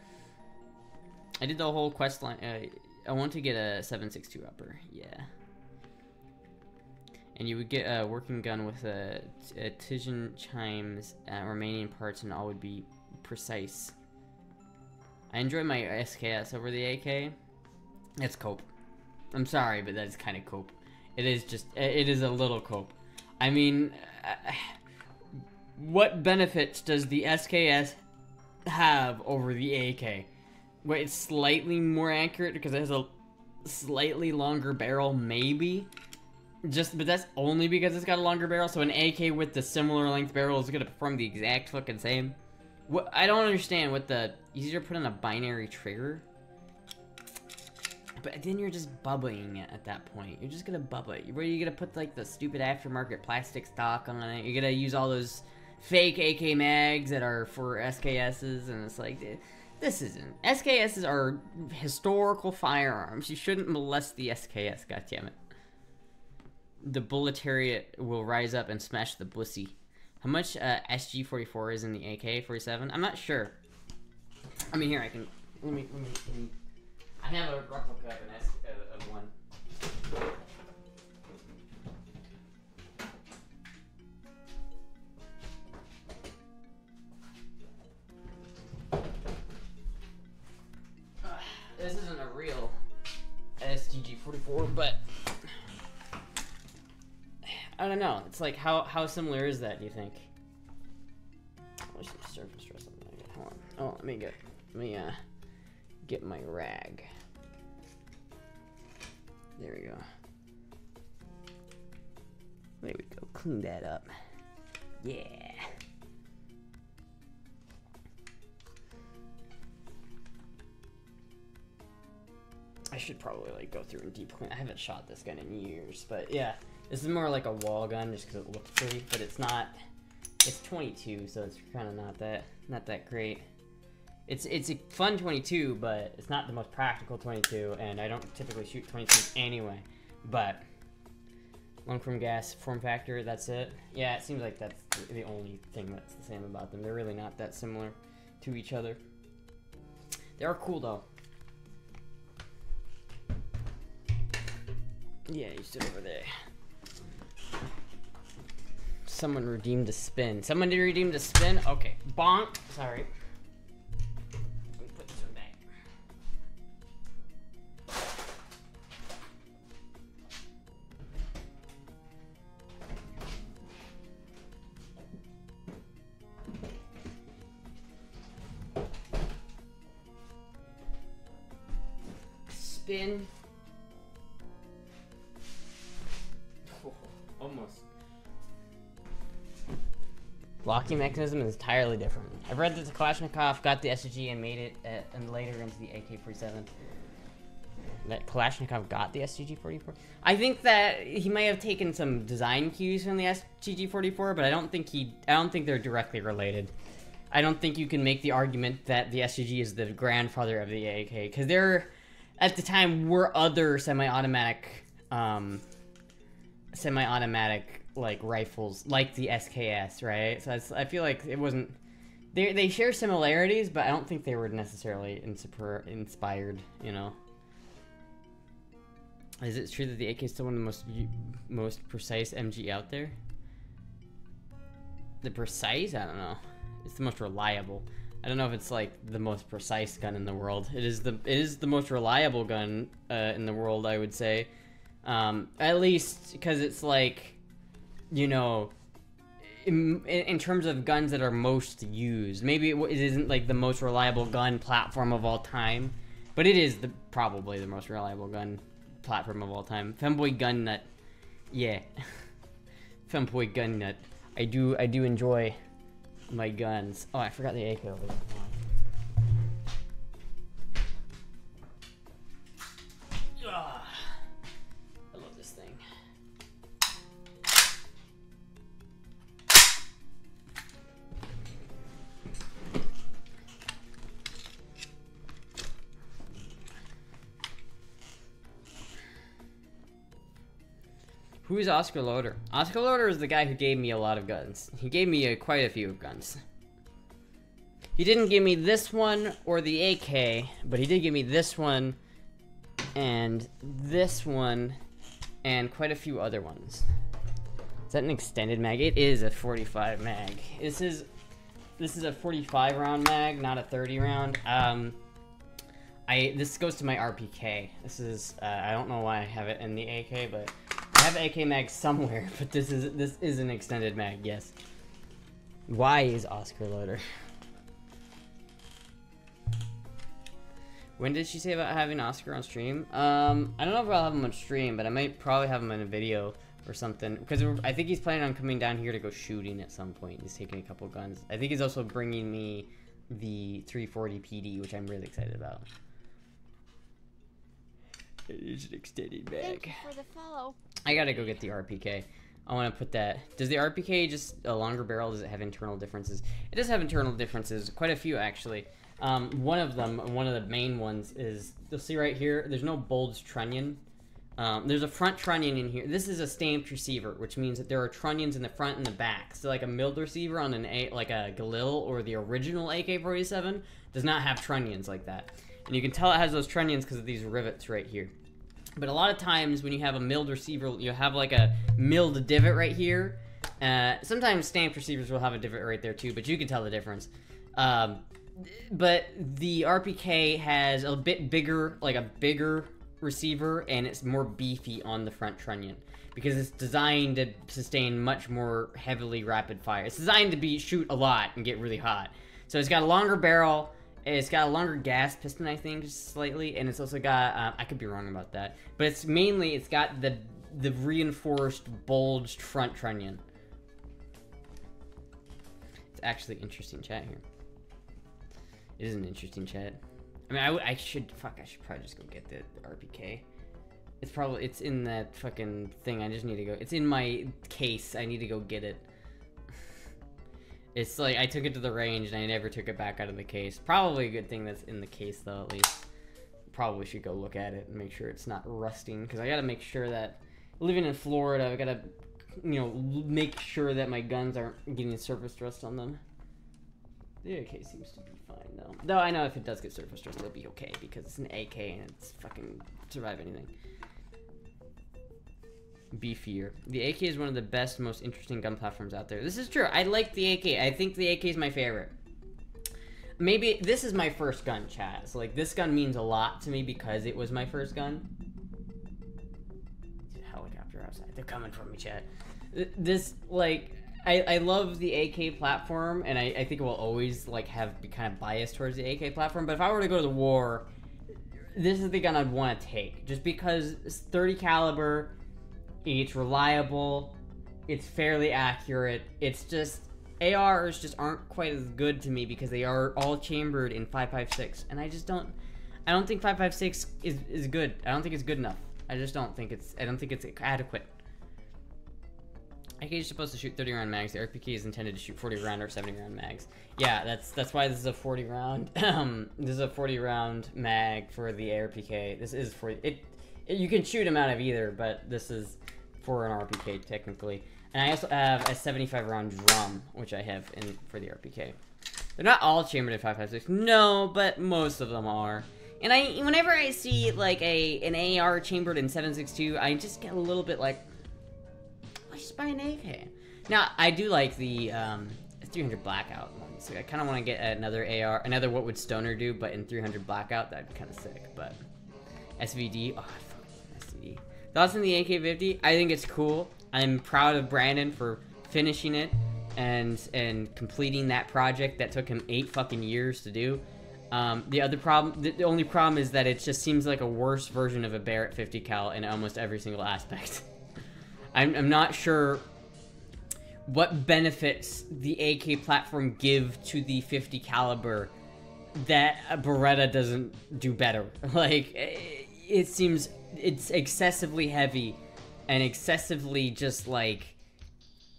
[SPEAKER 1] I did the whole questline. I want to get a 7.62 upper, yeah. And you would get a working gun with a Tijan chimes, Romanian parts, and all would be precise. I enjoy my SKS over the AK. It's cope. I'm sorry, but that's kind of cope. It is a little cope. I mean, what benefits does the SKS have over the AK? Wait, it's slightly more accurate because it has a slightly longer barrel, maybe? But that's only because it's got a longer barrel, so an AK with the similar length barrel is gonna perform the exact fucking same? What, I don't understand what the... Easier to put in a binary trigger? But then you're just bubbling it at that point. You're just gonna bubba it. Where are you gonna put, like, the stupid aftermarket plastic stock on it? You're gonna use all those fake AK mags that are for SKSs, and it's like... This isn't. SKSs are historical firearms. You shouldn't molest the SKS, goddammit. The Bulletariat will rise up and smash the Blissy. How much SG-44 is in the AK-47? I'm not sure. I mean, here, I can... Let me I have a replica of one. This isn't a real STG-44, but I don't know. It's like, how similar is that, do you think? Let's just surface stress on that. Hold on. Oh, let me get my rag. There we go. There we go. Clean that up. Yeah. I should probably like go through and deep clean. I haven't shot this gun in years, but yeah, this is more like a wall gun just because it looks pretty, but it's not. It's 22, so it's kind of not that great. It's a fun 22, but it's not the most practical 22, and I don't typically shoot 22s anyway. But one from gas form factor, that's it. Yeah, it seems like that's the only thing that's the same about them. They're really not that similar to each other. They are cool though. Yeah, you stood over there. Someone redeemed a spin. Someone did redeem the spin? Okay. Bonk. Sorry. Let me put this one back. Spin. Oh, almost. Locking mechanism is entirely different. I've read that the Kalashnikov got the SG and made it and later into the AK-47. That Kalashnikov got the SGG-44? I think that he may have taken some design cues from the SGG-44, but I don't think they're directly related. I don't think you can make the argument that the SGG is the grandfather of the AK, because there, at the time, were other semi-automatic like rifles like the SKS, right? So I feel like it wasn't, they share similarities, but I don't think they were necessarily inspired, you know. Is it true that the AK is still one of the most precise MG out there? The precise? I don't know. It's the most reliable. I don't know if it's like the most precise gun in the world. It is the most reliable gun in the world, I would say. At least because it's like, you know, in terms of guns that are most used. Maybe it isn't like the most reliable gun platform of all time, but it is probably the most reliable gun platform of all time. Femboy gun nut, yeah. Femboy gun nut. I do enjoy my guns. Oh, I forgot the AK over there. I love this thing. Who is Oscar Loader? Oscar Loader is the guy who gave me a lot of guns. He gave me quite a few guns. He didn't give me this one or the AK, but he did give me this one and this one and quite a few other ones. Is that an extended mag? It is a 45 mag. This is a 45 round mag, not a 30 round. This goes to my RPK. This is I don't know why I have it in the AK, but I have AK mag somewhere, but this is an extended mag, yes. Why is Oscar Loader? When did she say about having Oscar on stream? I don't know if I'll have him on stream, but I might probably have him in a video or something. Because I think he's planning on coming down here to go shooting at some point. He's taking a couple guns. I think he's also bringing me the 340 PD, which I'm really excited about. It is an extended mag.
[SPEAKER 3] Thank you for the follow.
[SPEAKER 1] I gotta go get the RPK. I want to put that. Does the RPK just a longer barrel? Does it have internal differences? It does have internal differences. Quite a few, actually. One of them, one of the main ones is, you'll see right here, there's no bulged trunnion. There's a front trunnion in here. This is a stamped receiver, which means that there are trunnions in the front and the back. So like a milled receiver on like a Galil or the original AK-47 does not have trunnions like that. And you can tell it has those trunnions because of these rivets right here. But a lot of times when you have a milled receiver, you have like a milled divot right here. Sometimes stamped receivers will have a divot right there too, but you can tell the difference. But the RPK has a bit bigger, like a bigger receiver, and it's more beefy on the front trunnion because it's designed to sustain much more heavily rapid fire. It's designed to shoot a lot and get really hot. So it's got a longer barrel, It's got a longer gas piston, I think, slightly, and it's also got, I could be wrong about that, but it's got the reinforced, bulged front trunnion. It's actually interesting chat here. It is an interesting chat. I mean, I should probably just go get the RPK. It's in that fucking thing. I just need to go. It's in my case. I need to go get it. It's like I took it to the range and I never took it back out of the case. Probably a good thing that's in the case though, at least. Probably should go look at it and make sure it's not rusting, because I gotta make sure that living in Florida, I gotta, you know, make sure that my guns aren't getting surface rust on them. The AK seems to be fine though. Though I know if it does get surface rust, it'll be okay because it's an AK and it's fucking survive anything. Beefier. The AK is one of the best, most interesting gun platforms out there. This is true. I like the AK. I think the AK is my favorite. Maybe this is my first gun, chat. So like this gun means a lot to me because it was my first gun. Helicopter outside. They're coming for me, chat. This like I love the AK platform, and I think it will always like be kind of biased towards the AK platform. But if I were to go to the war, this is the gun I'd want to take, just because it's 30 caliber. It's reliable, it's fairly accurate. It's just ARs just aren't quite as good to me because they are all chambered in 5.56, and I don't think 5.56 is good. I don't think it's good enough. I don't think it's adequate. AK is supposed to shoot 30 round mags. The RPK is intended to shoot 40 round or 70 round mags. Yeah, that's why this is a 40 round. This is a 40 round mag for the RPK. This is for it. You can shoot them out of either, but this is for an RPK technically. And I also have a 75 round drum, which I have for the RPK. They're not all chambered at 5.56. No, but most of them are. And whenever I see like an AR chambered in 7.62, I just get a little bit like, let's just buy an AK. Now I do like the 300 blackout one, so I kind of want to get another AR, another what would Stoner do, but in 300 blackout. That'd be kind of sick. But SVD, oh, SVD. Thoughts on the AK-50? I think it's cool. I'm proud of Brandon for finishing it and completing that project that took him 8 fucking years to do. The only problem is that it just seems like a worse version of a Barrett 50 cal in almost every single aspect. I'm not sure what benefits the AK platform give to the 50 caliber that a Beretta doesn't do better. Like, it seems it's excessively heavy and excessively just like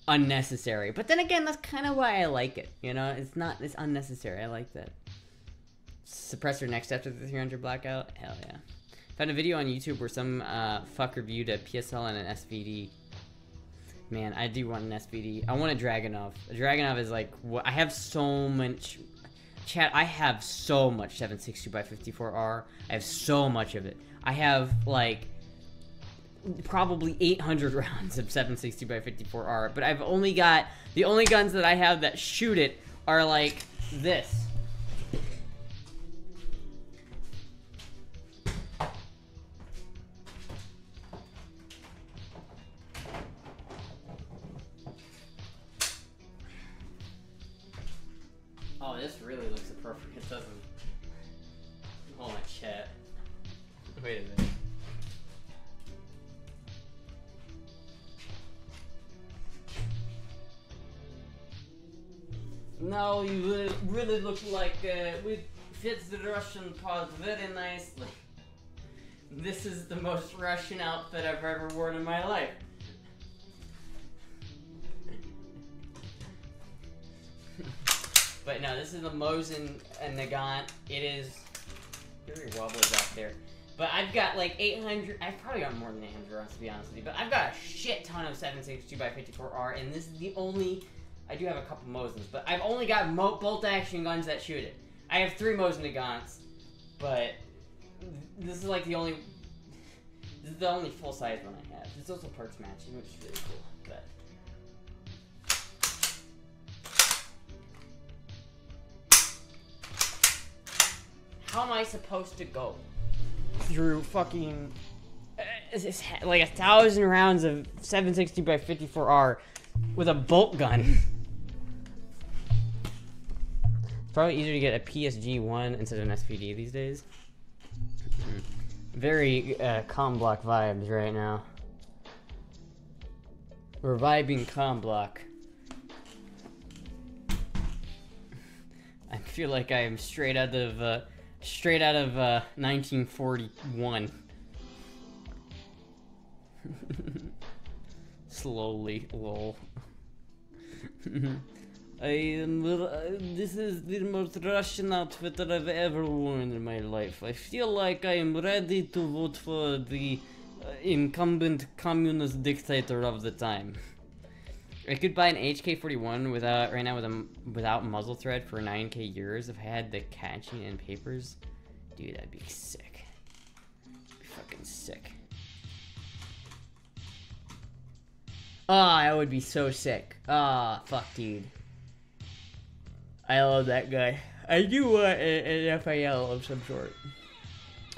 [SPEAKER 1] unnecessary. But then again, that's kind of why I like it. You know, it's unnecessary. I like that. Suppressor next after the 300 blackout? Hell yeah. Found a video on YouTube where some fuck reviewed a PSL and an SVD. Man, I do want an SVD. I want a Dragunov. A Dragunov is like, I have so much... Chat, I have so much 7.62x54R. I have so much of it. I have, like, probably 800 rounds of 7.62x54R, but I've only got... The only guns that I have that shoot it are, like, this. Oh, this really looks appropriate, doesn't it? Oh, my chat. Wait a minute. No, you really look like it fits the Russian part very nicely. This is the most Russian outfit I've ever worn in my life. But no, this is the Mosin and Nagant. It is very wobbly back there. But I've got like 800, I've probably got more than 800 rounds to be honest with you, but I've got a shit ton of 7.62x54R, and this is the only, I do have a couple Mosins, but I've only got bolt action guns that shoot it. I have 3 Mosin Nagants, but this is like the only, this is the only full size one I have. There's also parts matching, which is really cool, but. How am I supposed to go through fucking like 1,000 rounds of 7.60x54R with a bolt gun? It's probably easier to get a PSG-1 instead of an SPD these days. Very comm block vibes right now. We're vibing comm block. I feel like I am straight out of 1941. Slowly, lol. This is the most Russian outfit that I've ever worn in my life. I feel like I am ready to vote for the incumbent communist dictator of the time. I could buy an HK-41 without right now without muzzle thread for 9k euros if I had the catching and papers. Dude, that'd be sick. Be fucking sick. Ah, that would be so sick. Ah, fuck, dude. I love that guy. I do want an FAL of some sort.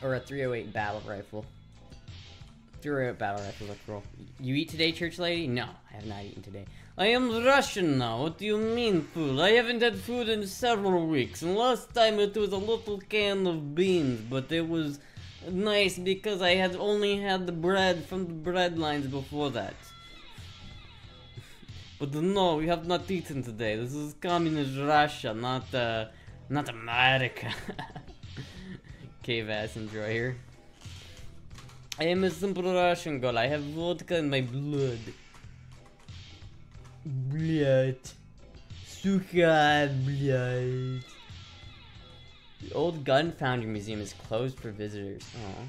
[SPEAKER 1] Or a 308 battle rifle. 308 battle rifle looks cool. You eat today, church lady? No, I have not eaten today. I am Russian now. What do you mean food? I haven't had food in several weeks. And last time it was a little can of beans. But it was nice because I had only had the bread from the bread lines before that. But no, we have not eaten today. This is communist Russia, not America. Cave ass enjoyer. I am a simple Russian girl. I have vodka in my blood. Blood. Suka blood. The old gun foundry museum is closed for visitors. Oh.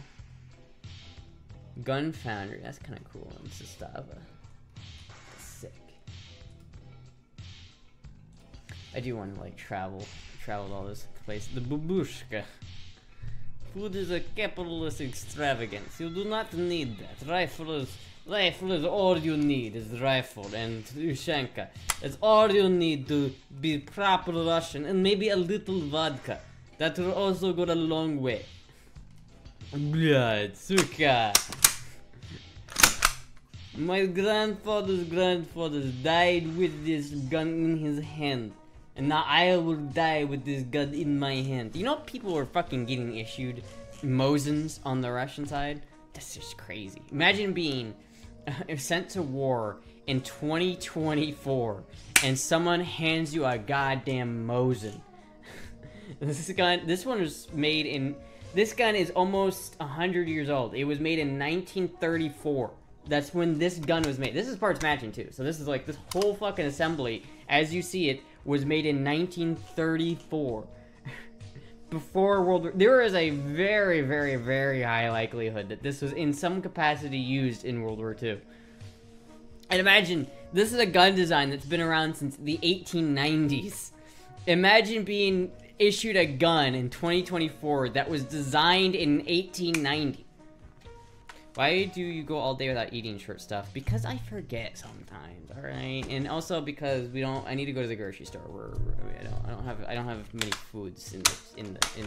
[SPEAKER 1] Gun foundry, that's kind of cool in Sestava. Sick. I do want to like travel to all this place. The babushka. Food is a capitalist extravagance. You do not need that. Rifle is all you need is rifle and Ushanka. That's all you need to be proper Russian and maybe a little vodka. That will also go a long way. Blood, suka. My grandfather's died with this gun in his hand. And now I will die with this gun in my hand. You know people were fucking getting issued Mosins on the Russian side? That's just crazy. Imagine being sent to war in 2024 and someone hands you a goddamn Mosin. This one was made in... This gun is almost 100 years old. It was made in 1934. That's when this gun was made. This is parts matching too. So this is like this whole fucking assembly, as you see it, was made in 1934. Before World War... There is a very, very, very high likelihood that this was in some capacity used in World War II. And imagine, this is a gun design that's been around since the 1890s. Imagine being issued a gun in 2024 that was designed in 1890. Why do you go all day without eating short stuff? Because I forget sometimes, alright? And also because I need to go to the grocery store where I don't have many foods in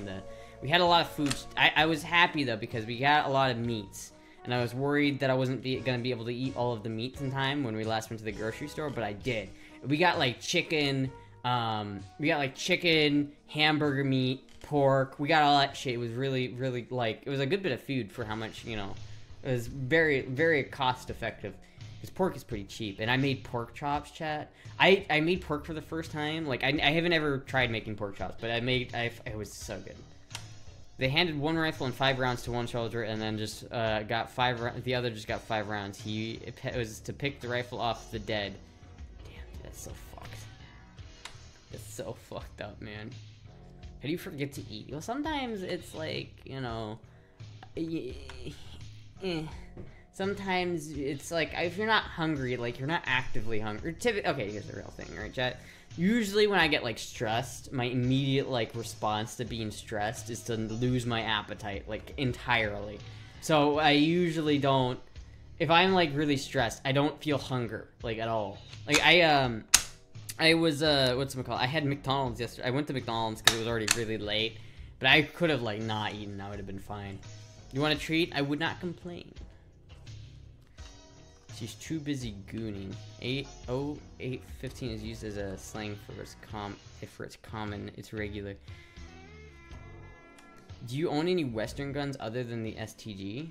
[SPEAKER 1] the we had a lot of foods. I was happy though because we got a lot of meats. And I was worried that I wasn't gonna be able to eat all of the meats in time when we last went to the grocery store, but I did. We got like chicken, hamburger meat, pork. We got all that shit. It was really, really like, it was a good bit of food for how much, you know. It was very, very cost effective. Because pork is pretty cheap. And I made pork chops, chat. I made pork for the first time. Like, I haven't ever tried making pork chops, but it was so good. They handed one rifle and 5 rounds to one soldier, and then just got 5. The other just got 5 rounds. It was to pick the rifle off the dead. Damn, dude, that's so fucked. That's so fucked up, man. How do you forget to eat? Well, sometimes it's like, you know, sometimes it's like if you're not hungry, like you're not actively hungry. Okay, here's the real thing, right, chat? Usually when I get like stressed, my immediate like response to being stressed is to lose my appetite like entirely. So I usually don't, if I'm like really stressed, I don't feel hunger like at all. Like I was I had McDonald's yesterday. I went to McDonald's because it was already really late, but I could have like not eaten. I would have been fine. You want a treat? I would not complain. She's too busy gooning. 80815 is used as a slang for its common, it's regular. Do you own any Western guns other than the STG?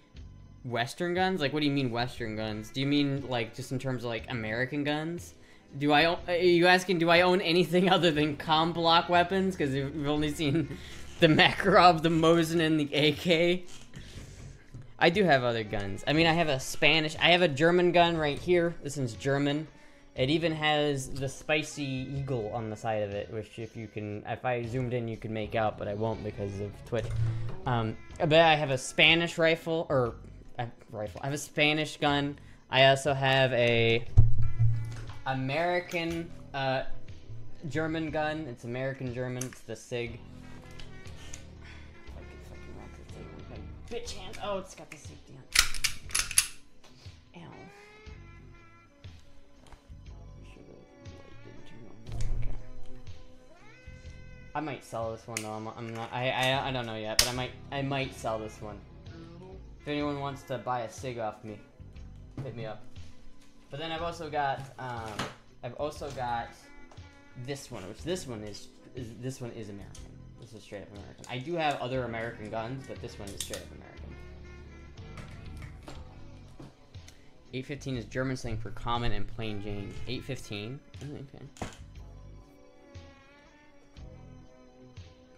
[SPEAKER 1] Western guns? Like, what do you mean Western guns? Do you mean, like, just in terms of, like, American guns? Are you asking, do I own anything other than com block weapons? Because we've only seen the Makarov, the Mosin, and the AK. I do have other guns. I mean, I have a German gun right here. This one's German. It even has the spicy eagle on the side of it, which if I zoomed in, you could make out, but I won't because of Twitch. But I have a Spanish rifle, I have a Spanish gun. I also have a American German gun. It's American German. It's the SIG. Bitch hands. Oh, it's got the safety on. Ow. Okay. I might sell this one though. I'm not. I don't know yet, but I might sell this one. If anyone wants to buy a SIG off me, hit me up. But then I've also got this one, which this one is American. This is straight up American. I do have other American guns, but this one is straight up American. 815 is German slang for common and plain Jane. 815. Oh, okay.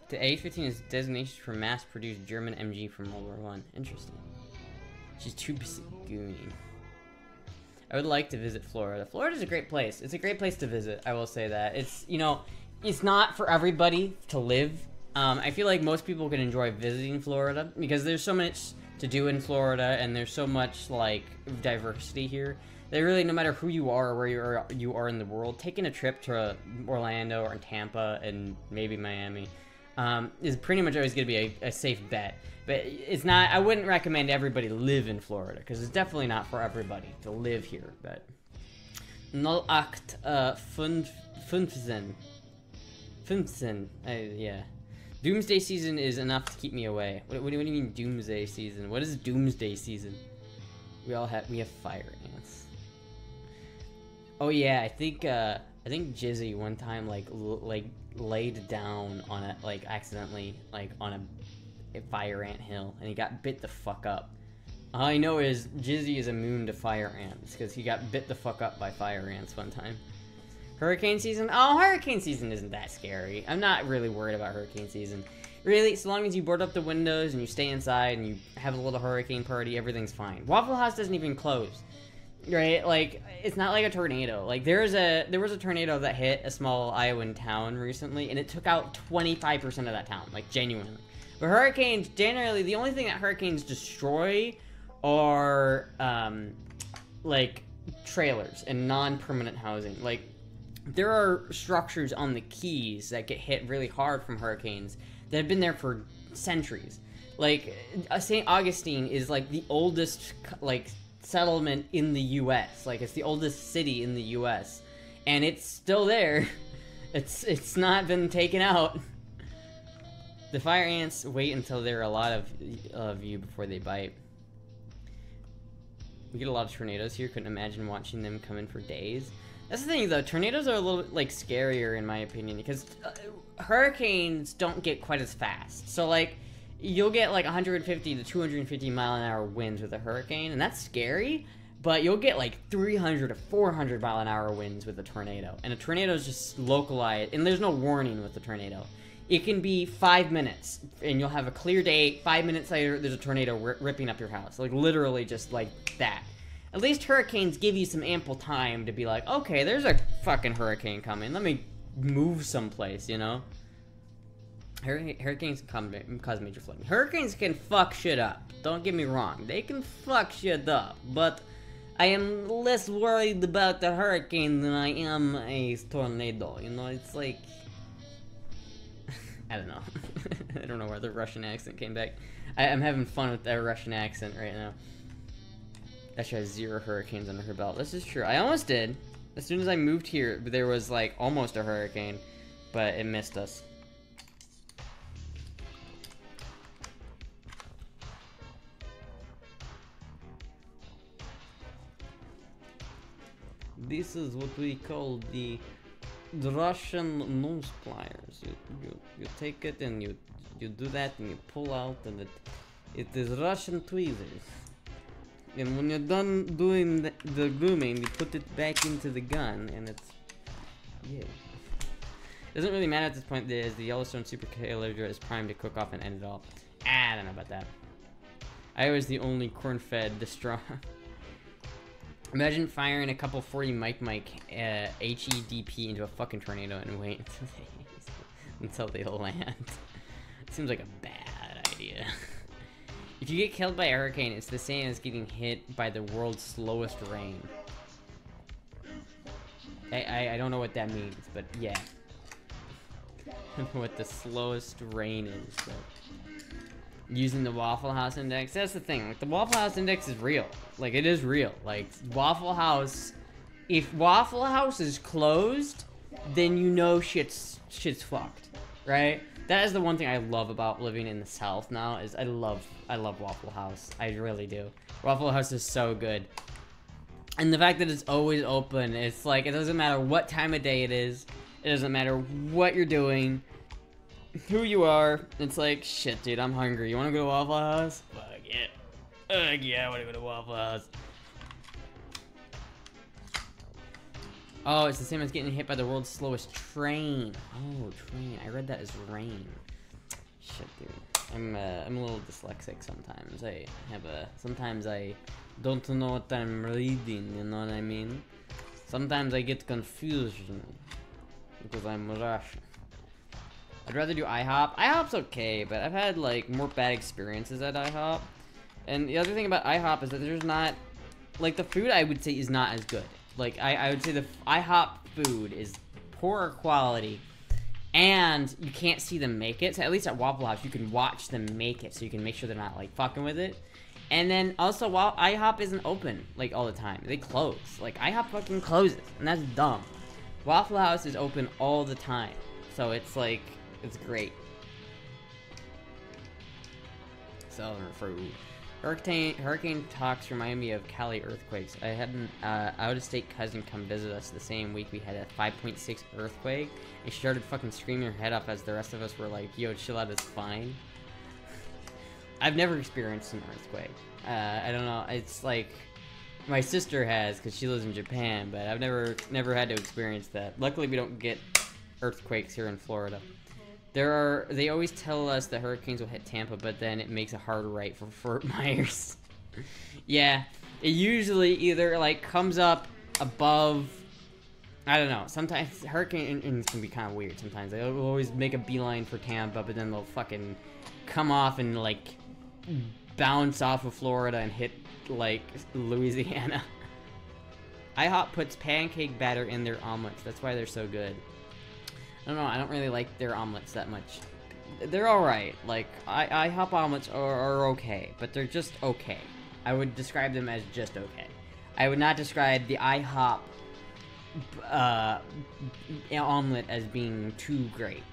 [SPEAKER 1] The 815 is designation for mass-produced German MG from World War I. Interesting. She's too busy gooning. I would like to visit Florida. Florida's a great place. It's a great place to visit. I will say that. It's, you know, it's not for everybody to live. I feel like most people can enjoy visiting Florida because there's so much to do in Florida and there's so much, like, diversity here. That really, no matter who you are or where you are in the world, taking a trip to Orlando or Tampa and maybe Miami is pretty much always going to be a safe bet. But it's not, I wouldn't recommend everybody live in Florida, because it's definitely not for everybody to live here, but... 0815. Yeah. Doomsday season is enough to keep me away. What do you mean doomsday season? What is doomsday season? We have fire ants. Oh yeah, I think Jizzy one time like laid down on a, like, accidentally, like, on a fire ant hill, and he got bit the fuck up. All I know is Jizzy is immune to fire ants, because he got bit the fuck up by fire ants one time. Hurricane season? Oh, hurricane season isn't that scary. I'm not really worried about hurricane season. Really, so long as you board up the windows and you stay inside and you have a little hurricane party, everything's fine. Waffle House doesn't even close. Right? Like, it's not like a tornado. Like, there was a tornado that hit a small Iowan town recently, and it took out 25% of that town. Like, genuinely. But hurricanes, generally, the only thing that hurricanes destroy are, like, trailers and non-permanent housing. Like, there are structures on the Keys that get hit really hard from hurricanes that have been there for centuries. Like, St. Augustine is, like, the oldest, like, settlement in the U.S. Like, it's the oldest city in the U.S. And it's still there. It's not been taken out. The fire ants wait until there are a lot of you before they bite. We get a lot of tornadoes here. Couldn't imagine watching them come in for days. That's the thing, though. Tornadoes are a little bit, like, scarier, in my opinion, because hurricanes don't get quite as fast. So, like, you'll get, like, 150 to 250 mile-an-hour winds with a hurricane, and that's scary, but you'll get, like, 300 to 400 mile-an-hour winds with a tornado. And a tornado is just localized, and there's no warning with the tornado. It can be 5 minutes, and you'll have a clear day. 5 minutes later, there's a tornado ripping up your house. Like, literally just like that. At least hurricanes give you some ample time to be like, okay, there's a fucking hurricane coming. Let me move someplace, you know? Hurricanes can cause major flooding. Hurricanes can fuck shit up. Don't get me wrong. They can fuck shit up. But I am less worried about the hurricane than I am a tornado. You know, it's like... I don't know. I don't know where the Russian accent came back. I'm having fun with that Russian accent right now. Actually has 0 hurricanes under her belt. This is true. I almost did. As soon as I moved here, there was like almost a hurricane, but it missed us. this is what we call the Russian nose pliers. You take it and you do that and you pull out and it is Russian tweezers. And when you're done doing the grooming, you put it back into the gun and it's yeah. It doesn't really matter at this point as the Yellowstone Super Calibra is primed to cook off and end it all. I don't know about that. I was the only corn-fed distraught. Imagine firing a couple 40 Mike HEDP into a fucking tornado and wait until they land. It seems like a bad idea. If you get killed by a hurricane, it's the same as getting hit by the world's slowest rain. I don't know what that means, but yeah. I don't know what the slowest rain is, but using the Waffle House index, that's the thing. Like, the Waffle House index is real. Like, it is real. Like, Waffle House, if Waffle House is closed, then you know shit's fucked, right? That is the one thing I love about living in the South now, is I love Waffle House. I really do. Waffle House is so good. And the fact that it's always open, it's like, it doesn't matter what time of day it is. It doesn't matter what you're doing, who you are. It's like, shit, dude, I'm hungry. You want to go to Waffle House? Fuck yeah. Yeah, I want to go to Waffle House. Oh, it's the same as getting hit by the world's slowest train. Oh, train. I read that as rain. Shit, dude. I'm a little dyslexic sometimes. Sometimes I don't know what I'm reading, you know what I mean? Sometimes I get confusion because I'm Russian. I'd rather do IHOP. IHOP's okay, but I've had like more bad experiences at IHOP. And the other thing about IHOP is that there's not, like, the food I would say is not as good. Like, I would say the IHOP food is poorer quality, and you can't see them make it. So at least at Waffle House, you can watch them make it, so you can make sure they're not, like, fucking with it. And then, also, while IHOP isn't open, like, all the time. They close. Like, IHOP fucking closes, and that's dumb. Waffle House is open all the time. So it's, like, it's great. Southern fruit. Hurricane talks remind me of Cali earthquakes. I had an out-of-state cousin come visit us the same week we had a 5.6 earthquake, and she started fucking screaming her head off as the rest of us were like, yo, chill out, it's fine. I've never experienced an earthquake. I don't know, it's like, my sister has, because she lives in Japan, but I've never had to experience that. Luckily, we don't get earthquakes here in Florida. They always tell us that hurricanes will hit Tampa, but then it makes a hard right for Fort Myers. Yeah, it usually either, like, comes up above, I don't know, sometimes hurricanes can be kind of weird sometimes. They'll always make a beeline for Tampa, but then they'll fucking come off and, like, bounce off of Florida and hit, like, Louisiana. IHOP puts pancake batter in their omelets. That's why they're so good. I don't know, I don't really like their omelets that much. They're alright. Like, IHOP omelets are okay, but they're just okay. I would describe them as just okay. I would not describe the IHOP omelet as being too great.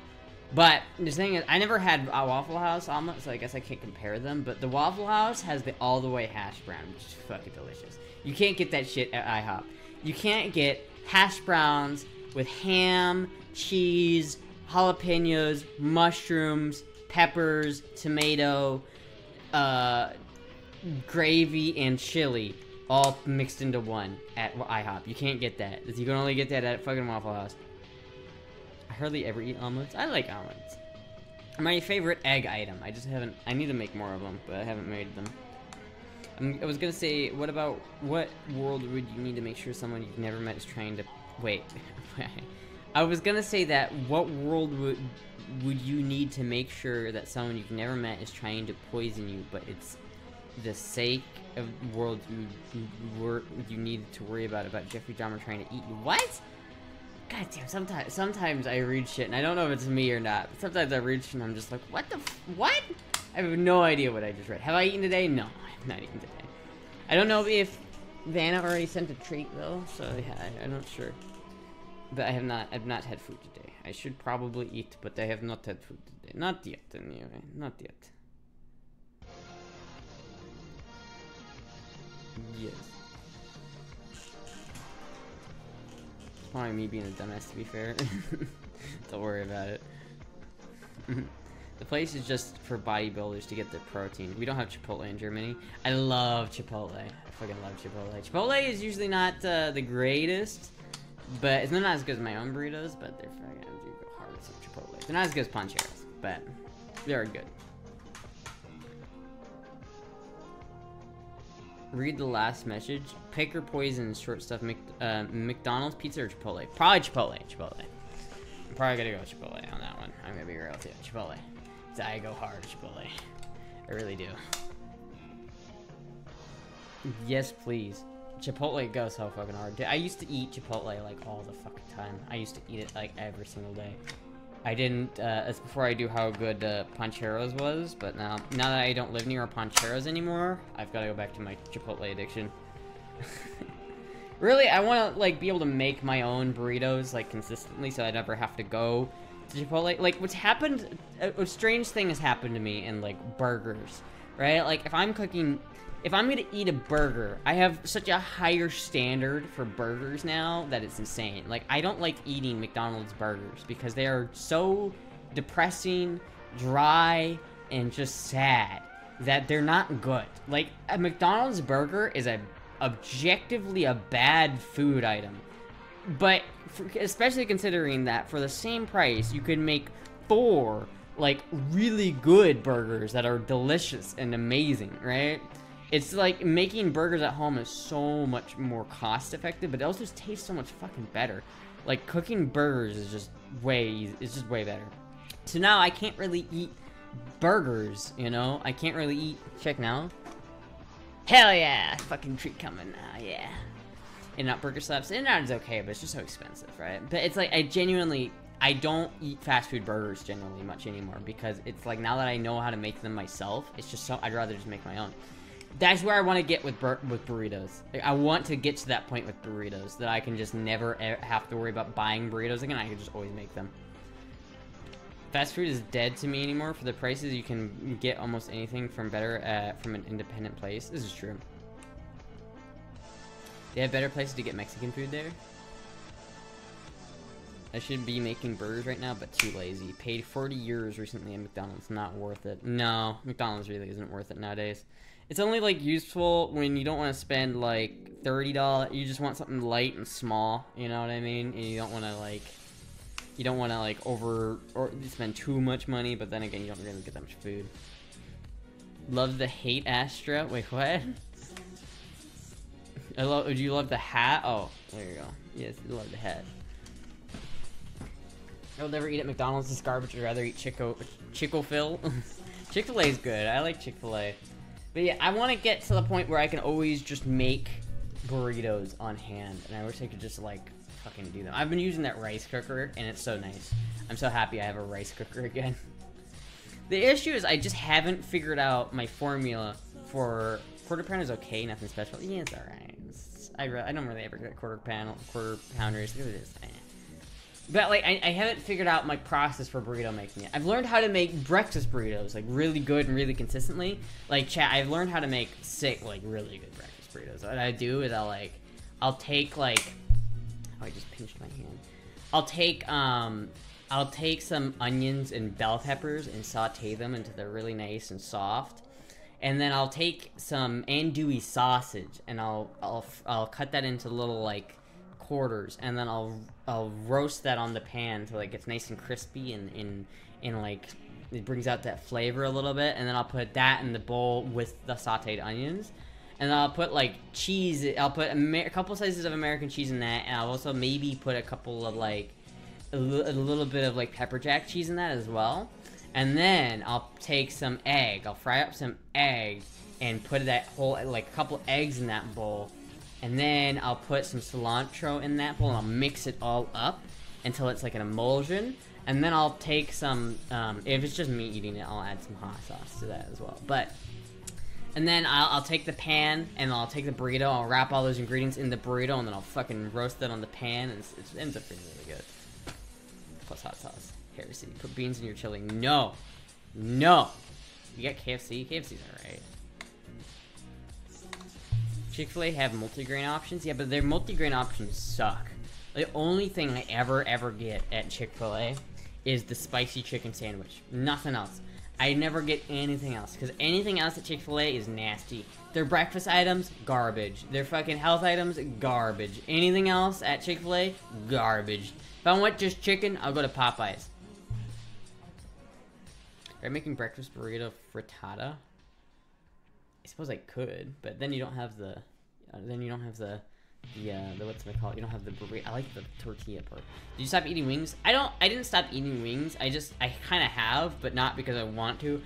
[SPEAKER 1] But the thing is, I never had a Waffle House omelet, so I guess I can't compare them. But the Waffle House has the all-the-way hash brown, which is fucking delicious. You can't get that shit at IHOP. You can't get hash browns with ham, cheese, jalapenos, mushrooms, peppers, tomato, gravy, and chili all mixed into one at IHOP. You can't get that. You can only get that at fucking Waffle House. I hardly ever eat omelets. I like omelets. My favorite egg item. I just haven't, I need to make more of them, but I haven't made them. I was gonna say, what world would you need to make sure someone you've never met is trying to, wait. I was gonna say that what world would you need to make sure that someone you've never met is trying to poison you, but it's the sake of the world you need to worry about Jeffrey Dahmer trying to eat you. What? God damn, sometimes I read shit and I don't know if it's me or not, but sometimes I read shit and I'm just like, what the what? I have no idea what I just read. Have I eaten today? No, I have not eaten today. I don't know if Vanna already sent a treat though, so yeah, I'm not sure. But I've not had food today. I should probably eat, but I have not had food today. Not yet, anyway. Not yet. Yes. It's probably me being a dumbass, to be fair. Don't worry about it. The place is just for bodybuilders to get their protein. We don't have Chipotle in Germany. I love Chipotle. I fucking love Chipotle. Chipotle is usually not the greatest, but it's not as good as my own burritos, but they're fucking go hard with some Chipotle. They're not as good as Pancheros, but they're good. Read the last message. Pick or poison short stuff. McDonald's, pizza, or Chipotle? Probably Chipotle. Chipotle. I'm probably gonna go with Chipotle on that one. I'm gonna be real with you. Chipotle. I go hard, Chipotle. I really do. Yes, please. Chipotle goes so fucking hard. I used to eat Chipotle like all the fucking time. I used to eat it like every single day. I didn't, that's before I knew how good Pancheros was, but now that I don't live near Pancheros anymore, I've got to go back to my Chipotle addiction. Really, I want to like be able to make my own burritos like consistently, so I never have to go to Chipotle. Like, what's happened, a strange thing has happened to me in like burgers, right? Like, if I'm gonna eat a burger, I have such a higher standard for burgers now that it's insane. Like, I don't like eating McDonald's burgers because they are so depressing, dry, and just sad that they're not good. Like, a McDonald's burger is objectively a bad food item. But, especially considering that for the same price, you could make 4, like, really good burgers that are delicious and amazing, right? It's like making burgers at home is so much more cost effective, but it also just tastes so much fucking better. Like, cooking burgers is just way better. So now I can't really eat burgers, you know? I can't really eat, check now. Hell yeah, fucking treat coming now, yeah. In-N-Out Burger Slaps. In-N-Out is okay, but it's just so expensive, right? But it's like, I don't eat fast food burgers generally much anymore, because it's like, now that I know how to make them myself, it's just so, I'd rather just make my own. That's where I want to get with burritos. Like, I want to get to that point with burritos, that I can just never have to worry about buying burritos again. I can just always make them. Fast food is dead to me anymore. For the prices, you can get almost anything from an independent place. This is true. They have better places to get Mexican food there. I should be making burgers right now, but too lazy. Paid 40 euros recently at McDonald's. Not worth it. No, McDonald's really isn't worth it nowadays. It's only, like, useful when you don't want to spend, like, $30. You just want something light and small, you know what I mean? And you don't want to, like, spend too much money, but then again, you don't really get that much food. Love the hate Astra. Wait, what? Do you love the hat? Oh, there you go. Yes, I love the hat. I'll never eat at McDonald's. This garbage. I'd rather eat Chick-fil-A. Chick-fil-A is good. I like Chick-fil-A. But yeah, I want to get to the point where I can always just make burritos on hand. And I wish I could just, like, fucking do them. I've been using that rice cooker, and it's so nice. I'm so happy I have a rice cooker again. The issue is I just haven't figured out my formula for... Quarter pounder is okay, nothing special. Yeah, it's alright. I don't really ever get quarter pounders. Look at this. But, like, I haven't figured out my process for burrito making yet. I've learned how to make breakfast burritos, like, really good and really consistently. Like, chat, I've learned how to make really good breakfast burritos. What I do is I'll take, like... Oh, I just pinched my hand. I'll take some onions and bell peppers and saute them until they're really nice and soft. And then I'll take some andouille sausage and I'll cut that into little, like, quarters, and then I'll roast that on the pan until it gets nice and crispy and like it brings out that flavor a little bit, and then I'll put that in the bowl with the sauteed onions, and then I'll put like cheese. I'll put a couple slices of American cheese in that, and I'll also maybe put a couple of like a little bit of like pepper jack cheese in that as well. And then I'll take some egg. I'll fry up some egg and put that whole, like, a couple eggs in that bowl. And then I'll put some cilantro in that bowl and I'll mix it all up until it's like an emulsion. And then I'll take some, if it's just me eating it, I'll add some hot sauce to that as well. And then I'll take the pan and I'll take the burrito. I'll wrap all those ingredients in the burrito and then I'll fucking roast it on the pan. And it ends up being really good. Plus hot sauce. Heresy. Put beans in your chili. No. No. You got KFC? KFC's alright. Chick-fil-A have multigrain options? Yeah, but their multigrain options suck. The only thing I ever get at Chick-fil-A is the spicy chicken sandwich. Nothing else. I never get anything else, because anything else at Chick-fil-A is nasty. Their breakfast items, garbage. Their fucking health items, garbage. Anything else at Chick-fil-A, garbage. If I want just chicken, I'll go to Popeyes. Are you making breakfast burrito frittata? I suppose I could, but then you don't have the, the what's it called? You don't have the burrito. I like the tortilla part. Did you stop eating wings? I didn't stop eating wings. I kind of have, but not because I want to.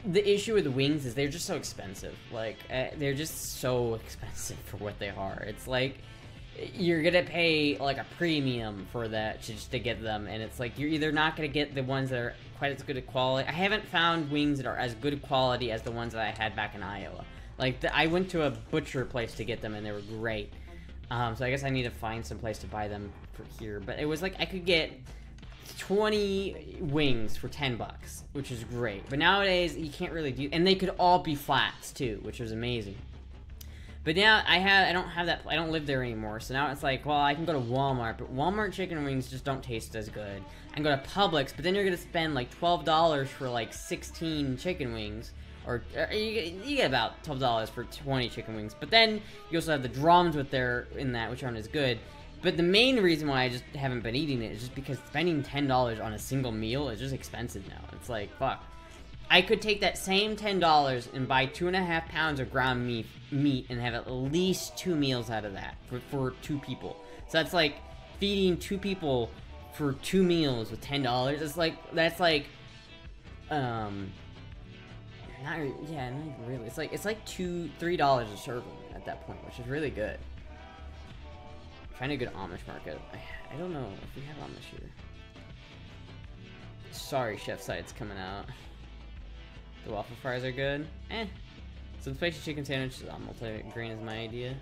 [SPEAKER 1] The issue with the wings is they're just so expensive. Like, they're just so expensive for what they are. It's like, you're gonna pay like a premium for that just to get them, and it's like you're either not gonna get the ones that are quite as good a quality. I haven't found wings that are as good a quality as the ones that I had back in Iowa. Like, I went to a butcher place to get them, and they were great. So I guess I need to find some place to buy them for here. But it was like I could get 20 wings for 10 bucks, which is great. But nowadays you can't really do, and they could all be flats too, which was amazing. But now I don't have that. I don't live there anymore. So now it's like, well, I can go to Walmart, but Walmart chicken wings just don't taste as good. I can go to Publix, but then you're gonna spend like $12 for like 16 chicken wings. Or you get about $12 for 20 chicken wings. But then you also have the drums with in that, which aren't as good. But the main reason why I just haven't been eating it is just because spending $10 on a single meal is just expensive now. It's like, fuck. I could take that same $10 and buy 2.5 pounds of ground meat and have at least 2 meals out of that for 2 people. So that's like feeding 2 people for 2 meals with $10. That's like not really. It's like $3 a serving at that point, which is really good. Find a good Amish market. I don't know if we have Amish here. Sorry, Chef Side's coming out. The waffle fries are good. Some spicy chicken sandwiches on multi-grain is my idea.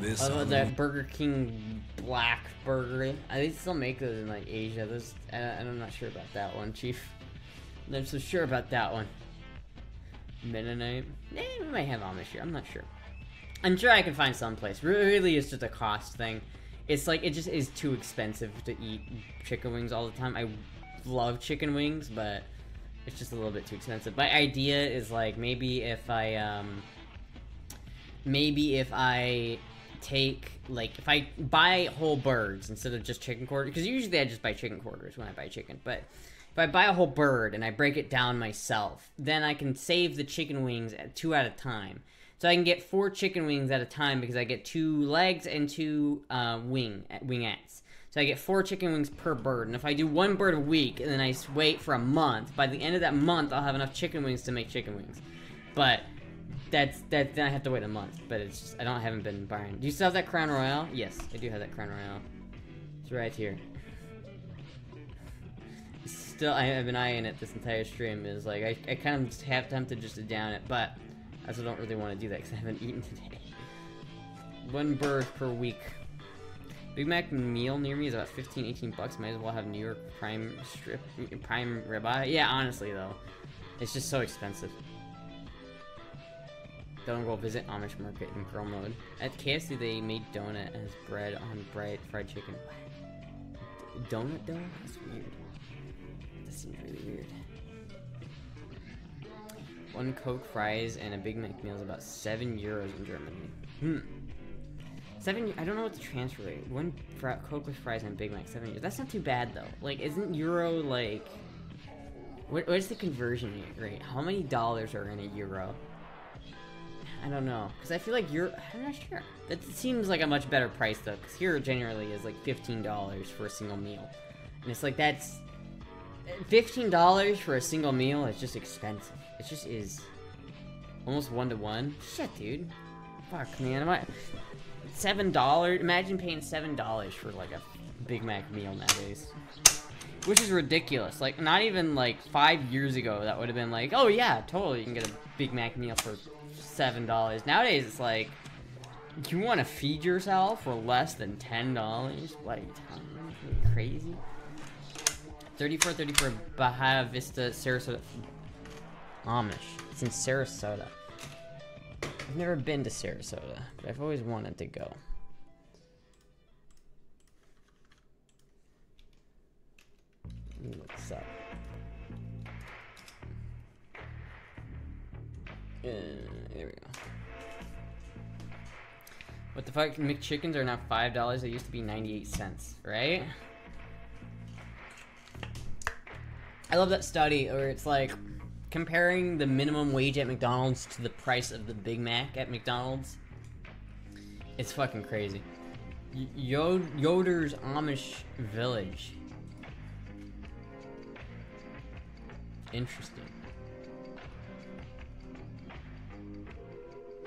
[SPEAKER 1] That Burger King black burger. They still make those in like Asia. I'm not sure about that one, Chief. I'm not so sure about that one. Mennonite. We might have Amish here. I'm not sure. I'm sure I can find some place. Really, it's just a cost thing. It's like, it just is too expensive to eat chicken wings all the time. I love chicken wings, but it's just a little bit too expensive. My idea is like, maybe if I take, like, if I buy whole birds instead of just chicken quarters, because usually I just buy chicken quarters when I buy chicken, but if I buy a whole bird and I break it down myself, then I can save the chicken wings at 2 at a time. So I can get 4 chicken wings at a time because I get 2 legs and 2 wingettes. So I get 4 chicken wings per bird. And if I do 1 bird a week and then I wait for a month, by the end of that month I'll have enough chicken wings to make chicken wings. But then I have to wait a month. But it's just, I haven't been buying. Do you still have that Crown Royale? Yes, I do have that Crown Royale. It's right here. Still, I've been eyeing it this entire stream. Is like I kind of have tempted just to down it, but I also don't really want to do that because I haven't eaten today. 1 bird per week. Big Mac meal near me is about 15-18 bucks. Might as well have New York prime ribeye. Yeah, honestly though, it's just so expensive. Don't go visit Amish market in girl mode. At KFC they made donut as bread on fried chicken. Donut dough? That's weird. That seems really weird. 1 Coke, fries, and a Big Mac meal is about €7 in Germany. 7. I don't know what the transfer rate. 1 Coke with fries and Big Mac, €7. That's not too bad though. Like, isn't euro like? What is the conversion rate? How many dollars are in a euro? I don't know, because I feel like I'm not sure. That seems like a much better price though, because here generally is like $15 for a single meal, and it's like that's $15 for a single meal is just expensive. It just is almost 1-to-1. Shit, dude. Fuck, man. $7. Imagine paying $7 for like a Big Mac meal nowadays, which is ridiculous. Like, not even like 5 years ago that would have been like, oh yeah, totally, you can get a Big Mac meal for $7. Nowadays it's like, you want to feed yourself for less than $10? Like, crazy. 34 Baja Vista, Sarasota. Amish. It's in Sarasota. I've never been to Sarasota, but I've always wanted to go. What's up? There we go. What the fuck? McChickens are now $5. They used to be 98 cents, right? I love that study where it's like comparing the minimum wage at McDonald's to the price of the Big Mac at McDonald's. It's fucking crazy. Yoder's Amish Village. Interesting.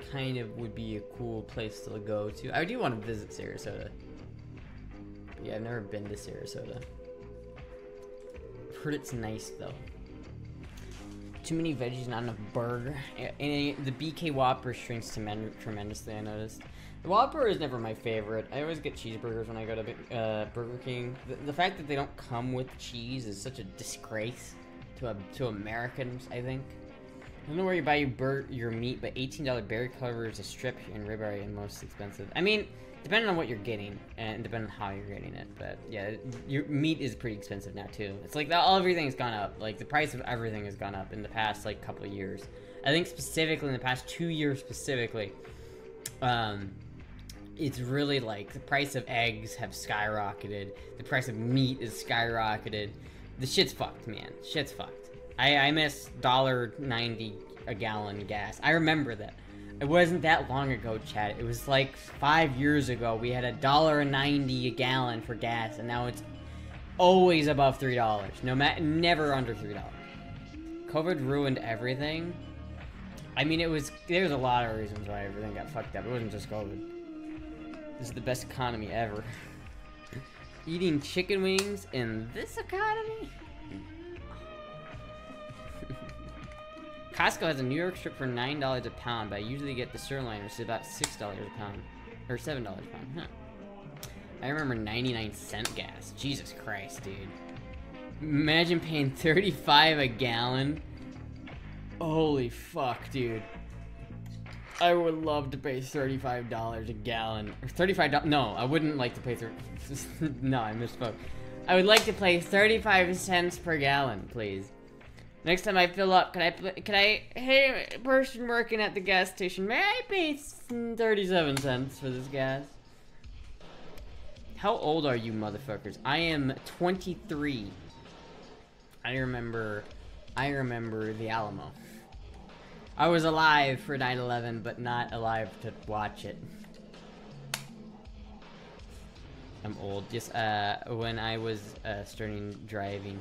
[SPEAKER 1] Kind of would be a cool place to go to. I do want to visit Sarasota. But yeah, I've never been to Sarasota. I've heard it's nice though. Too many veggies, not enough burger. And the BK Whopper shrinks tremendously, I noticed. The Whopper is never my favorite. I always get cheeseburgers when I go to Burger King. The fact that they don't come with cheese is such a disgrace to Americans, I think. I don't know where you buy your meat, but $18 berry covers a strip and ribeye are most expensive. I mean, depending on what you're getting and depending on how you're getting it, but yeah, your meat is pretty expensive now too. It's like everything has gone up. Like the price of everything has gone up in the past like couple of years. I think specifically in the past 2 years specifically, it's really like the price of eggs have skyrocketed. The price of meat is skyrocketed. The shit's fucked, man. Shit's fucked. I miss $1.90 a gallon gas. I remember that. It wasn't that long ago, Chad. It was like 5 years ago. We had $1.90 a gallon for gas, and now it's always above $3. Never under $3. COVID ruined everything. I mean, there's a lot of reasons why everything got fucked up. It wasn't just COVID. This is the best economy ever. Eating chicken wings in this economy? Costco has a New York strip for $9 a pound, but I usually get the sirloin, which is about $6 a pound. Or $7 a pound, huh. I remember 99-cent gas. Jesus Christ, dude. Imagine paying $35 a gallon. Holy fuck, dude. I would love to pay $35 a gallon. Or $35, no, I wouldn't like to pay no, I misspoke. I would like to pay 35 cents per gallon, please. Next time I fill up, can I, hey, person working at the gas station, may I pay 37 cents for this gas? How old are you, motherfuckers? I am 23. I remember the Alamo. I was alive for 9/11, but not alive to watch it. I'm old. Just, when I was, starting driving.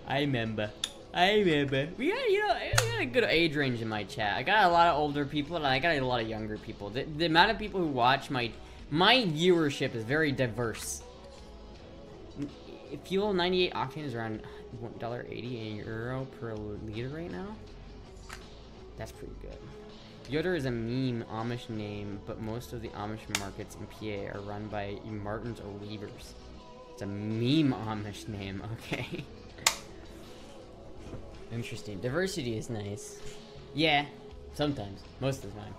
[SPEAKER 1] I remember. We got a good age range in my chat. I got a lot of older people and I got a lot of younger people. The amount of people who watch my viewership is very diverse. Fuel 98 octane is around $1.80 euro per liter right now. That's pretty good. Yoder is a meme Amish name, but most of the Amish markets in PA are run by Martins or Weavers. It's a meme Amish name, okay. Interesting. Diversity is nice. Yeah, sometimes. Most of the time.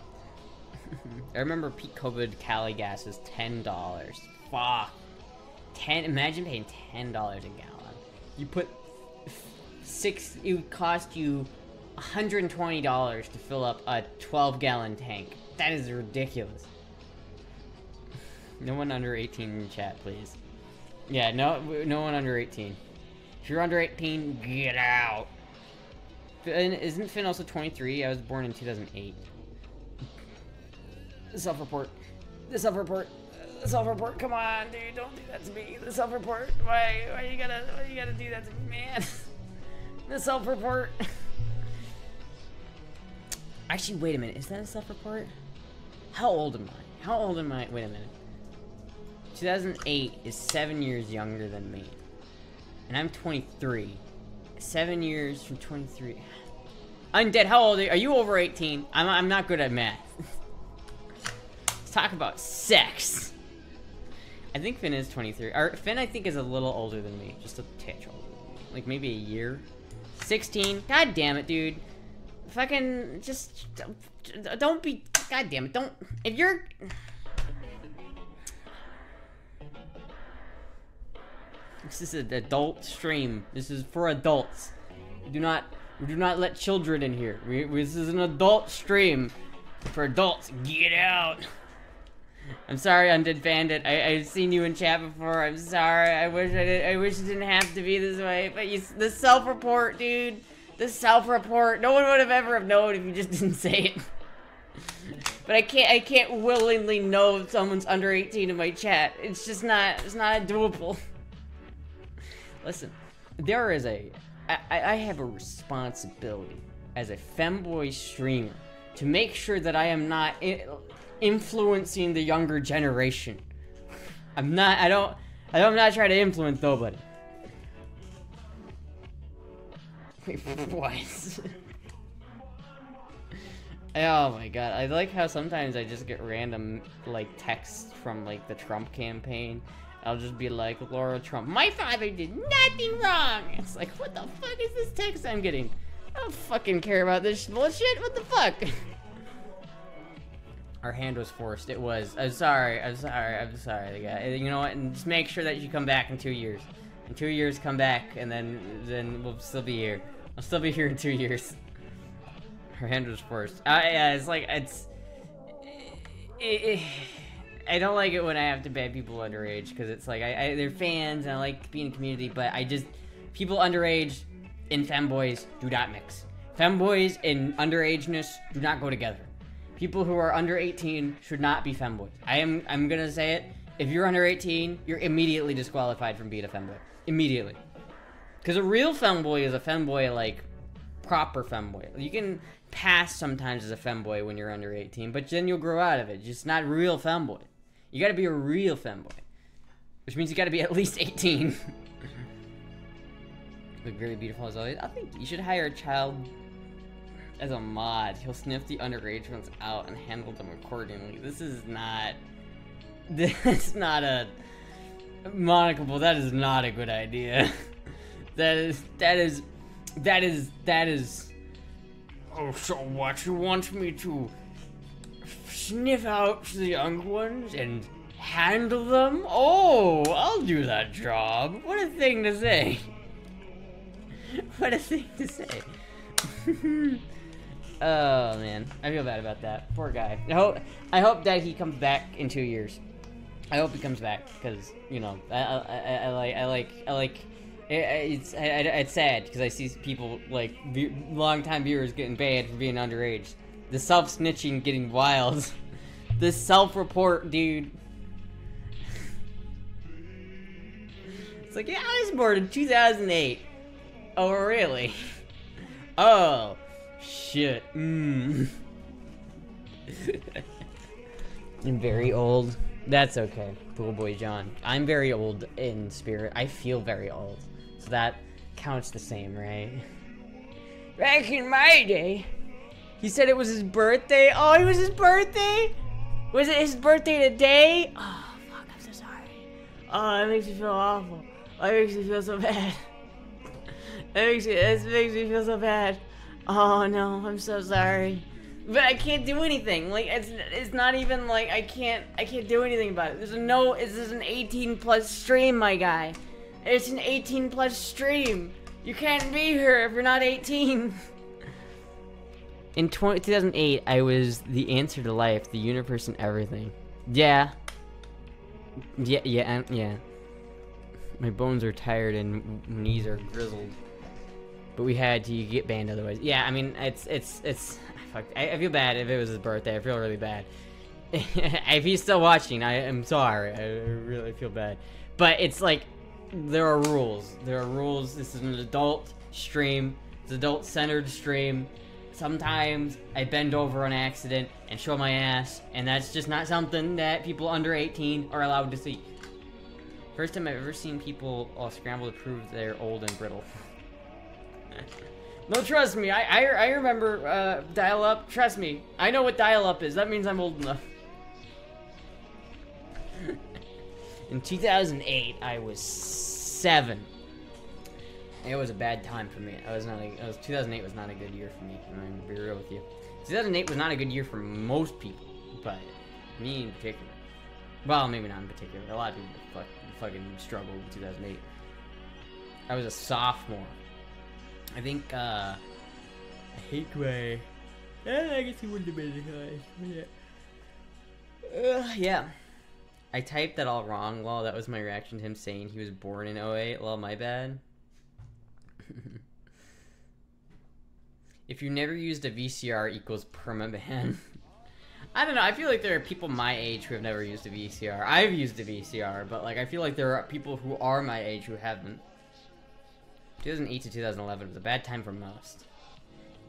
[SPEAKER 1] I remember peak COVID Cali gas was $10. Fuck. Imagine paying $10 a gallon. You put it would cost you $120 to fill up a 12-gallon tank. That is ridiculous. No one under 18 in chat, please. Yeah, no one under 18. If you're under 18, get out. And isn't Finn also 23? I was born in 2008. The self-report. Come on, dude, don't do that to me. The self-report. Why you gotta do that to me, man? The self-report. Actually, wait a minute. Is that a self-report? How old am I? Wait a minute. 2008 is 7 years younger than me. And I'm 23. 7 years from 23. Undead, how old are you? Are you over 18? I'm not good at math. Let's talk about sex. I think Finn is 23. Or Finn, I think, is a little older than me. Just a titch older than me. Like maybe a year. 16. God damn it, dude. Fucking just don't be. God damn it. Don't. If you're. This is an adult stream. This is for adults. We do not let children in here. This is an adult stream for adults. Get out. I'm sorry, Undead Bandit. I've seen you in chat before. I'm sorry. I wish it didn't have to be this way. But the self-report, dude. The self-report. No one would have ever known if you just didn't say it. But I can't willingly know if someone's under 18 in my chat. It's just not. It's not doable. Listen, there is I have a responsibility as a femboy streamer to make sure that I am not influencing the younger generation. I'm not trying to influence nobody. Wait, what? Oh my god, I like how sometimes I just get random, like, texts from, like, the Trump campaign. I'll just be like, Laura Trump, my father did nothing wrong! It's like, what the fuck is this text I'm getting? I don't fucking care about this bullshit, what the fuck? Our hand was forced, it was. I'm sorry, the guy. You know what, and just make sure that you come back in 2 years. In 2 years, come back, and then we'll still be here. I'll still be here in 2 years. Her hand was forced. Yeah, it's like, I don't like it when I have to ban people underage, because it's like, they're fans, and I like being in community, but people underage and femboys do not mix. Femboys and underageness do not go together. People who are under 18 should not be femboys. I'm gonna say it, if you're under 18, you're immediately disqualified from being a femboy. Immediately. Because a real femboy is a femboy, like, proper femboy. You can pass sometimes as a femboy when you're under 18, but then you'll grow out of it. Just not real femboy. You gotta be a real femboy. Which means you gotta be at least 18. Look very beautiful as always. I think you should hire a child as a mod. He'll sniff the underage ones out and handle them accordingly. This is not... That's not a... Monica, well, that is not a good idea. That is... Oh, so what? You want me to sniff out the young ones and handle them? Oh, I'll do that job. What a thing to say. What a thing to say. Oh, man. I feel bad about that. Poor guy. I hope that he comes back in 2 years. I hope he comes back, because, you know, it's sad because I see people, like, long-time viewers getting banned for being underage. The self-snitching getting wild. The self-report, dude. It's like, yeah, I was born in 2008. Oh, really? Oh, shit. I'm very old. That's okay, Pool Boy John. I'm very old in spirit. I feel very old. So that counts the same, right? Back in my day, he said it was his birthday. Oh, it was his birthday? Was it his birthday today? Oh, fuck, I'm so sorry. Oh, that makes me feel awful. Oh, it makes me feel so bad. It makes me feel so bad. Oh, no, I'm so sorry. But I can't do anything. Like, it's not even like I can't do anything about it. This is an 18+ stream, my guy. It's an 18+ stream. You can't be here if you're not 18. In 2008, I was the answer to life, the universe, and everything. Yeah. Yeah. My bones are tired and knees are grizzled. But we had to get banned otherwise. Yeah, I mean, it's fuck. I feel bad if it was his birthday. I feel really bad. If he's still watching, I am sorry. I really feel bad. But it's like, there are rules. There are rules. This is an adult stream. It's an adult-centered stream. Sometimes I bend over on accident and show my ass, and that's just not something that people under 18 are allowed to see. First time I've ever seen people all scramble to prove they're old and brittle. No, trust me, I remember dial-up. Trust me, I know what dial-up is. That means I'm old enough. In 2008, I was 7. It was a bad time for me. 2008 was not a good year for me. I'm gonna be real with you. 2008 was not a good year for most people, but me in particular. Well, maybe not in particular. A lot of people fucking struggled in 2008. I was a sophomore. I think, I hate my... I guess he wouldn't have been in college. Yeah. I typed that all wrong. Well, that was my reaction to him saying he was born in '08. Well, my bad. If you never used a VCR equals permaban. I don't know. I feel like there are people my age who have never used a VCR. I've used a VCR, but like I feel like there are people who are my age who haven't. 2008 to 2011 was a bad time for most.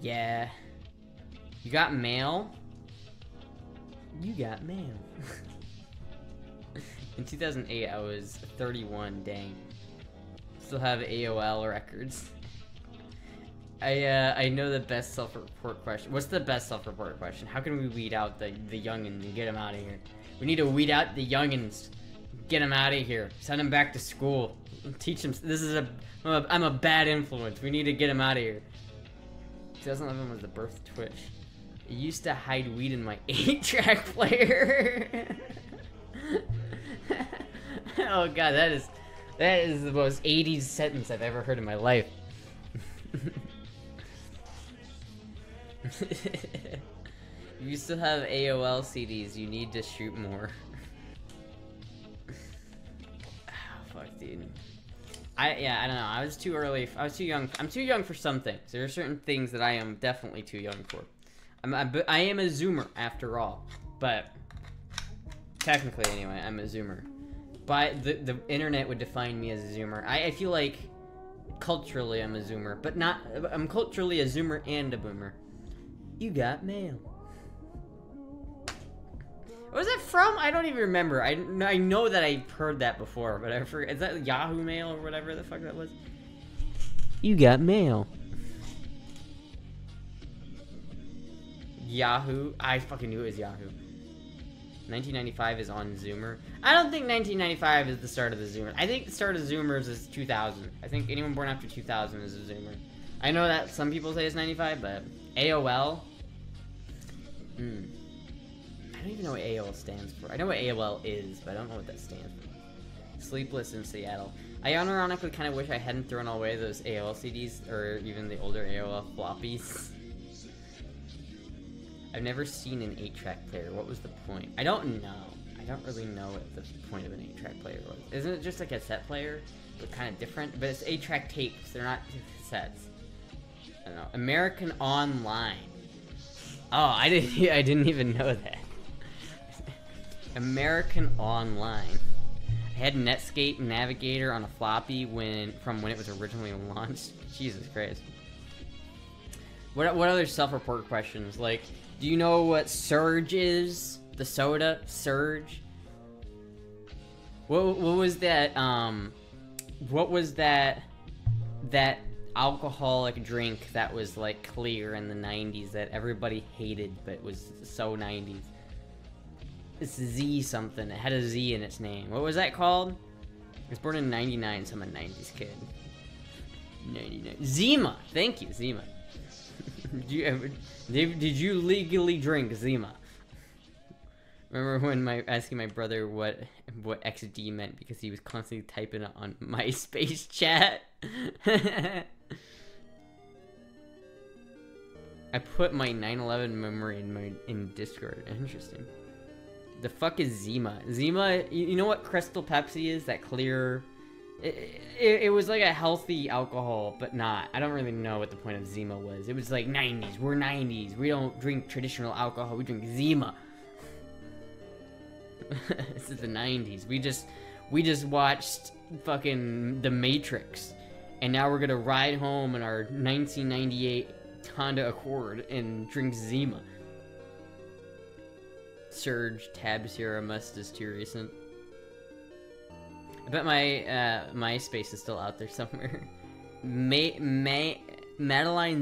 [SPEAKER 1] Yeah. You got mail? You got mail. In 2008, I was 31, dang. Still have AOL records. I know the best self-report question. What's the best self-report question? How can we weed out the youngins and get them out of here? We need to weed out the youngins. Get them out of here. Send them back to school. Teach them. This is I'm a bad influence. We need to get them out of here. 2011 was the birth of Twitch. I used to hide weed in my 8-track player. Oh god, that is the most 80s sentence I've ever heard in my life. If you still have AOL CDs, you need to shoot more. Oh, fuck, dude. I don't know. I was too early. I was too young. I'm too young for some things. There are certain things that I am definitely too young for. I am a Zoomer after all, but technically anyway, I'm a Zoomer. But the internet would define me as a Zoomer. I feel like culturally I'm a Zoomer, but not. I'm culturally a Zoomer and a Boomer. You got mail. What was that from? I don't even remember. I know that I've heard that before, but I forget. Is that Yahoo Mail or whatever the fuck that was? You got mail. Yahoo. I fucking knew it was Yahoo. 1995 is on Zoomer. I don't think 1995 is the start of the Zoomer. I think the start of Zoomers is 2000. I think anyone born after 2000 is a Zoomer. I know that some people say it's 95, but AOL? I don't even know what AOL stands for. I know what AOL is, but I don't know what that stands for. Sleepless in Seattle. I unironically kind of wish I hadn't thrown away those AOL CDs, or even the older AOL floppies. I've never seen an 8-track player. What was the point? I don't know. I don't really know what the point of an 8-track player was. Isn't it just like a cassette player, but kind of different? But it's 8-track tapes. They're not cassettes. I don't know. American Online. Oh, I didn't even know that. American Online. I had Netscape Navigator on a floppy from when it was originally launched. Jesus Christ. What other self-report questions? Like, do you know what Surge is? The soda? Surge? What was that, what was that alcoholic drink that was, like, clear in the 90s that everybody hated, but was so 90s? It's Z something. It had a Z in its name. What was that called? I was born in 99, so I'm a 90s kid. 99. Zima! Thank you, Zima. Did you legally drink Zima? Remember when asking my brother what XD meant because he was constantly typing it on MySpace chat? I put my 9/11 memory in Discord. Interesting. The fuck is Zima? Zima, you know what Crystal Pepsi is? That clear... It was like a healthy alcohol, but not. I don't really know what the point of Zima was. It was like 90s. We're 90s. We don't drink traditional alcohol. We drink Zima. This is the 90s. We just watched fucking The Matrix. And now we're gonna ride home in our 1998 Honda Accord and drink Zima. Surge, Tab Sierra, Must is too recent. I bet my MySpace is still out there somewhere. Madeline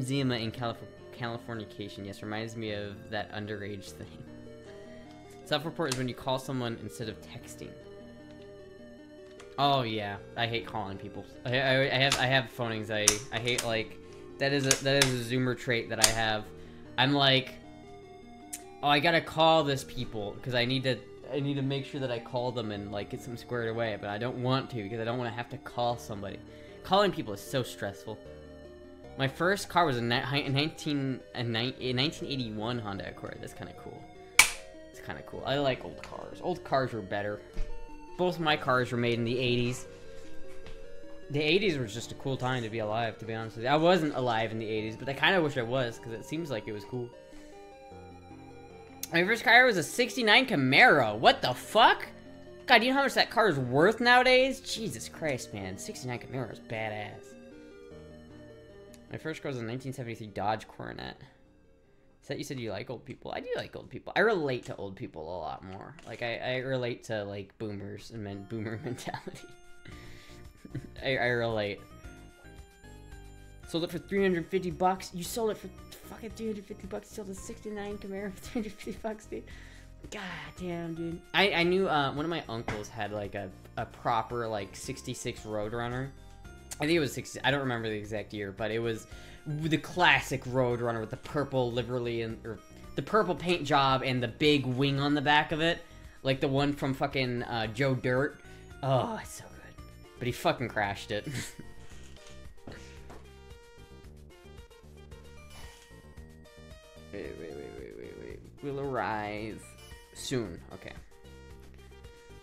[SPEAKER 1] Zima in Californication. Yes, reminds me of that underage thing. Self-report is when you call someone instead of texting. Oh yeah, I hate calling people. I have phone anxiety. I hate, like, that is a Zoomer trait that I have. I'm like, oh, I gotta call this people because I need to make sure that I call them and, like, get them squared away, but I don't want to because I don't want to have to call somebody. If Calling people is so stressful. My first car was a 1981 Honda Accord. That's kind of cool. It's kind of cool. I like old cars. Old cars were better. Both my cars were made in the 80s. The 80s was just a cool time to be alive, to be honest with you. I wasn't alive in the 80s, but I kind of wish I was, because it seems like it was cool. My first car was a 69 Camaro. What the fuck? God, do you know how much that car is worth nowadays? Jesus Christ, man. 69 Camaro is badass. My first car was a 1973 Dodge Coronet. Is that you said you like old people? I do like old people. I relate to old people a lot more. Like, I relate to, like, boomers and boomer mentality. I relate. Sold it for 350 bucks. You sold it for fucking 350 bucks. You sold a 69 Camaro for 350 bucks, dude. God damn, dude. I knew one of my uncles had like a proper like 66 Roadrunner. I think it was 60. I don't remember the exact year, but it was the classic Roadrunner with the purple livery or the purple paint job and the big wing on the back of it, like the one from fucking Joe Dirt. Oh, it's so good. But he fucking crashed it. Wait. Will arrive soon. Okay.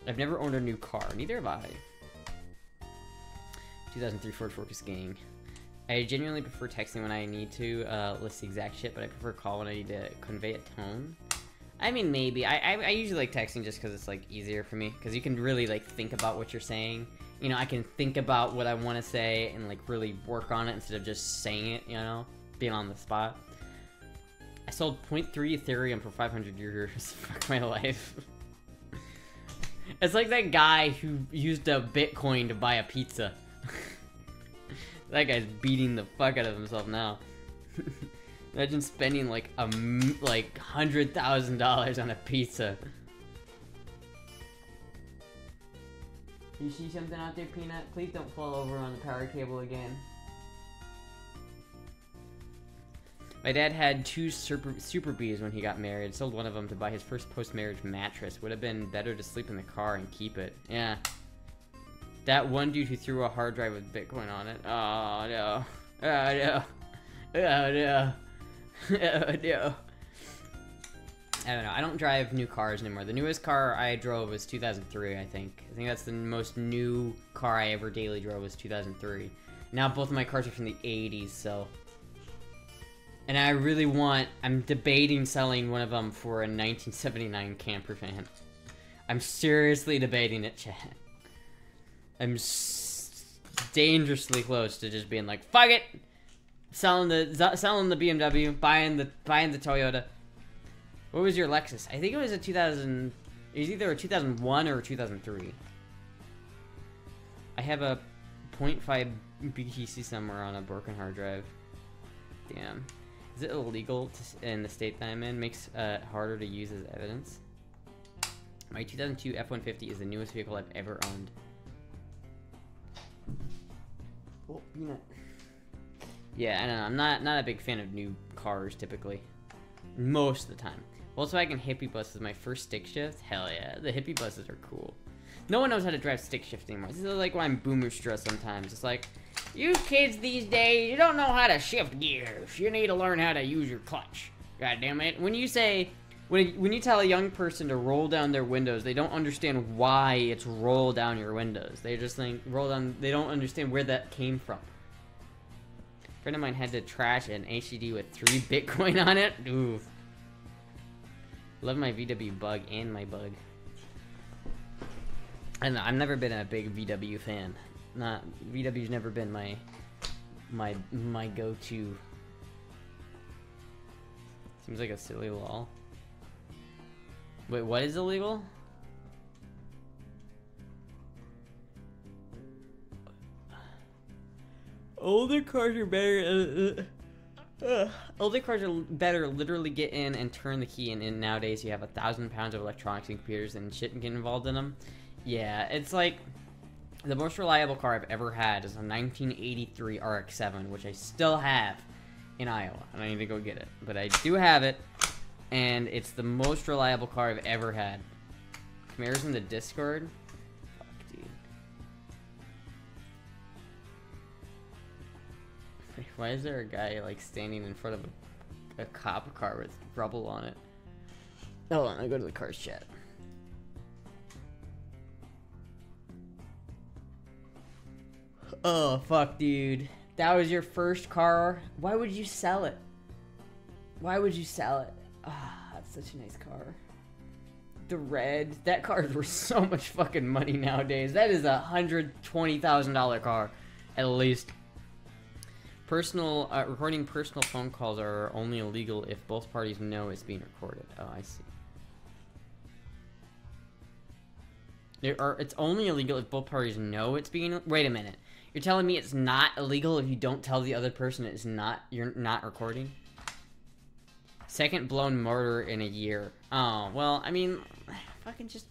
[SPEAKER 1] I've never owned a new car. Neither have I. 2003 Ford Focus Gang. I genuinely prefer texting when I need to list the exact shit, but I prefer call when I need to convey a tone. I mean, maybe. I usually like texting just because it's like easier for me, because you can really like think about what you're saying. You know, I can think about what I want to say and like really work on it instead of just saying it, you know, being on the spot. I sold 0.3 Ethereum for 500 years. Fuck my life. It's like that guy who used a Bitcoin to buy a pizza. That guy's beating the fuck out of himself now. Imagine spending like $100,000 on a pizza. You see something out there, Peanut? Please don't fall over on the power cable again. My dad had two Super Bees when he got married. Sold one of them to buy his first post-marriage mattress. Would have been better to sleep in the car and keep it. Yeah. That one dude who threw a hard drive with Bitcoin on it. Oh, no. Oh, no. Oh, no. Oh, no. I don't know. I don't drive new cars anymore. The newest car I drove was 2003, I think. I think that's the most new car I ever daily drove was 2003. Now both of my cars are from the 80s, so... And I really want... I'm debating selling one of them for a 1979 camper van. I'm seriously debating it, chat. I'm dangerously close to just being like, fuck it! Selling the BMW, buying the Toyota. What was your Lexus? I think it was a 2000... It was either a 2001 or a 2003. I have a 0.5 BTC somewhere on a broken hard drive. Damn. Is it illegal in the state that I'm in? Makes it harder to use as evidence. My 2002 F-150 is the newest vehicle I've ever owned. Oh, peanut. Yeah, I don't know. I'm not a big fan of new cars typically. Most of the time. Volkswagen Hippie Bus is my first stick shift. Hell yeah, the Hippie Buses are cool. No one knows how to drive stick shift anymore. This is like why I'm boomer stressed sometimes. It's like, you kids these days, you don't know how to shift gears. You need to learn how to use your clutch. God damn it. When you say, when you tell a young person to roll down their windows, they don't understand why it's roll down your windows. They just think roll down, they don't understand where that came from. A friend of mine had to trash an HDD with 3 Bitcoin on it. Oof. Love my VW Bug and my Bug. And I've never been a big VW fan. VW's never been my go-to. Seems like a silly law. Wait, what is illegal? Older cars are better. Older cars are better. Literally get in and turn the key, and nowadays you have 1,000 pounds of electronics and computers and shit get involved in them. Yeah, it's like the most reliable car I've ever had is a 1983 RX-7, which I still have in Iowa, and I need to go get it. But I do have it, and it's the most reliable car I've ever had. Camaro's in the Discord. Fuck, dude. Why is there a guy like standing in front of a cop car with rubble on it? Hold on, I'll go to the cars chat. Oh, fuck, dude. That was your first car? Why would you sell it? Why would you sell it? Ah, that's such a nice car. The red. That car is worth so much fucking money nowadays. That is $120,000 car, at least. Recording personal phone calls are only illegal if both parties know it's being recorded. Oh, I see. It's only illegal if both parties know it's being... Wait a minute. You're telling me it's not illegal if you don't tell the other person you're not recording? Second blown motor in a year. Oh, well, I mean, fucking just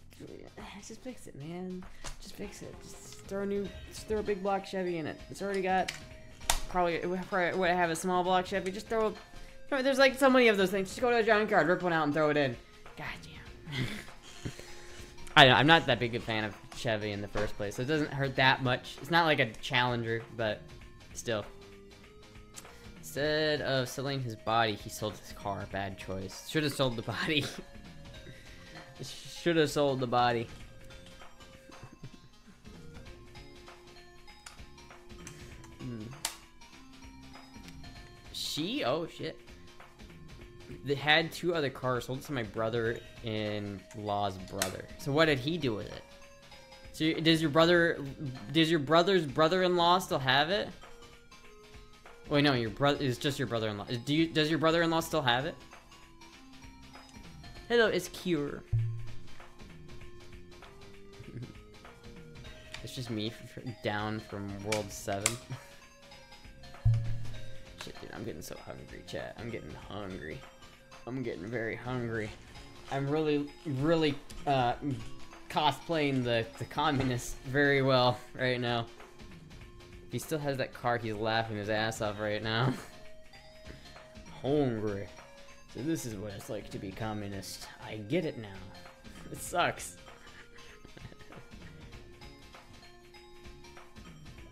[SPEAKER 1] fix it, man. Just fix it. Just throw a big block Chevy in it. It's already got... Probably would have a small block Chevy. Just throw. There's like so many of those things. Just go to a junkyard, rip one out, and throw it in. God damn. I know. I'm not that big a fan of Chevy in the first place, so it doesn't hurt that much. It's not like a Challenger, but still. Instead of selling his body, he sold his car. Bad choice. Should have sold the body. Should have sold the body. Oh shit. They had 2 other cars, sold to my brother-in-law's brother. So what did he do with it? So does your brother's brother-in-law still have it? Wait, no, it's just your brother-in-law. Does your brother-in-law still have it? Hello, it's Cure. It's just me down from World 7. Shit, dude, I'm getting so hungry, chat. I'm getting hungry. I'm getting very hungry. I'm really cosplaying the communist very well right now. If he still has that car, he's laughing his ass off right now. Hungry. So this is what it's like to be communist. I get it now. It sucks.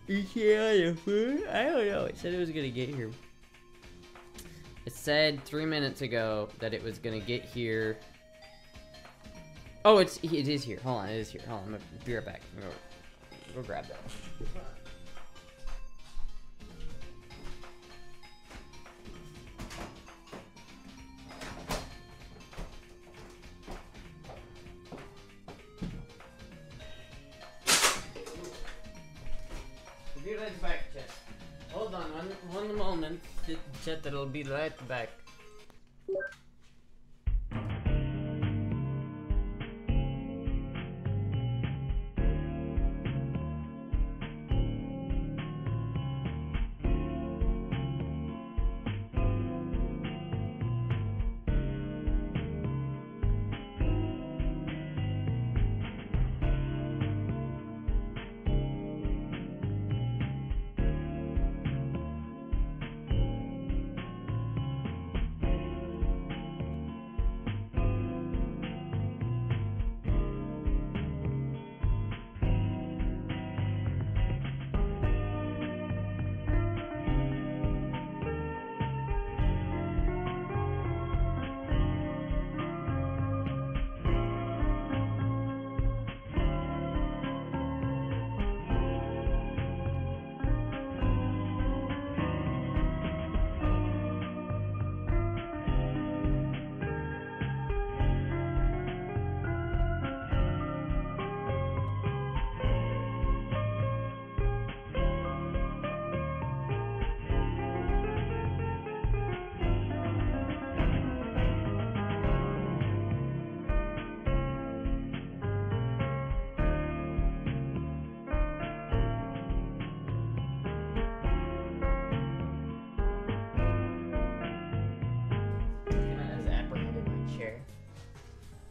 [SPEAKER 1] I don't know. It said it was gonna get here. It said 3 minutes ago that it was gonna get here. Oh, it is here. Hold on, it is here. Hold on, I'm gonna be right back. I'm gonna go grab that. Be right back, chat. Hold on, one moment. Chat, that'll be right back.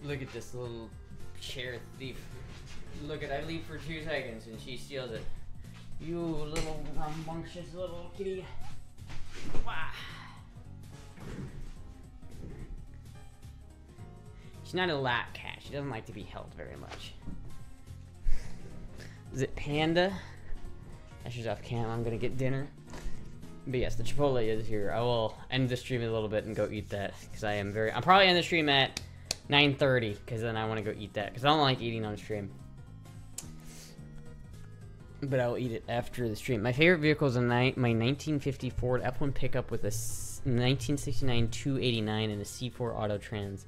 [SPEAKER 1] Look at this little chair thief. Look at, I leave for 2 seconds and she steals it. You little rambunctious little kitty. Wow. She's not a lap cat. She doesn't like to be held very much. Is it Panda? Asher's off cam. I'm gonna get dinner. But yes, the Chipotle is here. I will end the stream in a little bit and go eat that because I'm probably end the stream at 9:30 because then I want to go eat that because I don't like eating on stream. But I'll eat it after the stream. My favorite vehicle is my 1950 Ford F1 pickup with a 1969 289 and a C4 Auto Trans.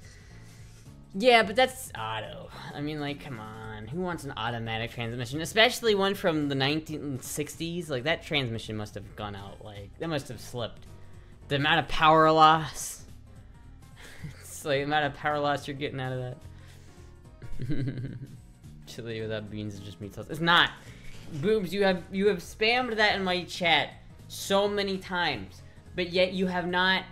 [SPEAKER 1] Yeah, but that's auto. I mean, like, come on. Who wants an automatic transmission? Especially one from the 1960s. Like, that transmission must have gone out. Like, that must have slipped. The amount of power loss. It's like the amount of power loss you're getting out of that. Chili without beans is just meat sauce. It's not. Boobs, you have spammed that in my chat so many times, but yet you have not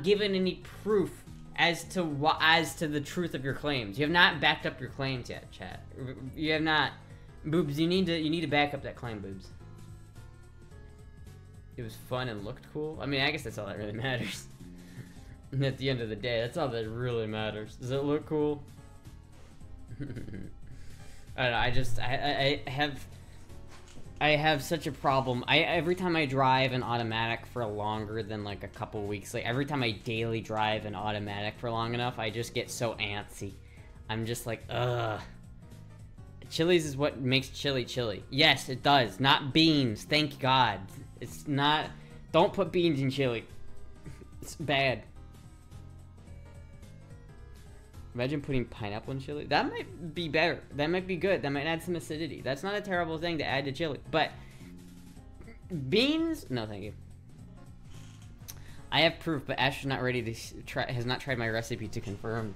[SPEAKER 1] given any proof as to the truth of your claims. You have not backed up your claims yet, chat. You have not. Boobs, you need to back up that claim, Boobs. It was fun and looked cool. I mean, I guess that's all that really matters. And at the end of the day, that's all that really matters. Does it look cool? I don't know, I have such a problem. Every time I drive an automatic for longer than like a couple weeks, like every time I daily drive an automatic for long enough, I just get so antsy. I'm just like, ugh. Chili's is what makes chili chili. Yes, it does. Not beans. Thank God. It's not. Don't put beans in chili. It's bad. Imagine putting pineapple in chili. That might be better. That might be good. That might add some acidity. That's not a terrible thing to add to chili. But beans? No, thank you. I have proof, but Ash is not ready to try. Has not tried my recipe to confirm.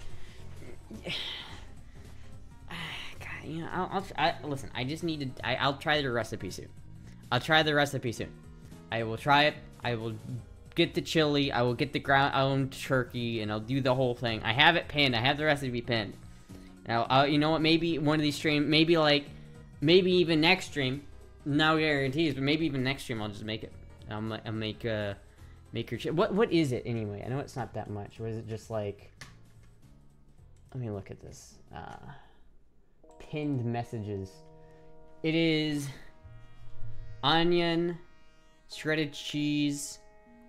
[SPEAKER 1] God, you know, listen. I just need to. I'll try the recipe soon. I'll try the recipe soon. I will try it. I will get the chili, I will get the ground turkey, and I'll do the whole thing. I have it pinned. I have the recipe pinned. Now, you know what? Maybe one of these streams, maybe even next stream. No guarantees, but maybe even next stream I'll just make it. I'll make your chili. What is it anyway? I know it's not that much. What is it? Just like? Let me look at this. Pinned messages. It is onion, shredded cheese.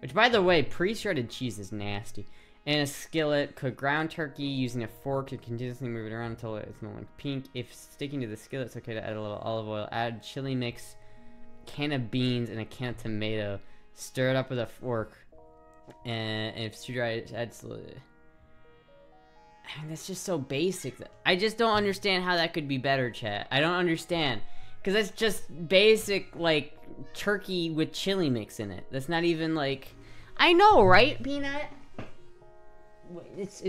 [SPEAKER 1] Which, by the way, pre-shredded cheese is nasty. And a skillet, cook ground turkey using a fork to continuously move it around until it's no longer pink. If sticking to the skillet, it's okay to add a little olive oil. Add chili mix, can of beans, and a can of tomato. Stir it up with a fork. And if it's too dry, add slowly. I mean, that's just so basic. I just don't understand how that could be better, chat. I don't understand. Because that's just basic, like, turkey with chili mix in it. That's not even, like... I know, right, Peanut? It's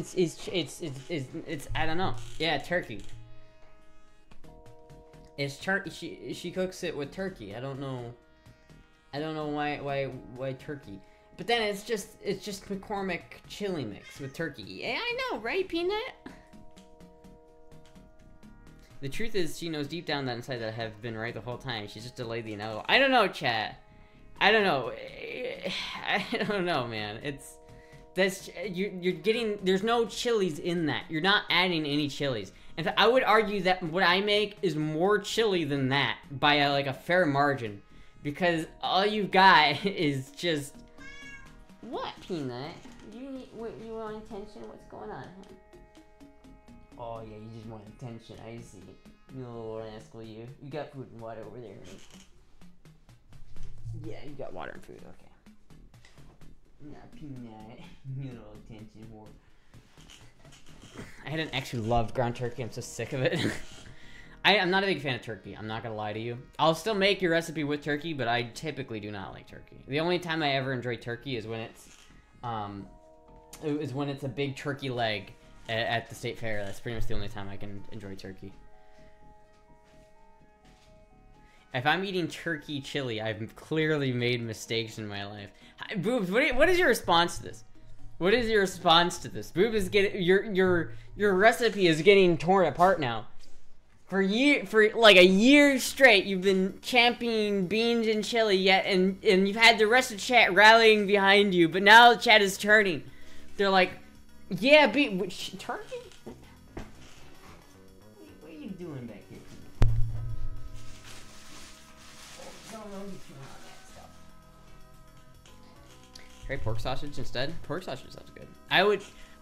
[SPEAKER 1] I don't know. Yeah, turkey. It's turkey. She cooks it with turkey. I don't know why turkey. But then it's just McCormick chili mix with turkey. Yeah, I know, right, Peanut? The truth is, she knows deep down that inside that I have been right the whole time. She's just delayed the inevitable. I don't know, chat. I don't know. I don't know, man. You're getting. There's no chilies in that. You're not adding any chilies. In fact, I would argue that what I make is more chili than that by a fair margin, because all you've got is just. What, Peanut? You want attention? What's going on? Huh? Oh yeah, you just want attention. I see. You little rascal, you. You got food and water over there, right? Yeah, you got water and food. Okay. Nah, Peanut. You little attention whore. I didn't actually love ground turkey. I'm so sick of it. I'm not a big fan of turkey. I'm not gonna lie to you. I'll still make your recipe with turkey, but I typically do not like turkey. The only time I ever enjoy turkey is when it's a big turkey leg at the state fair. That's pretty much the only time I can enjoy turkey. If I'm eating turkey chili, I've clearly made mistakes in my life. Boobs, what is your response to this? What is your response to this? Boob is getting your recipe is getting torn apart now. For like a year straight, you've been championing beans and chili, yet and you've had the rest of the chat rallying behind you, but now the chat is turning. They're like, yeah, turkey? What are you doing back here? Don't know you on that stuff. Try pork sausage instead. Pork sausage sounds good.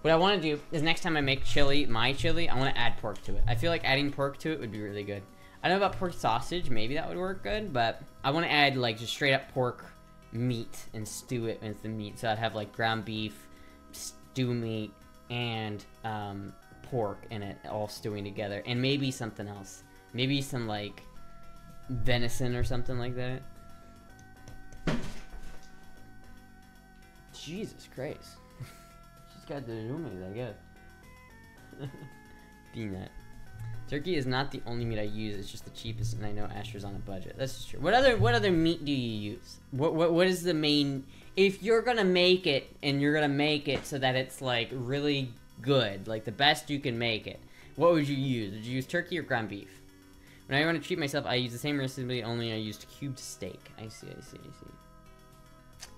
[SPEAKER 1] What I want to do is next time I make my chili, I want to add pork to it. I feel like adding pork to it would be really good. I don't know about pork sausage, maybe that would work good, but I want to add like just straight up pork meat and stew it with the meat. So I'd have like ground beef, stew meat, and pork in it, all stewing together, and maybe something else. Maybe some like venison or something like that. Jesus Christ. She's got the roomies, I guess. Peanut. Turkey is not the only meat I use, it's just the cheapest, and I know Astra's on a budget. That's just true. What other meat do you use? What is the main... If you're gonna make it, and you're gonna make it so that it's, like, really good, like, the best you can make it, what would you use? Would you use turkey or ground beef? When I want to treat myself, I use the same recipe, only I used cubed steak. I see.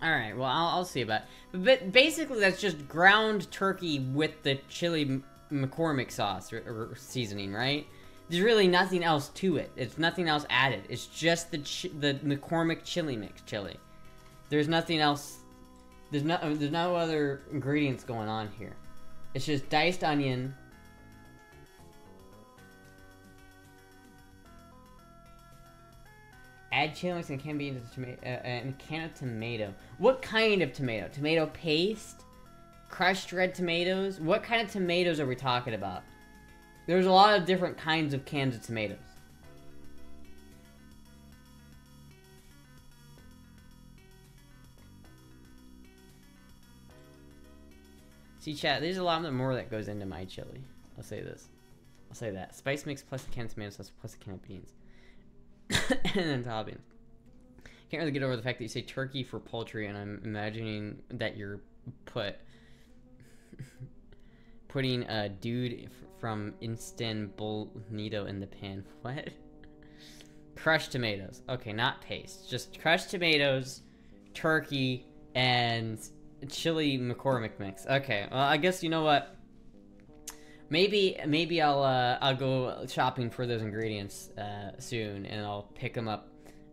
[SPEAKER 1] Alright, well, I'll see about it. But basically, that's just ground turkey with the chili McCormick sauce or seasoning, right? There's really nothing else to it. It's nothing else added. It's just the McCormick chili mix chili. There's nothing else. There's no other ingredients going on here. It's just diced onion. Add chili mix and can be into tomato and a can of tomato. What kind of tomato? Tomato paste? Crushed red tomatoes? What kind of tomatoes are we talking about? There's a lot of different kinds of cans of tomatoes. See, chat, there's a lot more that goes into my chili. I'll say this. I'll say that. Spice mix plus a can of tomato sauce plus a can of beans. And then toppings. Can't really get over the fact that you say turkey for poultry, and I'm imagining that you're putting a dude from Istanbul Nido in the pan. What? Crushed tomatoes. Okay, not paste. Just crushed tomatoes, turkey, and chili McCormick mix. Okay, well, I guess you know what? Maybe I'll go shopping for those ingredients soon, and I'll pick them up,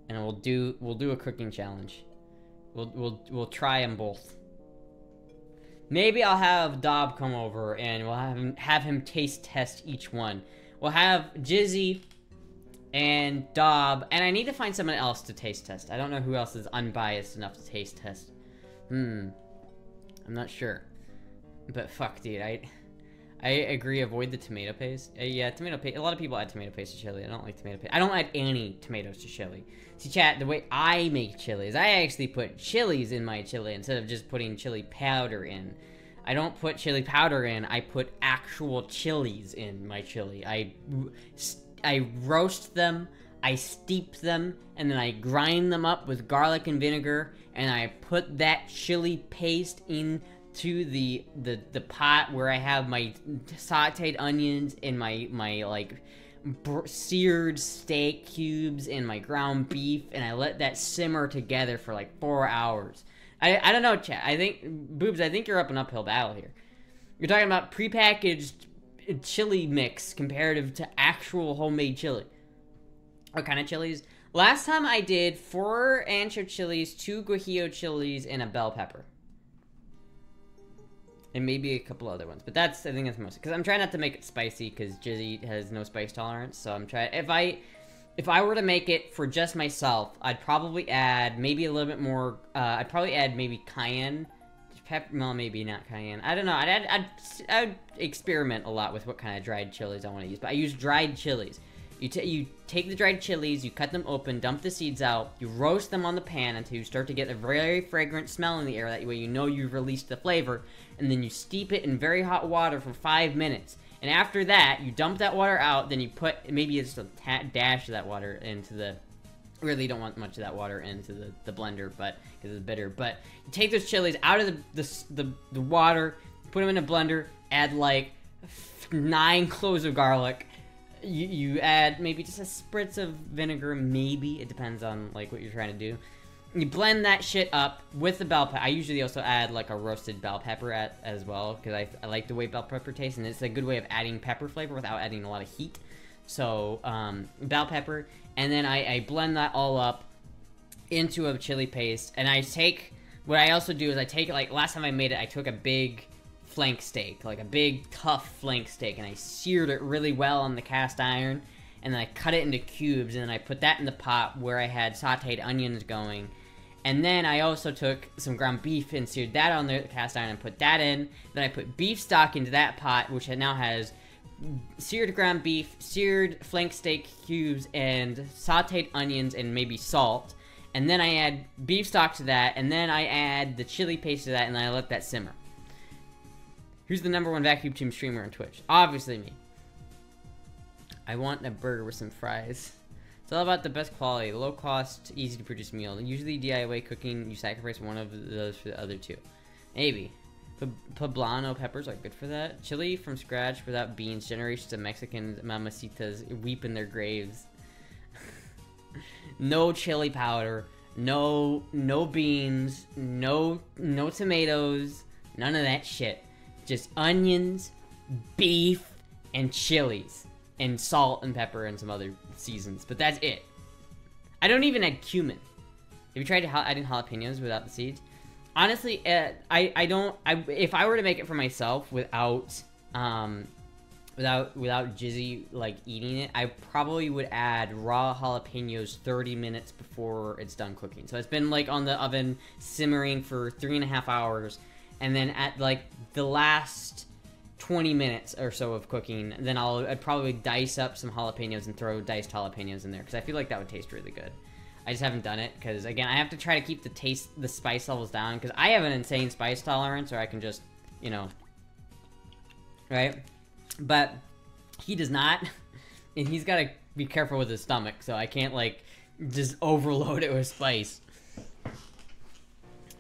[SPEAKER 1] and we'll do a cooking challenge. We'll try them both. Maybe I'll have Dob come over, and we'll have him taste test each one. We'll have Jizzy and Dob, and I need to find someone else to taste test. I don't know who else is unbiased enough to taste test. I'm not sure, but fuck, dude, I agree, avoid the tomato paste. Yeah, tomato paste. A lot of people add tomato paste to chili. I don't like tomato paste. I don't add any tomatoes to chili. See, chat, the way I make chili is I actually put chilies in my chili instead of just putting chili powder in. I don't put chili powder in. I put actual chilies in my chili. I roast them, I steep them, and then I grind them up with garlic and vinegar, and I put that chili paste in to the pot where I have my sauteed onions and my like seared steak cubes and my ground beef, and I let that simmer together for like 4 hours. I don't know, chat. I think, Boobs, I think you're up an uphill battle here. You're talking about prepackaged chili mix comparative to actual homemade chili. What kind of chilies? Last time I did 4 ancho chilies, 2 guajillo chilies, and a bell pepper. And maybe a couple other ones, but I think that's mostly because I'm trying not to make it spicy because Jizzy has no spice tolerance. So I'm trying. If I were to make it for just myself, I'd probably add maybe a little bit more. I'd probably add maybe cayenne, pepper. Well, maybe not cayenne. I don't know. I'd experiment a lot with what kind of dried chilies I want to use, but I use dried chilies. You take the dried chilies, you cut them open, dump the seeds out, you roast them on the pan until you start to get a very fragrant smell in the air. That way you know you've released the flavor, and then you steep it in very hot water for 5 minutes. And after that, you dump that water out, then you put maybe just a dash of that water into the... Really don't want much of that water into the blender, but because it's bitter. But you take those chilies out of the water, put them in a blender, add like 9 cloves of garlic. You add maybe just a spritz of vinegar, maybe. It depends on, like, what you're trying to do. You blend that shit up with the bell pepper. I usually also add, like, a roasted bell pepper as well, because I like the way bell pepper tastes, and it's a good way of adding pepper flavor without adding a lot of heat. So, bell pepper, and then I blend that all up into a chili paste, and I take what I also do is I take, like, last time I made it, I took a big flank steak, like a big, tough flank steak, and I seared it really well on the cast iron, and then I cut it into cubes, and then I put that in the pot where I had sauteed onions going. And then I also took some ground beef and seared that on the cast iron and put that in. Then I put beef stock into that pot, which now has seared ground beef, seared flank steak cubes, and sauteed onions and maybe salt. And then I add beef stock to that, and then I add the chili paste to that, and then I let that simmer. Who's the #1 vacuum tube streamer on Twitch? Obviously me. I want a burger with some fries. It's all about the best quality, low cost, easy to produce meal. Usually DIY cooking, you sacrifice one of those for the other two. Maybe. Poblano peppers are good for that. Chili from scratch without beans. Generations of Mexican mamacitas weep in their graves. No chili powder. No beans. No tomatoes. None of that shit. Just onions, beef, and chilies. And salt and pepper and some other seasons, but that's it. I don't even add cumin. Have you tried adding jalapenos without the seeds? Honestly, if I were to make it for myself without Jizzy like eating it, I probably would add raw jalapenos 30 minutes before it's done cooking. So it's been like on the oven simmering for 3.5 hours, and then at like the last 20 minutes or so of cooking, then I'd probably dice up some jalapenos and throw diced jalapenos in there, because I feel like that would taste really good. I just haven't done it, because again, I have to try to keep the spice levels down, because I have an insane spice tolerance, or I can just, you know, right? But he does not, and he's got to be careful with his stomach, so I can't, like, just overload it with spice.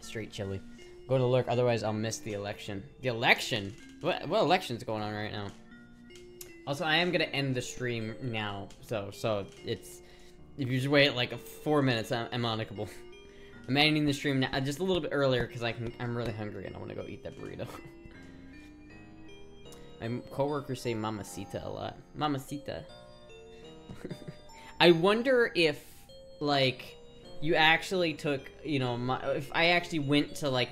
[SPEAKER 1] Straight chili. Go to lurk, otherwise I'll miss the election. The election? What election's going on right now? Also, I am gonna end the stream now, so it's, if you just wait like 4 minutes, I'm uncable. I'm ending the stream now, just a little bit earlier, because I'm really hungry and I want to go eat that burrito. My coworkers say mamacita a lot. Mamacita. I wonder if, like, you actually took, you know, if I actually went to like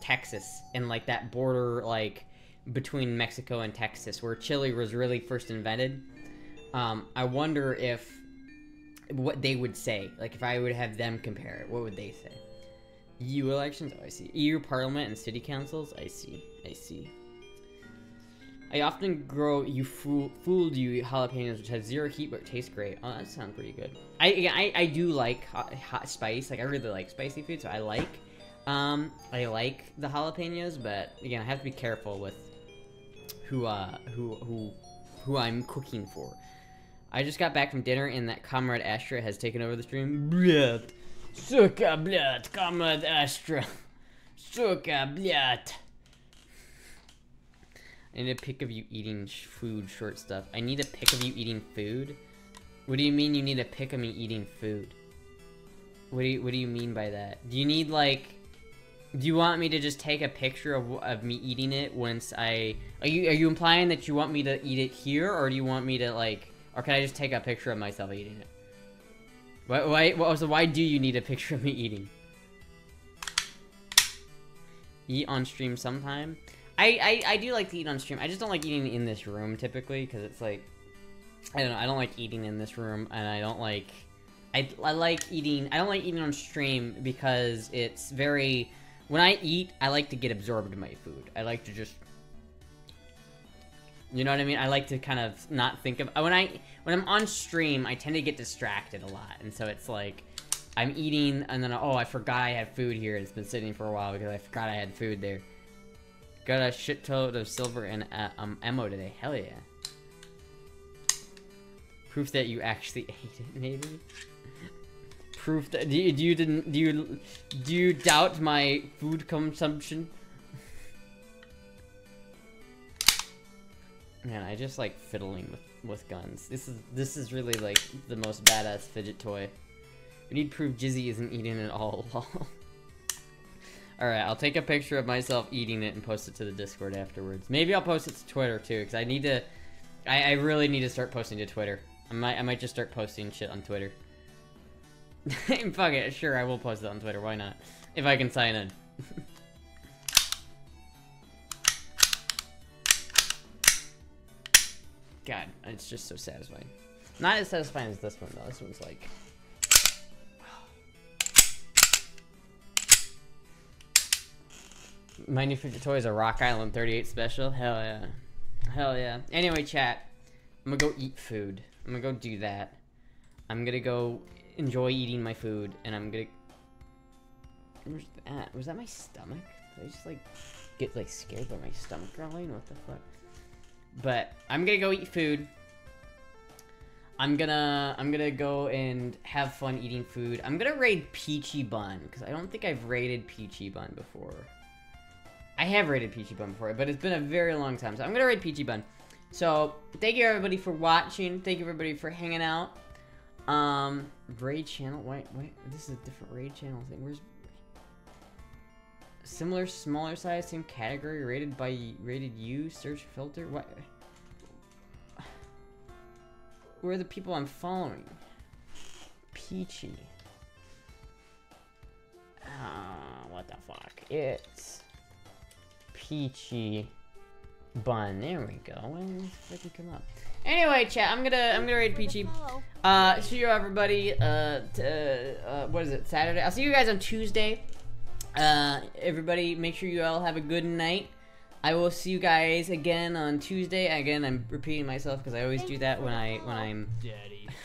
[SPEAKER 1] Texas, and like that border, like between Mexico and Texas, where chili was really first invented. I wonder if what they would say, like if I would have them compare it, what would they say? EU elections? Oh, I see. EU Parliament and city councils? I see. I often grow fooled you jalapenos, which has 0 heat but tastes great. Oh, that sounds pretty good. I do like hot spice. Like, I really like spicy food, so I like the jalapenos. But again, I have to be careful with who I'm cooking for. I just got back from dinner, and that Comrade Astra has taken over the stream. Blyat, suka blyat, Comrade Astra, suka blyat. I need a pic of you eating food, short stuff. I need a pic of you eating food? What do you mean you need a pic of me eating food? What do you mean by that? Do you need, like... Do you want me to just take a picture of me eating it once I... Are you implying that you want me to eat it here? Or do you want me to, like... Or can I just take a picture of myself eating it? Why do you need a picture of me eating? Eat on stream sometime? I do like to eat on stream. I just don't like eating in this room typically, because it's like, I don't know, I don't like eating in this room, and I don't like, I like eating, I don't like eating on stream because it's very, when I eat, I like to get absorbed in my food. I like to just, you know what I mean? I like to kind of not think of, when I'm on stream, I tend to get distracted a lot, and so it's like, I'm eating, and then, oh, I forgot I had food here, it's been sitting for a while because I forgot I had food there. Got a shit ton of silver and ammo today. Hell yeah. Proof that you actually ate it, maybe? Proof that do you doubt my food consumption? Man, I just like fiddling with guns. This is really like the most badass fidget toy. We need proof Jizzy isn't eating it all. Alright, I'll take a picture of myself eating it and post it to the Discord afterwards. Maybe I'll post it to Twitter too, because I need to... I really need to start posting to Twitter. I might just start posting shit on Twitter. Fuck it, sure, I will post it on Twitter, why not? If I can sign in. God, it's just so satisfying. Not as satisfying as this one, though. This one's like... My new favorite toy is a Rock Island 38 special. Hell yeah. Hell yeah. Anyway, chat. I'm gonna go eat food. I'm gonna go do that. I'm gonna go enjoy eating my food, and I'm gonna... Where's that? Was that my stomach? Did I just, like, get, like, scared by my stomach growling? What the fuck? But I'm gonna go eat food. I'm gonna go and have fun eating food. I'm gonna raid Peachy Bun, because I don't think I've raided Peachy Bun before. I have raided Peachy Bun before, but it's been a very long time, so I'm gonna raid Peachy Bun. So, thank you everybody for watching. Thank you everybody for hanging out. Raid channel, wait, this is a different raid channel thing. Where's... Similar, smaller size, same category, rated you, search filter, what? Where are the people I'm following? Peachy. What the fuck? It's Peachy Bun. There we go. When did this freaking come up? Anyway, chat, I'm gonna raid Peachy. See you everybody. What is it? Saturday. I'll see you guys on Tuesday. Everybody, make sure you all have a good night. I will see you guys again on Tuesday. Again, I'm repeating myself because I always do that when I'm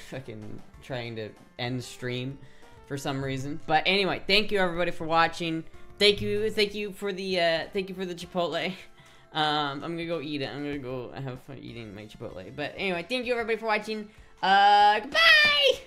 [SPEAKER 1] fucking trying to end stream for some reason. But anyway, thank you everybody for watching. Thank you for the Chipotle. I'm gonna go eat it. I'm gonna go have fun eating my Chipotle. But anyway, thank you everybody for watching. Goodbye.